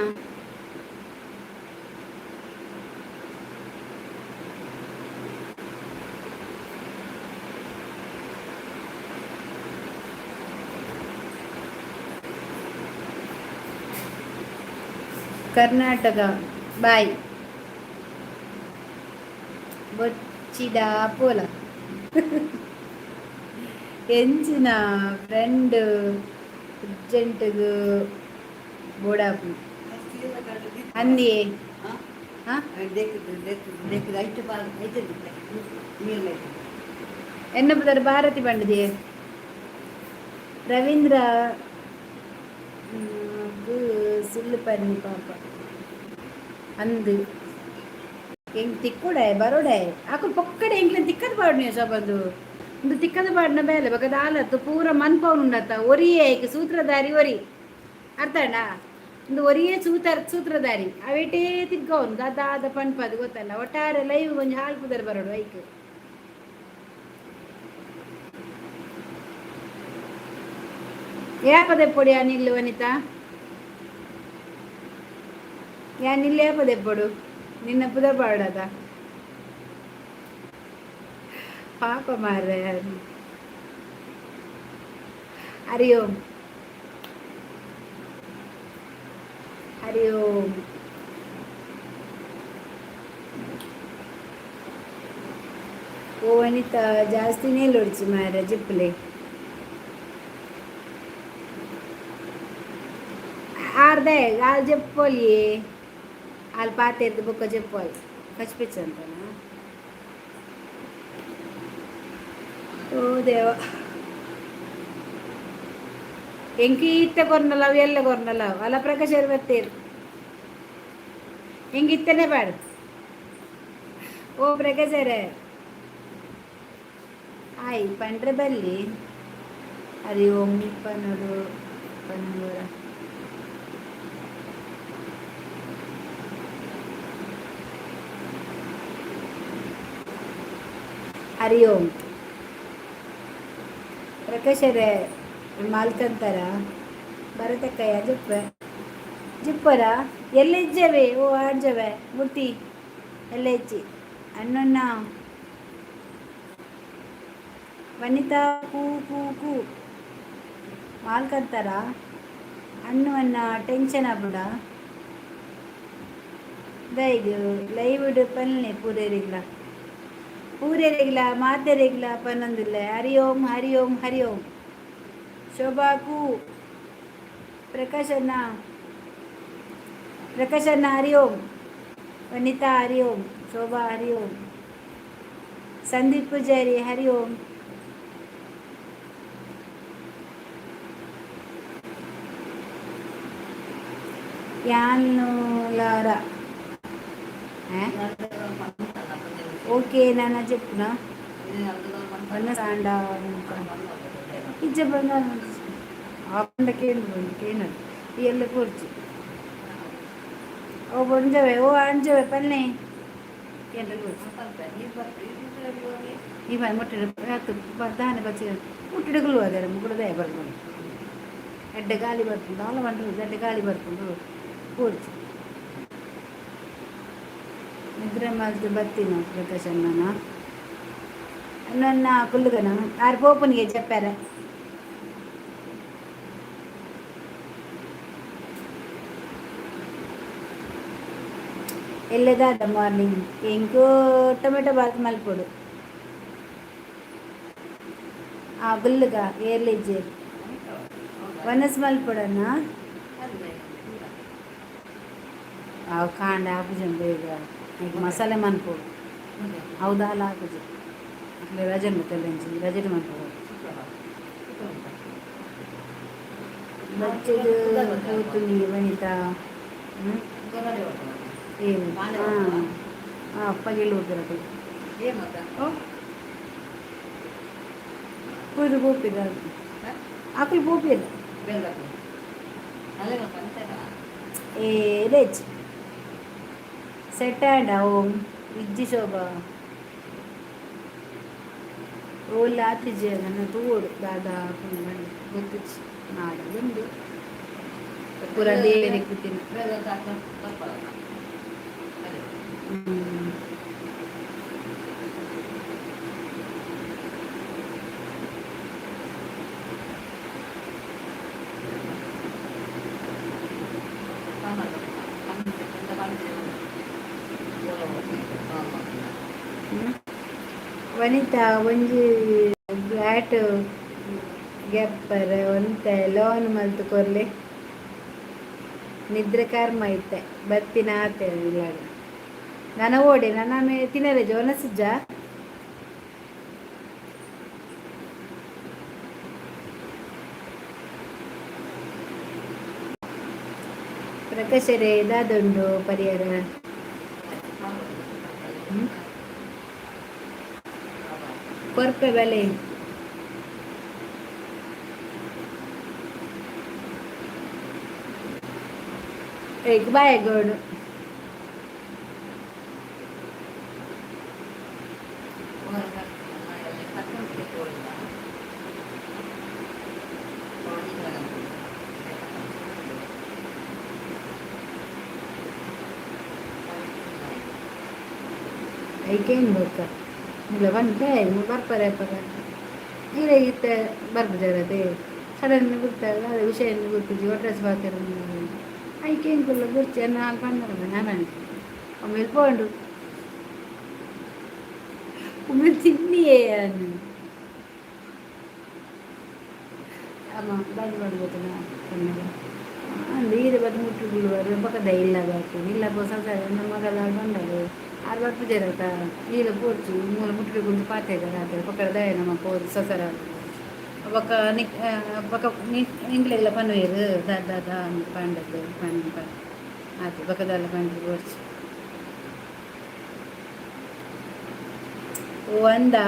ಕರ್ನಾಟಕ ಬಾಯ್ ಬೊಚ್ಚಿದ ಪೋಲ ಎಂಚಿನ ಫ್ರೆಂಡ್ ಅರ್ಜೆಂಟ್ಗು ಬೋಡಾಪು ಅಂದಿ ಎನ್ನ ಪುದರ್ ಭಾರತಿ ಪಂಡದಿ ರವೀಂದ್ರ ಸುಳ್ಳು ಪನ್ನಿ ಪಾಪ ಅಂದು ಹೆಂಗ್ ತಿಕ್ಕುಡೆ ಬರೋಡೆ ಆಕು ಪೊಕ್ಕಡೆ ಹೆಂಗ್ಲ ತಿಕ್ಕದ ಪಾಡ್ನಿ ಸೊಬಂದು ಒಂದು ತಿಕ್ಕದ ಪಾಡಿನ ಬೇಲೆ ಬಗದ ಆಲತ್ತು ಪೂರ ಮನ್ಪವನು ಉಂಡತ್ತ ಒರಿಯೇ ಸೂತ್ರಧಾರಿ ಒರಿ ಅರ್ಥಣ್ಣ ಒಂದು ಒರಿಯೇ ಸೂತ್ರಧಾರಿ ಅವೇಟೇ ತಿಕ್ಕವನು ದಾದ ಪನ್ಪದು ಗೊತ್ತಲ್ಲ ಒಟ್ಟಾರೆ ಲೈವ್ ಒಂದು ಹಾಳು ಪುದರ್ ಬರೋಡು ಐಕ್ ಯಾಪದೆ ಪೊಡಿ ಆ ನಿಲ್ಲು ವನಿತಾ ಯಾ ನಿಲ್ಲು ಯಾಪದೆ ಪೊಡು ನಿನ್ನ ಪುದರ್ ಪಾಡದ ಪಾಪ ಮಾರ್ರೆ ಹರಿ ಓಂ ಹರಿ ಓಂ ಓ ಅನಿತಾ ಜಾಸ್ತಿನೇ ಲೊಡ್ಚಿ ಮಾರ ಜಿಪ್ಪಲೆ ఆర్దే వాళ్ళు చెప్పుకోవాలి వాళ్ళు పాత ఎద్దు బుక్క చెప్పుకోవాలి పచ్చిపిచ్చంతనా ఓ దేవ ಎಂಕಿ ಇತ್ತ ಕೊರ್ನಲ್ಲ ಎಲ್ಲ ಕೊರ್ನಲ್ಲ ಅಲ್ಲ ಪ್ರಕಾಶ್ ಇರ್ಬತ್ತೇರು ಹೆಂಗಿತ್ತನೇ ಬೇಡ ಓ ಪ್ರಕಾಶರೇ ಆಯ್ ಪಂಡ್ರೆ ಬಲ್ಲಿ ಹರಿ ಓಂ ಪನ್ನೋಡು ಪನ್ನೂರ ಹರಿ ಓಂ ಪ್ರಕಾಶರೇ ಮಾಲ್ಕಂತಾರ ಬರತಕ್ಕಯ್ಯ ಜಿಪ್ಪರ ಎಲ್ಲ ಇಜ್ಜವೆ ಓ ಆಡ್ಜವೆ ಮುಟ್ಟಿ ಎಲ್ಲ ಇಚ್ಚಿ ಅಣ್ಣನ್ನ ವನಿತಾ ಕೂ ಕೂ ಕೂ ಮಾಲ್ಕಂತಾರ ಅಣ್ಣವನ್ನ ಟೆನ್ಷನ್ ಆಗ್ಬಿಡ ಇದು ಲೈವ್ ಪಲ್ಲೆ ಪೂರೇರಿಗ್ಲ ಮಾತೆರಿಗ್ಲ ಪನ್ನೊಂದಿಲ್ಲ ಹರಿ ಓಂ ಹರಿ ಓಂ ಹರಿ ಓಂ ಶೋಭಾಕು ಪ್ರಕಾಶನ್ನ ಹರಿ ಓಂ ವನಿತಾ ಹರಿ ಓಂ ಶೋಭಾ ಹರಿ ಓಂ ಸಂದೀಪ್ ಪೂಜಾರಿ ಹರಿ ಓಂ యాన్నులార ఓకే నాన్న చెప్పునా అన్న సాండా ఇచ్చే బంగారం ఆకుండా కేనడు ఎల్ల కూర్చి ఓ బొంజవే ఓ అంజవే పన్నే ఈ పని ముట్టడు దాన్ని పచ్చి ముట్టడుగులు అదే ముగ్గురు దయపడుతుంది ఎడ్డ గాలి పడుతుంది వాళ్ళ వంటలు ఎడ్డ గాలి పడుతుంది కూర్చి నిద్ర మధ్య బతిన ప్రకాశ్ అన్న అన్న పుల్లుగన ఆరు పోపునిగా చెప్పారా వెళ్ళేదాట మార్నింగ్ ఇంకో టొమాటో బాత్ మలిపోడు గుల్లుగా ఏర్లేజే వనస్ మలిపోడన్నా ಅವು ಕಾಂಡ ಹಾಕುಜನ್ ಬೇಗ ಈಗ ಮಸಾಲೆ ಮನ್ಪೋಡು ಹೌದಲ್ಲ ಹಾಕುಜು ಅಟ್ಲೆ ರಜೆ ತೆಲ್ಲಂಚಿ ರಜೆ ಮನ್ಪೋಡು ಬಚ್ಚದು ಕೂತುನಿ ವನಿತಾ ಏನು ಹಾಂ ಅಪ್ಪಗೆಲ್ಲ ಹೋಗ್ತಿರತ್ತೆ ಕುಯ್ದು ಬೋಪಿದ ಆಕಳು ಬೋಪಿಲ್ಲ ಏ ರೆಚ್ ಸೆಟ್ ಆ್ಯಂಡ್ ಓಮ್ ಇಜ್ಜಿ ಶೋಭಾ ಓಲ್ಲ ಆತಿಜ್ಜಿ ನನ್ನ ತೂಡು ದಾದಾ ಗೊತ್ತಿಚ್ಚಿ ನಾಡದುಂಡು ಪೂರ ದೇವರಿಗೆ ಕೂತೀನಿ ವನಿತಾ ಒಂಜಿ ಫ್ಲಾಟ್ ಗೆಪ್ಪರ್ ಒಂತೆ ಲೋನ್ ಮಲ್ತು ಕೊರ್ಲೆ ನಿದ್ರೆ ಕರ್ಮ ಐತೆ ಬತ್ತಿನ ಆತೆ ಇಲ್ಲ ನನ್ನ ಓಡೆ ನನ್ನ ತಿನ್ನರೆ ಜೋನಸಿಜ್ಜ ಪ್ರಕಾಶರೇ ದಾದೊಂಡು ಪರಿಹಾರ ಕೊರ್ಪೆ ಬೆಲೆ एक बायगड ಐಕೇನು ಬೇಕಾ ಇಲ್ಲ ಬಂದೆ ಬರ್ತಾರೆ ಈಗ ಇತ್ತೆ ಬರ್ಬಿಟ್ಟಿರತ್ತೆ ಸಡನ್ ಗೊತ್ತಲ್ಲ ಅದು ವಿಷಯ ಗೊತ್ತಿದ್ವಿ ಅಡ್ರೆಸ್ ಬರ್ತಾರೆ ಐಕೇನು ಕೊಲ್ಲ ಗುರ್ಚಿ ನಾನು ಬಂದ ನಾನು ಆಮೇಲೆ పోండు ಒಮ್ಮೆ ತಿನ್ನಿಯೇ ಅಮ್ಮ ಬಾಜು ಮಾಡ್ಬೋದಲ್ಲ ಕಣ್ಣಿಗೆ ಅಂದ್ರೆ ಇದು ಬದು ಮುಟ್ಟುಗಳು ಬರೋ ಪಕ್ಕದ ಇಲ್ಲ ಬೇಕು ಇಲ್ಲ ಸ್ವಲ್ಪ ನಮ್ಮ ಮಗಲ್ಲ ಬಂಡಲು ಆರು ಬರ್ತು ಜರತ ಇಲ್ಲ ಪೋಡ್ಚು ಮೂಲ ಮುಟ್ಟುಕೊಂಡು ಪಾತೆ ಇದ್ದಾರೆ ಪಕ್ಕದ ದಯ ನಮ್ಮ ಪೋದು ಸೊಸರ ಪಕ್ಕ ಪಕ್ಕ ಇಂಗ್ಲೆಲ್ಲ ಪನ್ವೇರು ದಾದ ಪಂಡದ್ದು ಪಂಡ ಆಯ್ತು ಪಕ್ಕದಲ್ಲ ಪಂಡು ಪೋಡ್ಚು ಒಂದಾ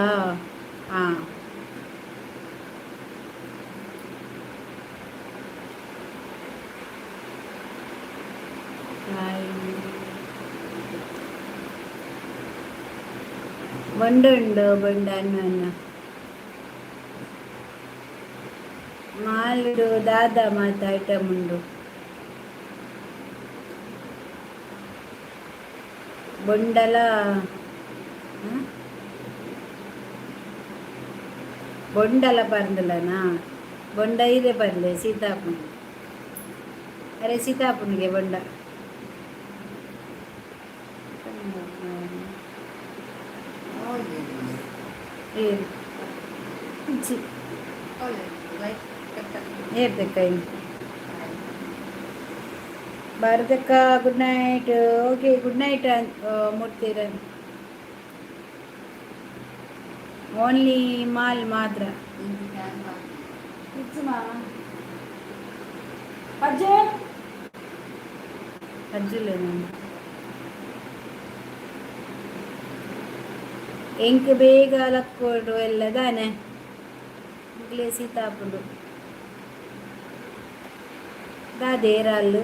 ಹಾಂ ಬಂಡುಂಡು ಬಂಡ ಅನ್ನ ಮಾಲ್ಡು ದಾದ ಮಾತ ಐಟಮ್ ಉಂಡು ಬೊಂಡಲ ಬೊಂಡಲ ಪರ್ಂದಲನಾ ಬೊಂಡ ಇದೆ ಪರ್ಲೆ ಸೀತಾಪುಂಡು ಅರೆ ಸೀತಾಪುಂಡಿಗೆ ಬೊಂಡ ಏನು ಹೇಳ್ತಕ್ಕ ಭಾರತಕ್ಕ good night okay good night ಮುಟ್ತೀರ ಓನ್ಲಿ ಮಾಲ್ ಮಾತ್ರ ಅಜ್ಜುಲ್ಲ ನಾನು ಎಂಕ್ ಬೇಗ ಲಕ್ಕೋಡು ಎಲ್ಲ ದಾನೆ ಮುಗ್ಲೆ ಸೀತಾಪುಡು ದಾದೇರಲ್ಲು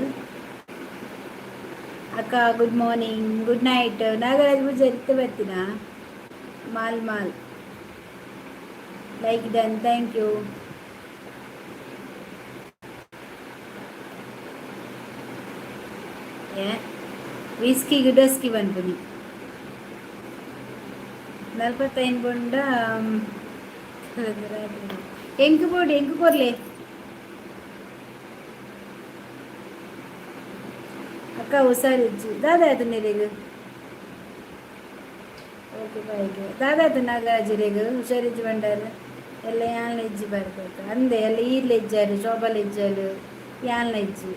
ಅಕ್ಕ good morning good night Nagaraj Poojary ಬರ್ತೀನ mall mall like done thank you ವಿಸ್ಕಿಗೆ ಡಸ್ಕಿ ಬಂದ್ಬಿಡಿ 45 ಬೊಂಡ ಎಂಕ್ ಬೋಡಿ ಎಂಕ್ ಕೊರ್ಲೆ ಅಕ್ಕ ಹುಷಾರಿಜ್ಜು ದಾದಾಯ್ತು ನೀರಿಗೆ ಓಕೆ ಬಾಯ್ಗೆ ದಾದಾಯ್ತು ನಾಗರಾಜರಿಗೆ ಹುಷಾರಿಜ್ಜು ಬಂಡಾರ ಎಲ್ಲ ಯಾನ್ಲ ಇಜ್ಜಿ ಬರ್ತೈತೆ ಅಂದೆ ಎಲ್ಲ ಈರ್ಲ ಇಜ್ಜಾರು ಶೋಭಲ್ ಇಜ್ಜಾರು ಯಾನ್ಲ ಇಜ್ಜಿ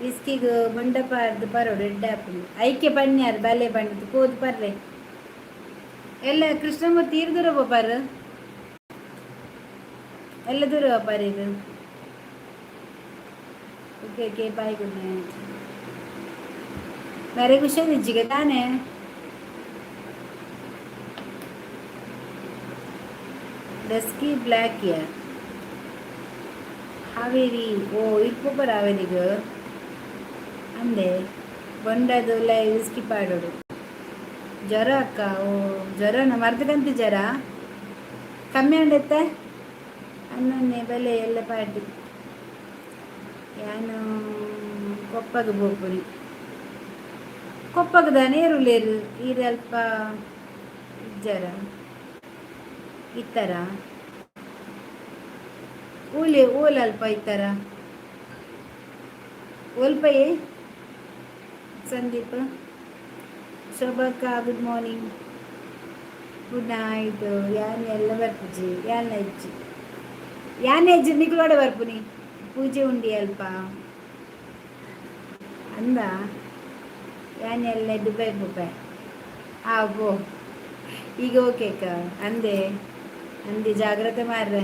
ಇಸ್ಕಿಗೆ ಮಂಡಪಾರ್ದು ಪರೋಡು ಎಡ್ಡೆ ಹಾಪುಂಡು ಐಕೆ ಪನ್ಯಾರು ಬಲೆ ಪಂಡಿತು ಕೋದು ಪರ್ರೆ ಎಲ್ಲ ಕೃಷ್ಣಮೂರ್ತಿ ಇರ್ ದೂರ ಬೋಪಾರ ಎಲ್ಲ ದೂರ ಬೋಪಾರ ಇದು okay okay bye good night ಬೇರೆ ಹುಷಾರಿಜ್ಜಿಗೆ ತಾನೇ ಡಸ್ಕಿ ಬ್ಲ್ಯಾಕ್ ಯಾ ಹಾವೇರಿ ಓ ಇರ್ಪೋಪರ ಹಾವೇರಿಗ ಅಂದೆ ಬೊಂಡದು ಲೈವ್ ಸ್ಕಿಪ್ ಆಡೋಡು ಜ್ವರ ಅಕ್ಕ ಓ ಜ್ವರನ ಮರ್ದಕಂತ ಜ್ವರ ಕಮ್ಮಿ ಉಂಡತ್ತೆ ಅನ್ನೊನ್ನೆ ಬೆಲೆ ಎಲ್ಲ ಪಾಟಿ ಯಾನು ಕೊಪ್ಪಗೆ ಬೋಪುನಿ ಕೊಪ್ಪಗದ ನೇರುಲೇರು ಈರಲ್ಪ ಜ್ವರ ಇತ್ತರ ಓಲೆ ಓಲಲ್ಪ ಇತ್ತರ ಓಲ್ಪಯೇ ಸಂದೀಪ್ ಶೋಭಕ್ಕ ಗುಡ್ ಮಾರ್ನಿಂಗ್ ಗುಡ್ ನೈಟ್ ಯಾನ್ ಎಲ್ಲ ಬರ್ಪುಜಿ ಯಾನ್ ಹೆಜ್ಜಿ ಯಾನ್ ಹೆಜ್ಜಿ ನಿಗ್ಲೋಡೆ ಬರ್ಪುನಿ ಪೂಜೆ ಉಂಡಿ ಅಲ್ಪ ಅಂದ ಯಾನ್ ಎಲ್ಲ ದುಬೈ ಬುಬೈ ಬೋ ಈಗ ಓಕೆ ಅಕ್ಕ ಅಂದೆ ಅಂದೆ ಜಾಗ್ರತೆ ಮಾರ್ರೆ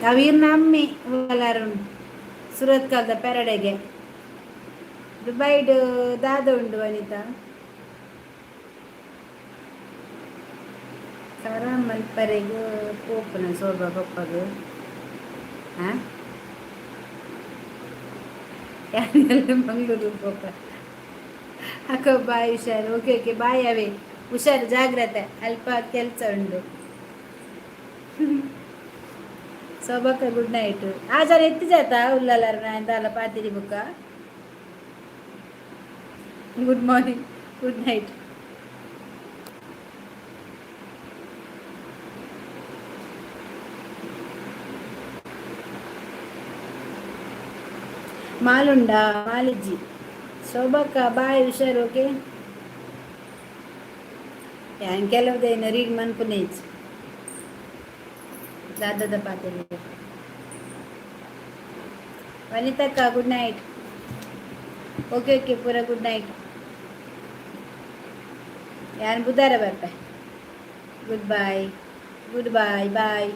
ಅವೀರ್ನ ಅಮ್ಮಿ ಎಲ್ಲಾರು ಸುರತ್ ಕಾಲದ ಪೆರಡೆಗೆ ದುಬೈಡ್ ದಾದ ಉಂಡು ವನಿತಾ ಸರ ಮಲ್ಪರೆಗೂ ಪೋಪುನ ಸೋಬ ಪಪ್ಪಗು ಹಾಂ ಯಾರೆಲ್ಲ ಮಂಗಳೂರು ಪೋಪ ಅಕ್ಕ ಬಾಯ್ ಹುಷಾರು ಓಕೆ ಓಕೆ ಬಾಯ್ ಅವೇ ಹುಷಾರು ಜಾಗ್ರತೆ ಅಲ್ಪ ಕೆಲಸ ಉಂಡು ಸೊಬಕ್ಕ ಗುಡ್ ನೈಟ್ ಆಚಾರ ಎತ್ತಿ ಜಾತ ಉಲ್ಲಲ್ಲಾರ ನಾಯಂದಾಲ ಪಾತಿರಿ ಬುಕ್ಕ ಗುಡ್ ಮಾರ್ನಿಂಗ್ ಗುಡ್ ನೈಟ್ ಮಾಲುಂಡ ಮಾಲಿಜ್ಜಿ ಸೊಬಕ್ಕ ಬಾಯ್ ಹುಷಾರು ಓಕೆ ಯಾನ್ ಕೆಲವ್ದೇನು ರೀಡ್ ಮನ್ಪುನೇಜ್ ದಾದದ ಪಾತ್ರೆ ವನಿತಕ್ಕ ಗುಡ್ ನೈಟ್ ಓಕೆ ಓಕೆ ಪೂರ ಗುಡ್ ನೈಟ್ ಯಾರು ಬುಧವಾರ ಬರ್ತೆ ಗುಡ್ ಬಾಯ್ ಗುಡ್ ಬಾಯ್ ಬಾಯ್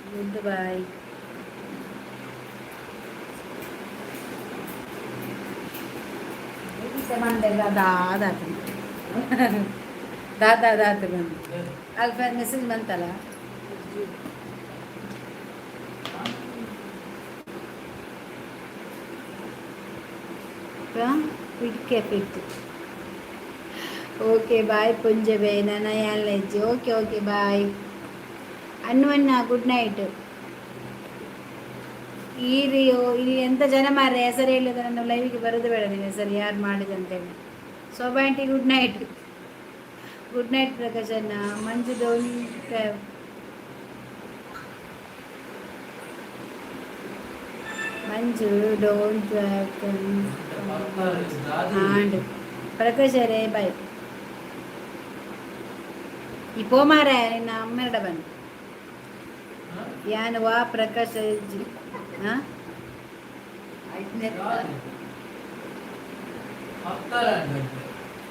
ಗುಡ್ ಬಾಯ್ ದಾದ ಅಲ್ಪ ಮೆಸೇಜ್ ಬಂತಲ್ಲ ಇಟ್ಕೆ ಓಕೆ ಬಾಯ್ ಪುಂಜಬೆ ನನ್ನ ಎಲ್ಲ ಹೆಜ್ಜೆ ಓಕೆ ಓಕೆ ಬಾಯ್ ಅನ್ನುವನ್ನ ಗುಡ್ ನೈಟ್ ಇಲ್ಲಿ ಎಂತ ಜನ ಮಾರ್ರೆ ಹೆಸರು ಹೇಳಿದ್ರೆ ನನ್ನ ಲೈವಿಗೆ ಬರೋದು ಬೇಡ ನೀವು ಹೆಸರು ಯಾರು ಮಾಡಿದೆ ಅಂತೇಳಿ Shobha aunty good night good night ಪ್ರಕಾಶನ್ನ ಮಂಜು ಡೋಂಟ್ ಮಂಜು ಡೋಂಟ್ ಹಾಂಡ್ ಪ್ರಕಾಶ್ ರೇ ಬಾಯ್ ಈ ಪೋಮಾರ ನಿನ್ನ ಅಮ್ಮೆರಡ ಬನ್ನಿ ಯಾನು ವಾ ಪ್ರಕಾಶ್ ಜಿ ಹಾಂ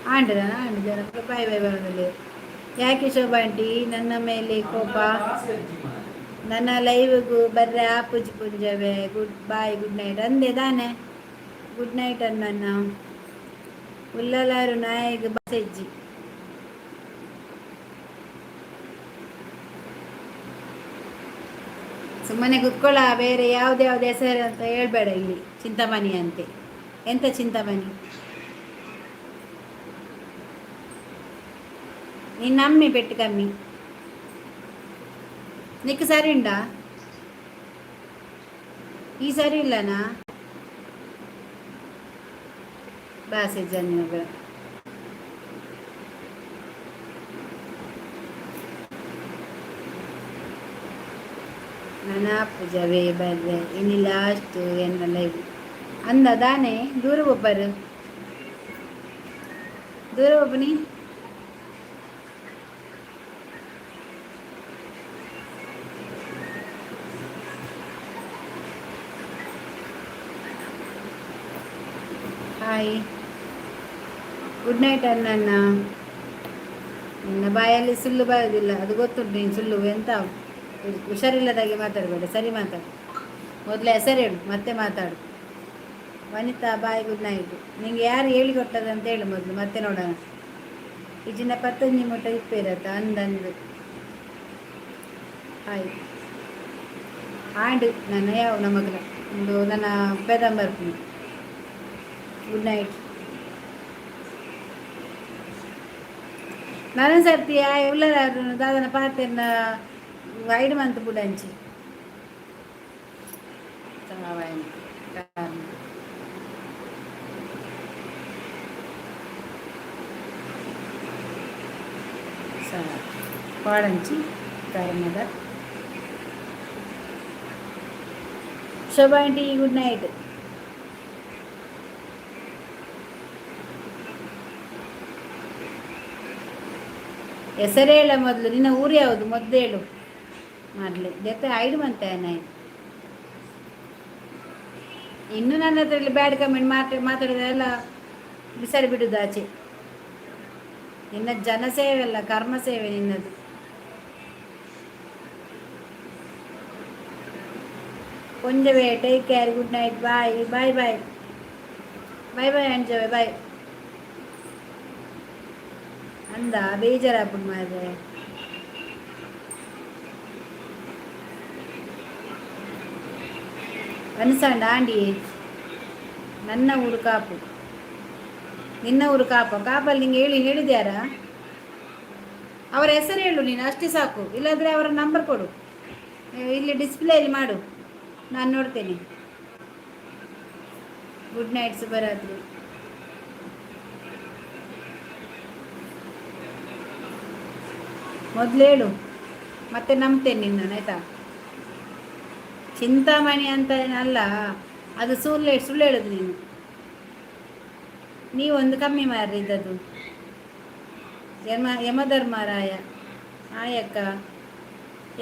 ಆಂಡ್ರ ಆಂಡ್ ಜನ ಬಾಯ್ ಬಾಯ್ ಬರೋದಲ್ಲಿ ಯಾಕೆ ಶೋಭಾ ಆಂಟಿ ನನ್ನ ಮೇಲೆ ಕೋಪ ನನ್ನ ಲೈವ್ಗೂ ಬರ್ರೆ ಆ ಪೂಜೆ ಪುಂಜವೆ ಗುಡ್ ಬಾಯ್ ಗುಡ್ ನೈಟ್ ಅಂದೆ ತಾನೆ ಗುಡ್ ನೈಟ್ ಅನ್ನನ್ನ ಉಲ್ಲಲಾರು ನಾಯಿಗೆ ಬಸಜ್ಜಿ ಸುಮ್ಮನೆ ಕುತ್ಕೊಳ್ಳ ಬೇರೆ ಯಾವ್ದು ಹೆಸರು ಅಂತ ಹೇಳ್ಬೇಡ ಇಲ್ಲಿ ಚಿಂತಾಮಣಿ ಅಂತೆ ಎಂತ ಚಿಂತಾಮಣಿ ನೀನು ನಮ್ಮಿ ಪೆಟ್ಟು ಕಮ್ಮಿ ನಿಕ್ಕ ಸರಿ ಉಂಡಾ ಈ ಸರಿ ಇಲ್ಲನಾ ಬಾಸೆ ಜನ್ಮಗಳ ನನ್ನ ಪೂಜಾವೇ ಬರ್ರೆ ಇನ್ನು ಲಾಸ್ಟ್ ಎನ್ನ ಲೈವ್ ಅಂದ ದಾನೆ ದೂರ ಒಬ್ಬರು ದೂರ ಒಬ್ಬನಿ ಹಾಯ್, ಗುಡ್ ನೈಟ್ ಅಣ್ಣಣ್ಣ. ನಿನ್ನ ಬಾಯಲ್ಲಿ ಸುಳ್ಳು ಬರೋದಿಲ್ಲ, ಅದು ಗೊತ್ತುಂಟು. ನೀನು ಸುಳ್ಳು ಎಂತ ಹುಷಾರಿಲ್ಲದಾಗೆ ಮಾತಾಡಬೇಡ, ಸರಿ ಮಾತಾಡು. ಮೊದಲೇ ಹೆಸರು ಹೇಳು, ಮತ್ತೆ ಮಾತಾಡು. ವನಿತಾ ಬಾಯ್, ಗುಡ್ ನೈಟ್. ನಿಂಗೆ ಯಾರು ಹೇಳಿಕೊಟ್ಟದಂತ ಹೇಳು ಮೊದಲು, ಮತ್ತೆ ನೋಡೋಣ. ಇಜಿನ 15 ಮುಟ್ಟ ಇಪ್ಪೇರತ್ತ ಅಂದಂದು. ಹಾಯ್ ಆಂಡ್ ನನ್ನ ಯಾವ ನಮಗಲ ಒಂದು ನನ್ನ ಪೆದಂ ಬರ್ತೀನಿ. Good night. ನಾನು ಸರ್ತಿಯ ಎಲ್ಲರೂ ದಾದನ ಪಾತೆನ ಐದು ಮಂತ್ ಬುಡಂಚಿ పాడంచి కారణద. శోభా ఆంటీ గుడ్ నైట్. ಹೆಸರು ಹೇಳ ಮೊದಲು, ನಿನ್ನ ಊರು ಯಾವುದು ಮೊದಲು ಹೇಳು. ಮಾಡಲಿ ಜೊತೆ ಐದು ಮಂತೆ ನಾಯಿ. ಇನ್ನು ನನ್ನ ಹತ್ರ ಬ್ಯಾಡ್ ಕಮೆಂಟ್ ಮಾತಾಡಿದೆಲ್ಲ ಬಿಸಾಡಿ ಬಿಡುದು ಆಚೆ. ನಿನ್ನ ಜನಸೇವೆ ಅಲ್ಲ, ಕರ್ಮ ಸೇವೆ ನಿನ್ನದು. ಕೊಂಜವೇ ಟೇಕ್ ಕೇರ್, ಗುಡ್ ನೈಟ್, ಬಾಯ್ ಬಾಯ್ ಬಾಯ್ ಬಾಯ್ ಬಾಯ್ ಅಂಜವೆ ಬಾಯ್ ಅಂದ. ಬೇಜಾರಾಗ್ಬಿಟ್ಟು ಮಾರ್ರೆ. ಅನ್ಸಂಡ ಆಂಡಿ, ನನ್ನ ಊರು ಕಾಪು, ನಿನ್ನ ಊರು ಕಾಪಲ್ಲಿ ನಿಂಗೆ ಹೇಳಿದ್ಯಾರ? ಅವರ ಹೆಸರು ಹೇಳು ನೀನು, ಅಷ್ಟೇ ಸಾಕು. ಇಲ್ಲಾಂದರೆ ಅವರ ನಂಬರ್ ಕೊಡು, ಇಲ್ಲಿ ಡಿಸ್ಪ್ಲೇಲಿ ಮಾಡು, ನಾನು ನೋಡ್ತೇನೆ. ಗುಡ್ ನೈಟ್, ಶುಭರಾತ್ರಿ. ಮೊದಲು ಹೇಳು, ಮತ್ತೆ ನಂಬ್ತೇನೆ ನಿನ್ನನ್ನು, ಆಯ್ತಾ? ಚಿಂತಾಮಣಿ ಅಂತ ಅಲ್ಲ, ಅದು ಸುಳ್ಳು ಹೇಳುದು ನೀನು. ನೀವೊಂದು ಕಮ್ಮಿ ಮಾರಿದ್ದದು. ಯಮಧರ್ಮರಾಯ. ಆಯಕ್ಕ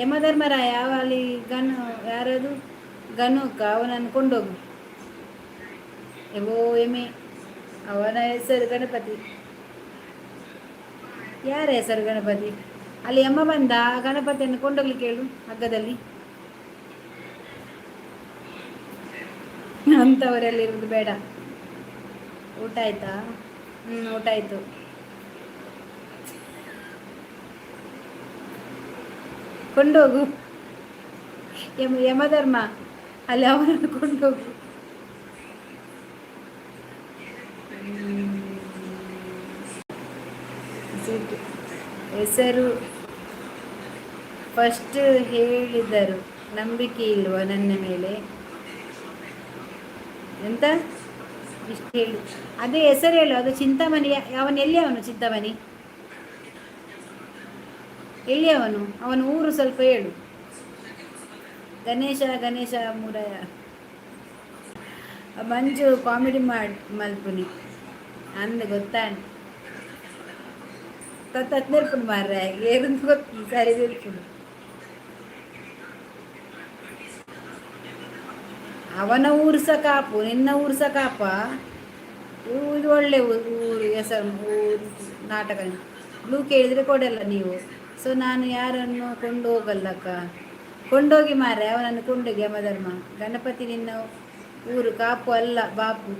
ಯಮಧರ್ಮರಾಯ ಅವಲ್ಲಿ ಯಾರದು ಗಣಕ, ಅವನನ್ನು ಕೊಂಡೋಗು. ಎವೋ ಎಮೆ, ಅವನ ಹೆಸರು ಗಣಪತಿ. ಯಾರ ಹೆಸರು ಗಣಪತಿ? ಅಲ್ಲಿ ಯಮ ಬಂದ, ಗಣಪತಿಯನ್ನು ಕೊಂಡೋಗ್ಲಿಕ್ಕೆ ಹೇಳು ಹಗ್ಗದಲ್ಲಿ. ಅಂಥವರೆಲ್ಲಿರೋದು ಬೇಡ. ಊಟ ಆಯ್ತಾ? ಊಟ ಆಯಿತು. ಕೊಂಡೋಗು, ಯಮಧರ್ಮ ಅಲ್ಲಿ ಅವನನ್ನು ಕೊಂಡೋಗು. ಹೆಸರು ಫಸ್ಟ್ ಹೇಳಿದರು, ನಂಬಿಕೆ ಇಲ್ವಾ ನನ್ನ ಮೇಲೆ? ಎಂತ ಇಷ್ಟು ಹೇಳಿ, ಅದೇ ಹೆಸರು ಹೇಳು. ಅದು ಚಿಂತಾಮಣಿ. ಎಲ್ಲಿ ಅವನು ಚಿಂತಾಮಣಿ? ಎಲ್ಲಿ ಅವನ ಊರು ಸ್ವಲ್ಪ ಹೇಳು. ಗಣೇಶ ಮುರಯ. ಮಂಜು ಕಾಮಿಡಿ ಮಲ್ಪುನಿ ಅಂದ ಗೊತ್ತಾಂಡ್ ತತ್ ನೆಲ್ಪುಡು ಮಾರ್ರೆ, ಏರಂತ ಗೊತ್ತು ಸರಿ ನೆಲ್ಪುಡು. ಅವನ ಊರು ಸಹ ಕಾಪು, ನಿನ್ನ ಊರು ಸಹ ಕಾಪ. ಇದು ಒಳ್ಳೆ ಊರು ಹೆಸರು, ಊರು ನಾಟಕ. ಬ್ಲೂ ಕೇಳಿದರೆ ಕೊಡಲ್ಲ ನೀವು. ಸೊ ನಾನು ಯಾರನ್ನು ಕೊಂಡು ಹೋಗಲ್ಲಕ್ಕ. ಕೊಂಡೋಗಿ ಮಾರ್ರೆ, ಅವನನ್ನು ಕೊಂಡೋಗಿ. ಯಮಧರ್ಮ ಗಣಪತಿ ನಿನ್ನ ಊರು ಕಾಪು ಅಲ್ಲ ಬಾಪು.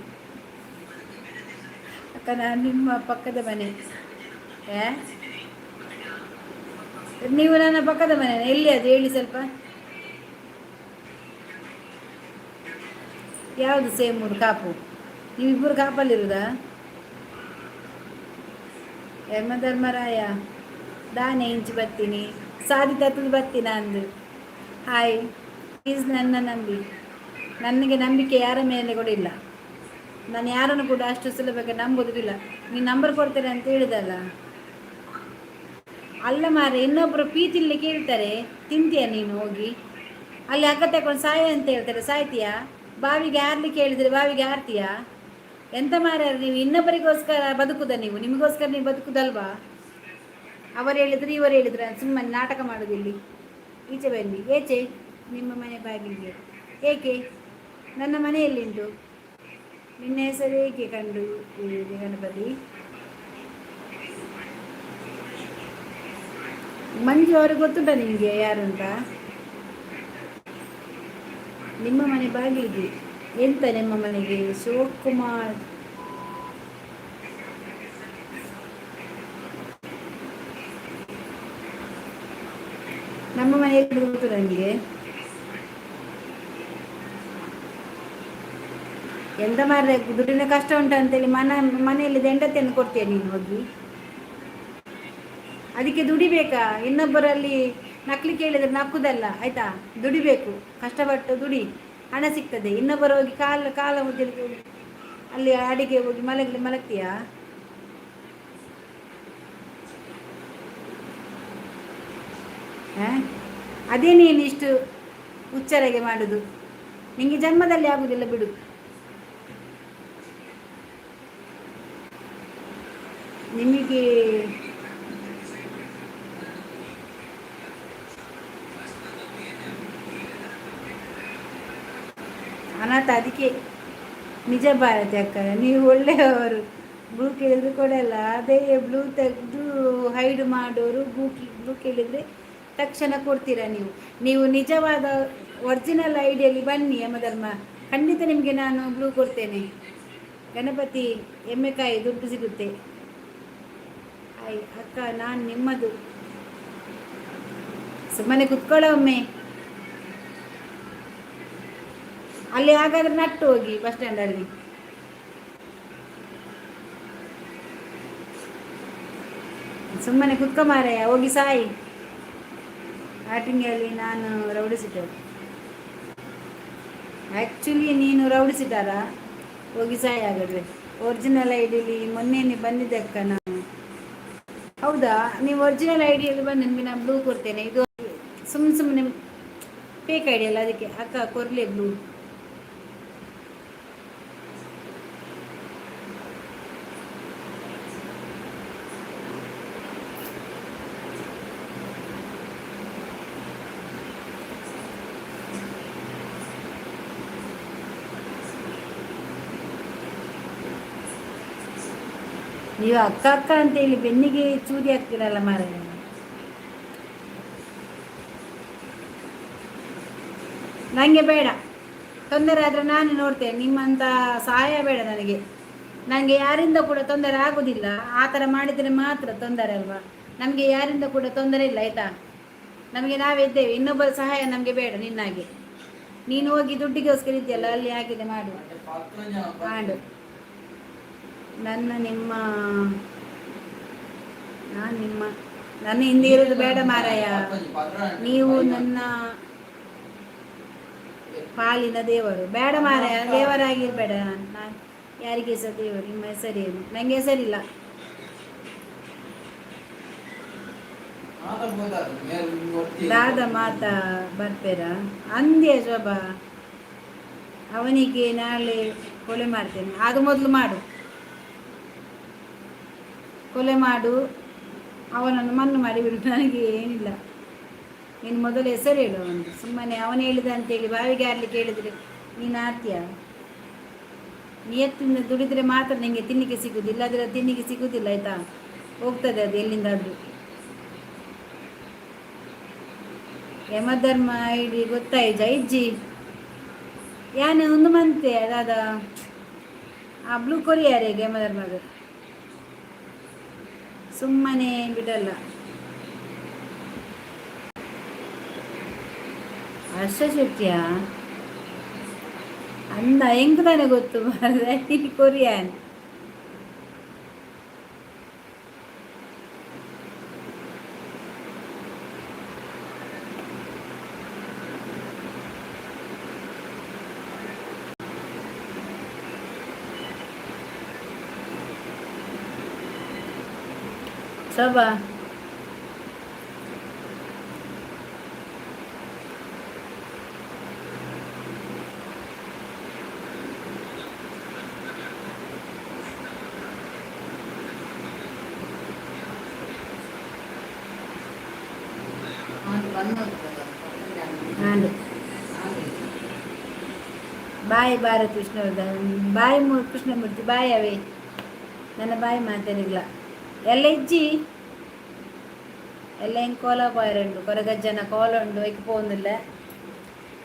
ಅಕ್ಕ ನಾನು ನಿಮ್ಮ ಪಕ್ಕದ ಮನೆ. ನೀವು ನನ್ನ ಪಕ್ಕದ ಮನೆ. ಎಲ್ಲಿ ಅದು ಹೇಳಿ ಸ್ವಲ್ಪ. ಯಾವುದು ಸೇಮ್ ಊರು ಕಾಪು? ನೀವಿಬ್ಬರು ಕಾಪಲ್ಲಿರುವುದಾ? ಯಮಧರ್ಮರಾಯ ದಾನೆ ಇಂಚು ಬರ್ತೀನಿ, ಸಾದಿ ತತ್ತದು ಬರ್ತೀನ ಅಂದು. ಹಾಯ್, ಪ್ಲೀಸ್ ನನ್ನ ನಂಬಿ. ನನಗೆ ನಂಬಿಕೆ ಯಾರ ಮೇಲೆ ಕೊಡಿಲ್ಲ. ನಾನು ಯಾರನ್ನು ಕೂಡ ಅಷ್ಟು ಸುಲಭಕ್ಕೆ ನಂಬೋದಿಲ್ಲ. ನೀನು ನಂಬರ್ ಕೊಡ್ತೇನೆ ಅಂತ ಹೇಳಿದಲ್ಲ. ಅಲ್ಲ ಮಾರೆ, ಇನ್ನೊಬ್ಬರು ಪ್ರೀತಿಲಿ ಕೇಳ್ತಾರೆ, ತಿಂತೀಯ ನೀನು ಹೋಗಿ? ಅಲ್ಲಿ ಹಗ್ಗ ತಗೊಂಡು ಸಾಯ ಅಂತ ಹೇಳ್ತಾರೆ, ಸಾಯ್ತೀಯಾ? ಬಾವಿಗೆ ಹಾರ್ಲಿಕ್ಕೆ ಹೇಳಿದರೆ ಬಾವಿಗೆ ಹಾರ್ತೀಯಾ? ಎಂತ ಮಾರ ನೀವು? ಇನ್ನೊಬ್ಬರಿಗೋಸ್ಕರ ಬದುಕುದ ನೀವು? ನಿಮಗೋಸ್ಕರ ನೀವು ಬದುಕುದಲ್ವಾ? ಅವರು ಹೇಳಿದ್ರು ಇವರು ಹೇಳಿದ್ರು ಸುಮ್ಮನೆ ನಾಟಕ ಮಾಡೋದಿಲ್ಲಿ. ಈಚೆ ಬನ್ನಿ. ಏಚೆ ನಿಮ್ಮ ಮನೆ ಬಾಗಿಲಿಗೆ. ಏಕೆ? ನನ್ನ ಮನೆಯಲ್ಲಿಂಟು. ನಿನ್ನ ಹೆಸರು ಏಕೆ ಕಂಡು ಇದೆ ಗಣಪತಿ? ಮಂಜು ಅವ್ರಿಗೆ ಗೊತ್ತುಂಟ ನಿಮಗೆ ಯಾರು ಅಂತ? ನಿಮ್ಮ ಮನೆ ಬಾಗಿಲಿಗೆ ಎಂತ ನಿಮ್ಮ ಮನೆಗೆ? ಶಿವಕುಮಾರ್ ನಮ್ಮ ಮನೆಯಲ್ಲಿ ಗೊತ್ತು ನನಗೆ. ಎಂತ ಮಾರ್ರೆ ದುಡ್ಡಿನ ಕಷ್ಟ ಉಂಟಂತೇಳಿ ಮನೆಯಲ್ಲಿ ಹೆಂಡತಿಯನ್ನು ಕೊಡ್ತೀಯ ನೀನು ಹೋಗಿ? ಅದಕ್ಕೆ ದುಡಿಬೇಕಾ? ಇನ್ನೊಬ್ಬರಲ್ಲಿ ನಕ್ಲಿ ಕೇಳಿದ್ರೆ ನಕ್ಕುದಲ್ಲ ಆಯ್ತಾ? ದುಡಿಬೇಕು, ಕಷ್ಟಪಟ್ಟು ದುಡಿ, ಹಣ ಸಿಗ್ತದೆ. ಇನ್ನೊಬ್ಬರು ಹೋಗಿ ಕಾಲ ಮುದ್ದಲಿಗೆ ಹೋಗಿ ಅಲ್ಲಿ ಅಡಿಗೆ ಹೋಗಿ ಮಲಗ್ತೀಯಾ? ಅದೇ ನೀನು ಇಷ್ಟು ಹುಚ್ಚರಗೆ ಮಾಡುದು. ನಿಂಗೆ ಜನ್ಮದಲ್ಲಿ ಆಗುದಿಲ್ಲ ಬಿಡು. ನಿಮಗೆ ಅನಾಥ, ಅದಕ್ಕೆ ನಿಜ ಭಾರತಿ ಅಕ್ಕ, ನೀವು ಒಳ್ಳೆಯವರು. ಬ್ಲೂ ಕೇಳಿದ್ರೆ ಕೊಡಲ್ಲ, ಅದೇ ಬ್ಲೂ ತೆಗೆದು ಹೈಡ್ ಮಾಡೋರು. ಬ್ಲೂ ಕೇಳಿದರೆ ತಕ್ಷಣ ಕೊಡ್ತೀರಾ ನೀವು ನಿಜವಾದ ಒರಿಜಿನಲ್ ಐಡಿಯಲ್ಲಿ ಬನ್ನಿ ಯಮಧರ್ಮ, ಖಂಡಿತ ನಿಮಗೆ ನಾನು ಬ್ಲೂ ಕೊಡ್ತೇನೆ. ಗಣಪತಿ ಎಮ್ಮೆಕಾಯಿ ದುಡ್ಡು ಸಿಗುತ್ತೆ. ಅಕ್ಕ ನಾನು ನಿಮ್ಮದು. ಸುಮ್ಮನೆ ಕುತ್ಕೊಳ್ಳೋ ಒಮ್ಮೆ ಅಲ್ಲಿ, ಹಾಗಾದ್ರೆ ನಟ್ಟು ಹೋಗಿ ಬಸ್ ಸ್ಟ್ಯಾಂಡಲ್ಲಿ. ಸುಮ್ಮನೆ ಕುತ್ಕೊ ಮಾರಾಯ, ಹೋಗಿ ಸಾಯಿ. ಆಟಿಂಗಲ್ಲಿ ನಾನು ರೌಡಿಸಿಟ್ಟರು. ಆ್ಯಕ್ಚುಲಿ ನೀನು ರೌಡಿಸಿட்டாರಾ? ಹೋಗಿ ಸಾಯಿ ಹಾಗಾದ್ರೆ. ಒರಿಜಿನಲ್ ಐಡಿಯಲ್ಲಿ ಮೊನ್ನೆ ಬಂದಿದ್ದೆ ಅಕ್ಕ ನಾನು. ಹೌದಾ? ನೀವು ಒರಿಜಿನಲ್ ಐಡಿಯಲ್ಲಿ ಬಂದು ನಿಮಗೆ ನಾನು ಬ್ಲೂ ಕೊಡ್ತೇನೆ. ಇದು ಸುಮ್ಮನೆ ಫೇಕ್ ಐಡಿ ಅಲ್ಲ, ಅದಕ್ಕೆ ಅಕ್ಕ ಕೊರಲಿ ಬ್ಲೂ. ನೀವು ಅಕ್ಕ ಅಕ್ಕ ಅಂತೇಳಿ ಬೆನ್ನಿಗೆ ಚೂರಿ ಹಾಕ್ತೀರಲ್ಲ ಮಾರಾಯ. ನನಗೆ ಬೇಡ, ತೊಂದರೆ ಆದರೆ ನಾನು ನೋಡ್ತೇನೆ. ನಿಮ್ಮಂಥ ಸಹಾಯ ಬೇಡ ನನಗೆ ಯಾರಿಂದ ಕೂಡ ತೊಂದರೆ ಆಗೋದಿಲ್ಲ. ಆ ಥರ ಮಾಡಿದರೆ ಮಾತ್ರ ತೊಂದರೆ ಅಲ್ವಾ? ನಮಗೆ ಯಾರಿಂದ ಕೂಡ ತೊಂದರೆ ಇಲ್ಲ ಆಯಿತಾ? ನಮಗೆ ನಾವಿದ್ದೇವೆ, ಇನ್ನೊಬ್ಬರ ಸಹಾಯ ನಮಗೆ ಬೇಡ. ನಿನ್ನಾಗೆ ನೀನು ಹೋಗಿ ದುಡ್ಡಿಗೋಸ್ಕರ ಇದೆಯಲ್ಲ, ಅಲ್ಲಿ ಆಗಿದೆ ಮಾಡು. ನನ್ನ ಹಿಂದೆ ಇರೋದು ಬೇಡ ಮಾರಾಯ. ನೀವು ನನ್ನ ಪಾಲಿನ ದೇವರು. ಬೇಡ ಮಾರಾಯ, ದೇವರಾಗಿರ್ಬೇಡ. ನಾನು ಯಾರಿಗೆ ಸಹ ದೇವರು. ನಿಮ್ಮ ಹೆಸರೇನು? ನನಗೆ ಹೆಸರಿಲ್ಲ. ದಾದ ಮಾತಾ ಬರ್ತೀರಾ ಅಂದ್ಯ ಶೋಭಾ? ಅವನಿಗೆ ನಾಳೆ ಕೊಲೆ ಮಾಡ್ತೇನೆ. ಅದು ಮೊದಲು ಮಾಡು, ಕೊಲೆ ಮಾಡು, ಅವನನ್ನು ಮಣ್ಣು ಮಾಡಿಬಿಡು. ನನಗೆ ಏನಿಲ್ಲ. ನೀನು ಮೊದಲು ಹೆಸರು ಹೇಳು ಅವನು. ಸುಮ್ಮನೆ ಅವನು ಹೇಳಿದ ಅಂತೇಳಿ ಬಾವಿಗೆ ಆಡಲಿಕ್ಕೆ ಹೇಳಿದರೆ ನೀನು ಆಡ್ತೀಯ? ನಿಯತ್ತಿಂದ ದುಡಿದ್ರೆ ಮಾತ್ರ ನಿನಗೆ ತಿನ್ನಿಗೆ ಸಿಗೋದು, ಇಲ್ಲಾದರೆ ತಿನ್ನಿಗೆ ಸಿಗೋದಿಲ್ಲ ಆಯಿತಾ? ಹೋಗ್ತದೆ ಅದು ಎಲ್ಲಿಂದಾದರೂ. ಯಮಧರ್ಮ ಐಡಿ ಗೊತ್ತಾಯ್ತು ಇಜ್ಜಿ ಯಾನೆ ಒಂದು ಮಂತೆ ಅದಾದ ಆ ಬ್ಲೂ ಕೊರಿಯಾರೆ ಯಮಧರ್ಮದ. ಸುಮ್ಮನೆ ಬಿಡಲ್ಲ. ಹರ್ಷ ಶೆಟ್ಟಿಯ ಅಂದ ಹೆಂಗ್ ತಾನೆ ಗೊತ್ತು ಕೊರಿಯನ್. ಶೋಭಾ ಬಾಯ್ ಭಾರತ್ ವಿಷ್ಣುವರ್ಧನ್, ಬಾಯ್ ಕೃಷ್ಣಮೂರ್ತಿ, ಬಾಯ್ ಅವೇ ನನ್ನ ಬಾಯಿ ಮಾತಾಡಿಲ್ಲ ಎಲ್ಲ ಇಜ್ಜಿ ಎಲ್ಲ ಹೆಂಗೆ ಕೋಲ ಪಾಯರುಂಡು ಕೊರಗಜ್ಜನ ಕೋಲ ಉಂಡು ಐಕ್ ಪೋಂದಿಲ್ಲ.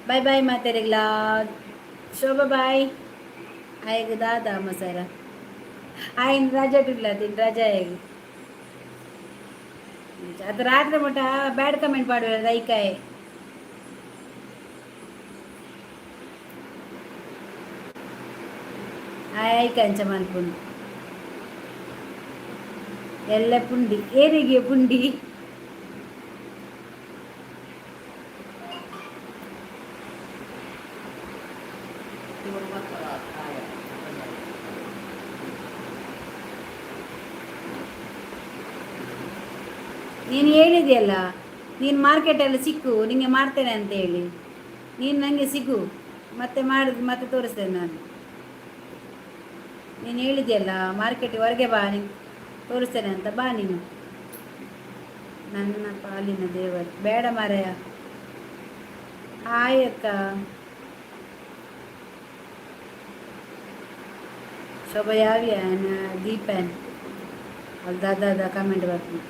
ಬಾಯ್ ಬಾಯ್ ಮಾತಾಡಿಲ್ಲ. ಶೋಭಾ ಬಾಯ್ ಆಯ್ಗೆ ದಾದ ಮಸಾರ ಆಯ್ನ ರಜಾ ಇಟ್ಟಿಲ್ಲ ತಿನ್ ರಜಾ ಆಗಿ ಅದು ರಾತ್ರಿ ಮಟ್ಟ ಬ್ಯಾಡ್ ಕಮೆಂಟ್ ಮಾಡುವ ರೈಕಾಯ್ ಆಯ್ಕ ಅಂಚ ಮಲ್ಪುಂಡು ಎಲ್ಲ ಪುಂಡಿ ಏರಿಗೆ ಪುಂಡಿ ನೀನು ಹೇಳಿದೆಯಲ್ಲ ನೀನು ಮಾರ್ಕೆಟಲ್ಲಿ ಸಿಕ್ಕು ನಿಂಗೆ ಮಾಡ್ತೇನೆ ಅಂತೇಳಿ, ನೀನು ನನಗೆ ಸಿಗು ಮತ್ತೆ ಮಾಡಿದ್ ಮತ್ತೆ ತೋರಿಸ್ತೇನೆ ನಾನು. ನೀನು ಹೇಳಿದೆಯಲ್ಲ ಮಾರ್ಕೆಟಿಗೆ ಹೊರಗೆ ಬಾ ನಿಂಗೆ ತೋರಿಸ್ತೇನೆ ಅಂತ, ಬಾ ನೀನು ನನ್ನ ಪಾಲಿನ ದೇವರು. ಬೇಡ ಮಾರಾಯ. ಹಾಯ್ ಅಕ್ಕ. ಶೋಭಾ ಯಾವ್ಯ ದೀಪನ್ ಅಲ್ಲಿ ದಾದ ಕಮೆಂಟ್ ಬರ್ತೀನಿ.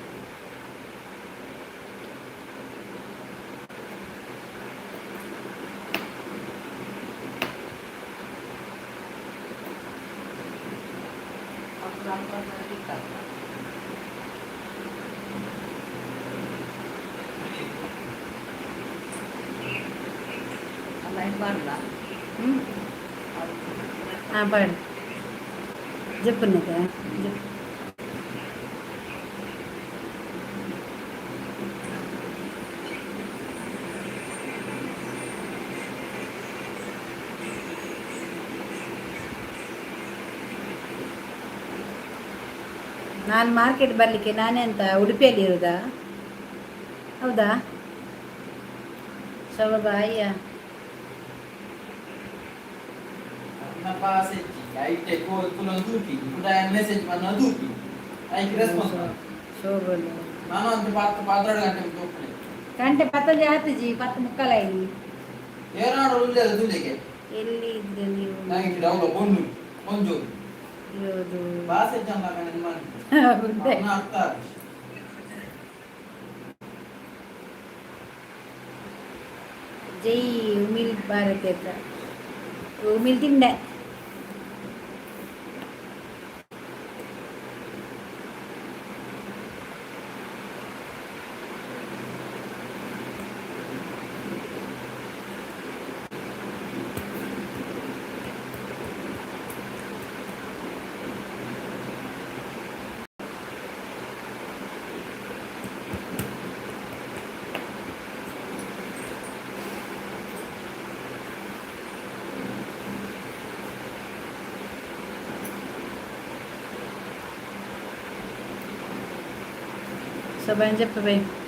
పాడు చెప్పు కదా ನಾನು ಮಾರ್ಕೆಟ್ ಬರಲಿಕ್ಕೆ ನಾನೇ ಅಂತ ಉಡುಪಿಯಲ್ಲಿ ಇರೋದಾ? ಹೌದಾ ಶೋಭಾ ಅಯ್ಯ ಗಂಟೆ 10 ಆತಜಿ 10 ಮುಕ್ಕಾಲಾಯಿ ಎಲ್ಲಿ ಇದ್ದೆ ನೀವು ಇರೋದು? ಜೈ ಉಮಿಲ್ ಭಾರತಿ ಹತ್ರ ಉಮಿಲ್ ತಿಂಡೆ. Sobrang jefe, babe.